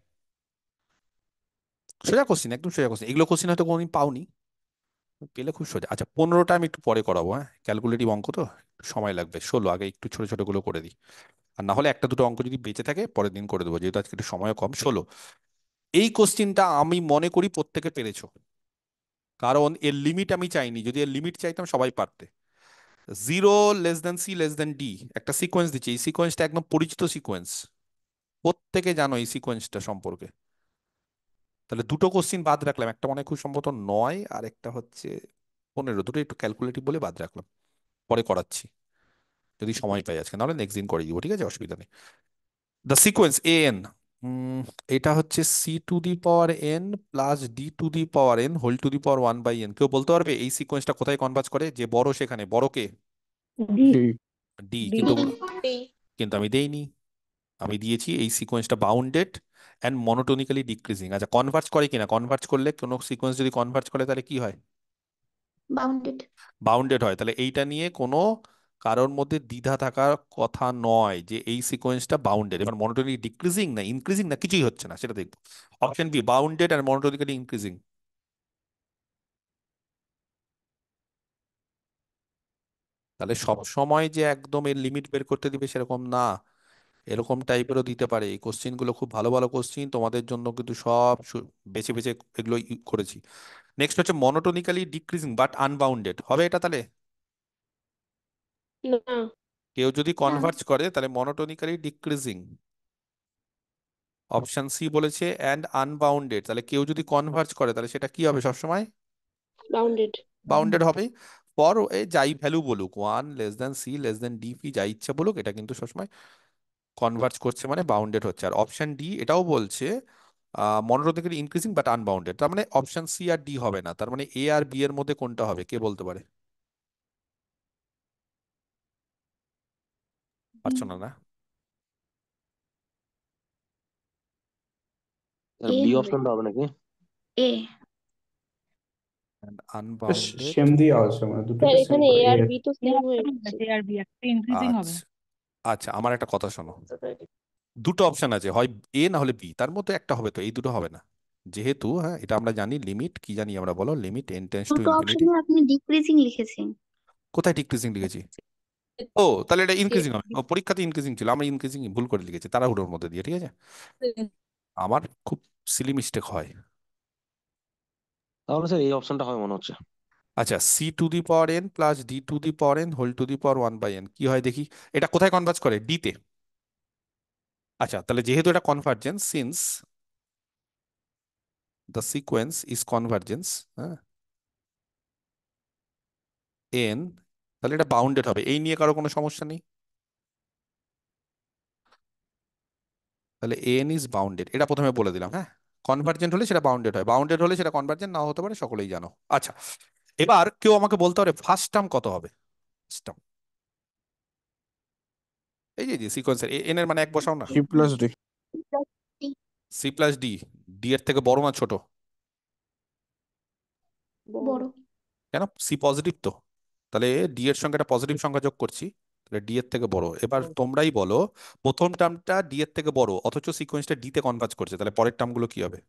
সোজা কোশ্চিন, একদম সোজা কোশ্চিন। এগুলো কোশ্চিন হয়তো কোনোদিন পাওনি, পেলে খুব সোজা। আচ্ছা 15টা আমি একটু পরে করাবো, হ্যাঁ, ক্যালকুলেটিভ অঙ্ক তো একটু সময় লাগবে। 16 আগে একটু ছোট ছোট গুলো করে দিই, আর না হলে একটা দুটো অঙ্ক যদি বেঁচে থাকে পরের দিন করে দেবো, যেহেতু আজকে একটু সময়ও কম। 16 এই কোশ্চিনটা আমি মনে করি প্রত্যেকে পেরেছো, কারণ এর লিমিট আমি চাইনি, যদি এর লিমিট চাইতাম সবাই পারতে। Zero less than c less than d একটা সিকোয়েন্স দিচ্ছি, এই সিকোয়েন্সটা একদম পরিচিত সিকোয়েন্স, প্রত্যেকে জানো এই সিকোয়েন্সটা সম্পর্কে। তাহলে দুটো কোশ্চিন বাদ রাখলাম, একটা মনে হয় খুব সম্ভবত 9 আর একটা হচ্ছে 15, দুটো একটু ক্যালকুলেটিভ বলে বাদ রাখলাম, পরে করাচ্ছি যদি সময় পাই আজকে, নাহলে নেক্সট দিন করে দিব, ঠিক আছে, অসুবিধা নেই। দ্য সিকোয়েন্স এ এন, এটা হচ্ছে c to the power N plus d to the power n whole to the power one by n. কেউ বলতে পারবে এই সিকোয়েন্সটা কোথায় কনভার্জ করে? যে বড় সেখানে, বড় কে? ডি। ডি। ডি। কিন্তু ডি। কিন্তু আমি দেইনি, আমি দিয়েছি এই সিকোয়েন্সটা বাউন্ডেড অ্যান্ড মনোটোনিক্যালি ডিক্রিজিং। আচ্ছা কনভার্জ করে কিনা? কনভার্জ করলে কোনো সিকোয়েন্স যদি কনভার্জ করে তাহলে কি হয়? বাউন্ডেড। বাউন্ডেড হয়। তাহলে এইটা নিয়ে কোনো কারোর মধ্যে দ্বিধা থাকার কথা নয় যে এই সিকোয়েন্সটা বাউন্ডেড। এবার মনোটোনিক ডিক্রিজিং না ইনক্রিজিং না কিছুই হচ্ছে না, সেটা দেখবো। অপশন বি বাউন্ডেড আর মনোটোনিক্যালি ইনক্রিজিং। তাহলে সব সময় যে একদম এর লিমিট বের করতে দিবে সেরকম না, এরকম টাইপেরও দিতে পারে। এই কোশ্চিন গুলো খুব ভালো ভালো কোশ্চিন, তোমাদের জন্য কিন্তু সব বেছে বেছে এগুলো করেছি। নেক্সট হচ্ছে মনোটোনিক্যালি ডিক্রিজিং বাট আনবাউন্ডেড, হবে এটা? তাহলে না। কেউ যদি না। কনভার্জ করে তাহলে মনোটোনিক্যালি ডিক্রিজিং, অপশন সি বলেছে অ্যান্ড আনবাউন্ডেড। তাহলে কেউ যদি কনভার্জ করে তাহলে সেটা কি হবে? সবসময় বাউন্ডেড। বাউন্ডেড হবে। ফর এ যাই ভ্যালু বলুক, one less than c less than d p যাই ইচ্ছা বলুক, এটা কিন্তু সবসময় কনভার্জ করছে মানে বাউন্ডেড হচ্ছে। আর অপশন ডি এটাও বলছে মনোটোনিক্যালি ইনক্রিজিং বাট আনবাউন্ডেড, তার মানে অপশন সি আর ডি হবে না, তার মানে এ আর বি এর মধ্যে কোনটা হবে? কে বলতে পারে? পারছো না না? এ বি হবে। অপশনটা হবে নাকি? এ। আনবাউন্ডেড। সেম দিয়ে আছে, মানে স্যার দুটোকে সেম এখানে করে এ এ। আর বি তো সেম হয়ে যাচ্ছে। এ আর বি একটা ইনক্রিজিং হবে। আচ্ছা আচ্ছা, আমার একটা কথা শোনো, দুটো অপশন আছে, হয় এ না হলে বি, তার মধ্যে একটা হবে, তো এই দুটো হবে না। যেহেতু হ্যাঁ এটা আমরা জানি, লিমিট কি জানি আমরা, বলো, লিমিট এন টেন্স টু দুটো ইনফিনিটি। অপশনে আপনি ডিক্রিজিং লিখেছেন। কোথায় ডিক্রিজিং লিখেছি? ও তাহলে এটা ইনক্রিজিং হবে, ও পরীক্ষাতে ইনক্রিজিং ছিল, আমরা ইনক্রিজিং ভুল করে লিখেছি তাড়াহুড়োর মধ্যে দিয়ে, ঠিক আছে, আমার খুব সিলি মিস্টেক হয়। তাহলে স্যার এই অপশনটা হবে মনে হচ্ছে। আচ্ছা c to the power N plus d to the power n whole to the power one by n কি হয় দেখি, এটা কোথায় কনভার্জ করে? ডি তে। আচ্ছা তাহলে যেহেতু এটা convergence, since the sequence is convergence, হ্যাঁ, এন, তাহলে এটা বাউন্ডেড হবে, এই নিয়ে কারো কোনো সমস্যা নেই। তাহলে এন ইজ বাউন্ডেড, এটা প্রথমে বলে দিলাম, হ্যাঁ, কনভার্জেন্ট হলে সেটা বাউন্ডেড হয়, বাউন্ডেড হলে সেটা কনভার্জেন্ট নাও হতে পারে, সকলেই জানো। আচ্ছা এবার কেউ আমাকে বলতে পারে ফার্স্ট টার্ম কত হবে? ফার্স্ট টার্ম এই যে সিকোয়েন্সের এন এর মানে এক বসাও না, c plus d. C plus d, d এর থেকে বড় না ছোট? বড়। কেন? সি পজিটিভ তো, তাহলে ডি এর সঙ্গে একটা পজিটিভ সংখ্যা যোগ করছি, তাহলে ডি এর থেকে বড়। এবার তোমরাই বলো, প্রথম টার্মটা ডি এর থেকে বড় অথচ সিকোয়েন্সটা ডি তে কনভার্জ করছে, তাহলে পরের টার্মগুলো কি হবে?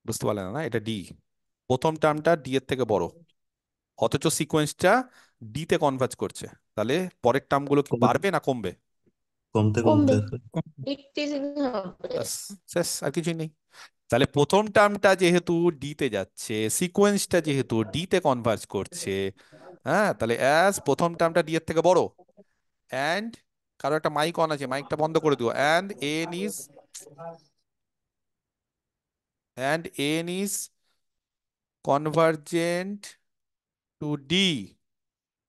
বুঝতে পারলে না? না এটা ডি, প্রথম টার্মটা ডি এর থেকে বড় অথচ সিকোয়েন্সটা ডি তে কনভার্জ করছে, তাহলে পরের টার্মগুলো কি কম- বাড়বে না কমবে? কমতে কমবে। কমতে ডিক্রিজিং হবে। ব্যাস, শেষ, আর কিছুই নেই। তাহলে প্রথম টার্মটা যেহেতু ডি তে যাচ্ছে, সিকোয়েন্সটা যেহেতু ডি তে কনভার্জ করছে, হ্যাঁ, তাহলে অ্যাজ প্রথম টার্মটা ডি এর থেকে বড়, অ্যান্ড কারো একটা মাইক অন আছে, মাইকটা বন্ধ করে দিও, and n is convergent to d,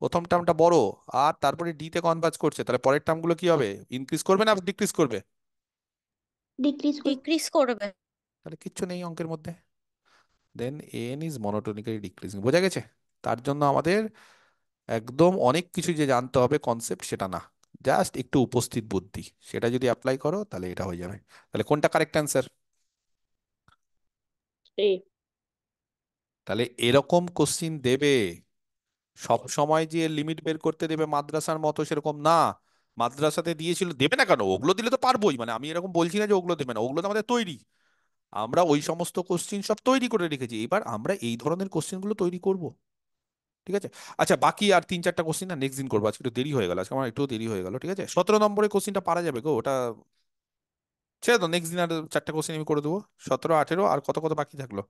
প্রথম টার্মটা বড় আর তারপরে ডি তে কনভার্জ করছে, তাহলে পরের টার্মগুলো কি হবে, ইনক্রিজ করবে না ডিক্রিজ করবে? ডিক্রিজ করে। ডিক্রিজ করবে। তাহলে কিচ্ছু নেই অঙ্কের মধ্যে। Than n is মনোটোনিক্যালি decreasing. বোঝা গেছে? তার জন্য আমাদের একদম অনেক কিছু যে জানতে হবে কনসেপ্ট সেটা না, জাস্ট একটু উপস্থিত বুদ্ধি, সেটা যদি অ্যাপ্লাই করো তাহলে এটা হয়ে যাবে। তাহলে কোনটা কারেক্ট অ্যান্সার? এ। তাহলে এরকম কোশ্চিন দেবে, সব সময় যে লিমিট বের করতে দেবে মাদ্রাসার মতো সেরকম না। মাদ্রাসাতে দিয়েছিল, দেবে না কেন, ওগুলো দিলে তো পারবোই, মানে আমি এরকম বলছি না যে ওগুলো দেবে না, ওগুলো তো আমাদের তৈরি, আমরা ওই সমস্ত কোশ্চিন সব তৈরি করে রেখেছি, এবার আমরা এই ধরনের কোশ্চিন গুলো তৈরি করব। ঠিক আছে? আচ্ছা, বাকি আর 3-4টা কোশ্চিন না নেক্সট দিন করবো, আজকে একটু দেরি হয়ে গেল, আজকে আমার একটু দেরি হয়ে গেল। ঠিক আছে, 17 নম্বরের কোশ্চিনটা পারা যাবে গো, ওটা ছেড়ে তো, নেক্সট দিন আর 4টা কোশ্চিন আমি করে দেবো। 17, 18 আর কত কত বাকি থাকলো?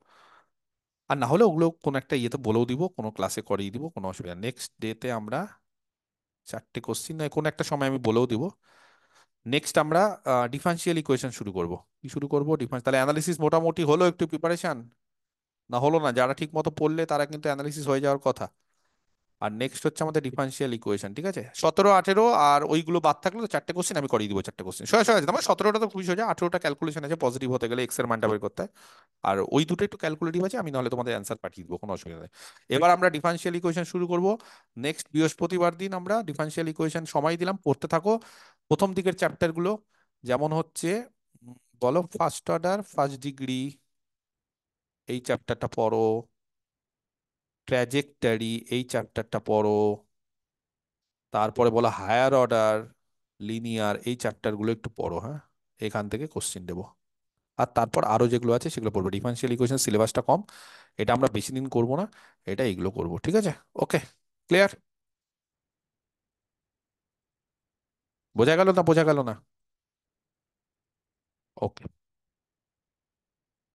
আর না হলে ওগুলো কোনো একটা ইয়েতে বলেও দিব, কোনো ক্লাসে করিয়ে দিব, কোনো অসুবিধা, নেক্সট ডেতে আমরা 4টে কোশ্চিন নয় কোনো একটা সময় আমি বলেও দিব। নেক্সট আমরা ডিফারেন্সিয়াল ইকুয়েশন শুরু করব। কি শুরু করব? ডিফারেন্স। তাহলে অ্যানালিসিস মোটামুটি হলো, একটু প্রিপারেশন না হলো না, যারা ঠিক মতো পড়লে তারা কিন্তু অ্যানালিসিস হয়ে যাওয়ার কথা। আর নেক্সট হচ্ছে আমাদের ডিফারেন্সিয়াল ইকুয়েশন। ঠিক আছে, 17, 18 আর ওইগুলো বাদ থাকলে তো 4টে কোশ্চেন আমি করিয়ে দিব, 4টে কোশ্চেন সোজা সোজা। আমার 17টা তো খুবই সোজা, 18টা ক্যালকুলেশন আছে, পজিটিভ হতে গেলে এক্স এর মানটা বের করতে হয়। আর ওই দুটো একটু ক্যালকুলেটিভ আছে, আমি নাহলে তোমাদের অ্যান্সার পাঠিয়ে দিব, কোনো অসুবিধা নেই। এবার আমরা ডিফারেন্সিয়াল ইকুয়েশন শুরু করব নেক্সট বৃহস্পতিবার দিন। আমরা ডিফারেন্সিয়াল ইকুয়েশন সময় দিলাম, পড়তে থাকো প্রথম দিকের চ্যাপ্টারগুলো, যেমন হচ্ছে বলো ফার্স্ট অর্ডার ফার্স্ট ডিগ্রি, এই চ্যাপ্টারটা পড়ো। ট্র্যাজেক্টরি, এই চ্যাপ্টারটা পড়ো। তারপরে বলো হায়ার অর্ডার লিনিয়ার, এই চ্যাপ্টারগুলো একটু পড়ো, হ্যাঁ, এখান থেকে কোশ্চিন দেবো। আর তারপর আরো যেগুলো আছে সেগুলো পড়বো। ডিফারেন্সিয়াল ইকুয়েশন সিলেবাসটা কম, এটা আমরা বেশি দিন করবো না, এটা এগুলো করবো। ঠিক আছে? ওকে, ক্লিয়ার? বোঝা গেল না বোঝা গেল না? ওকে।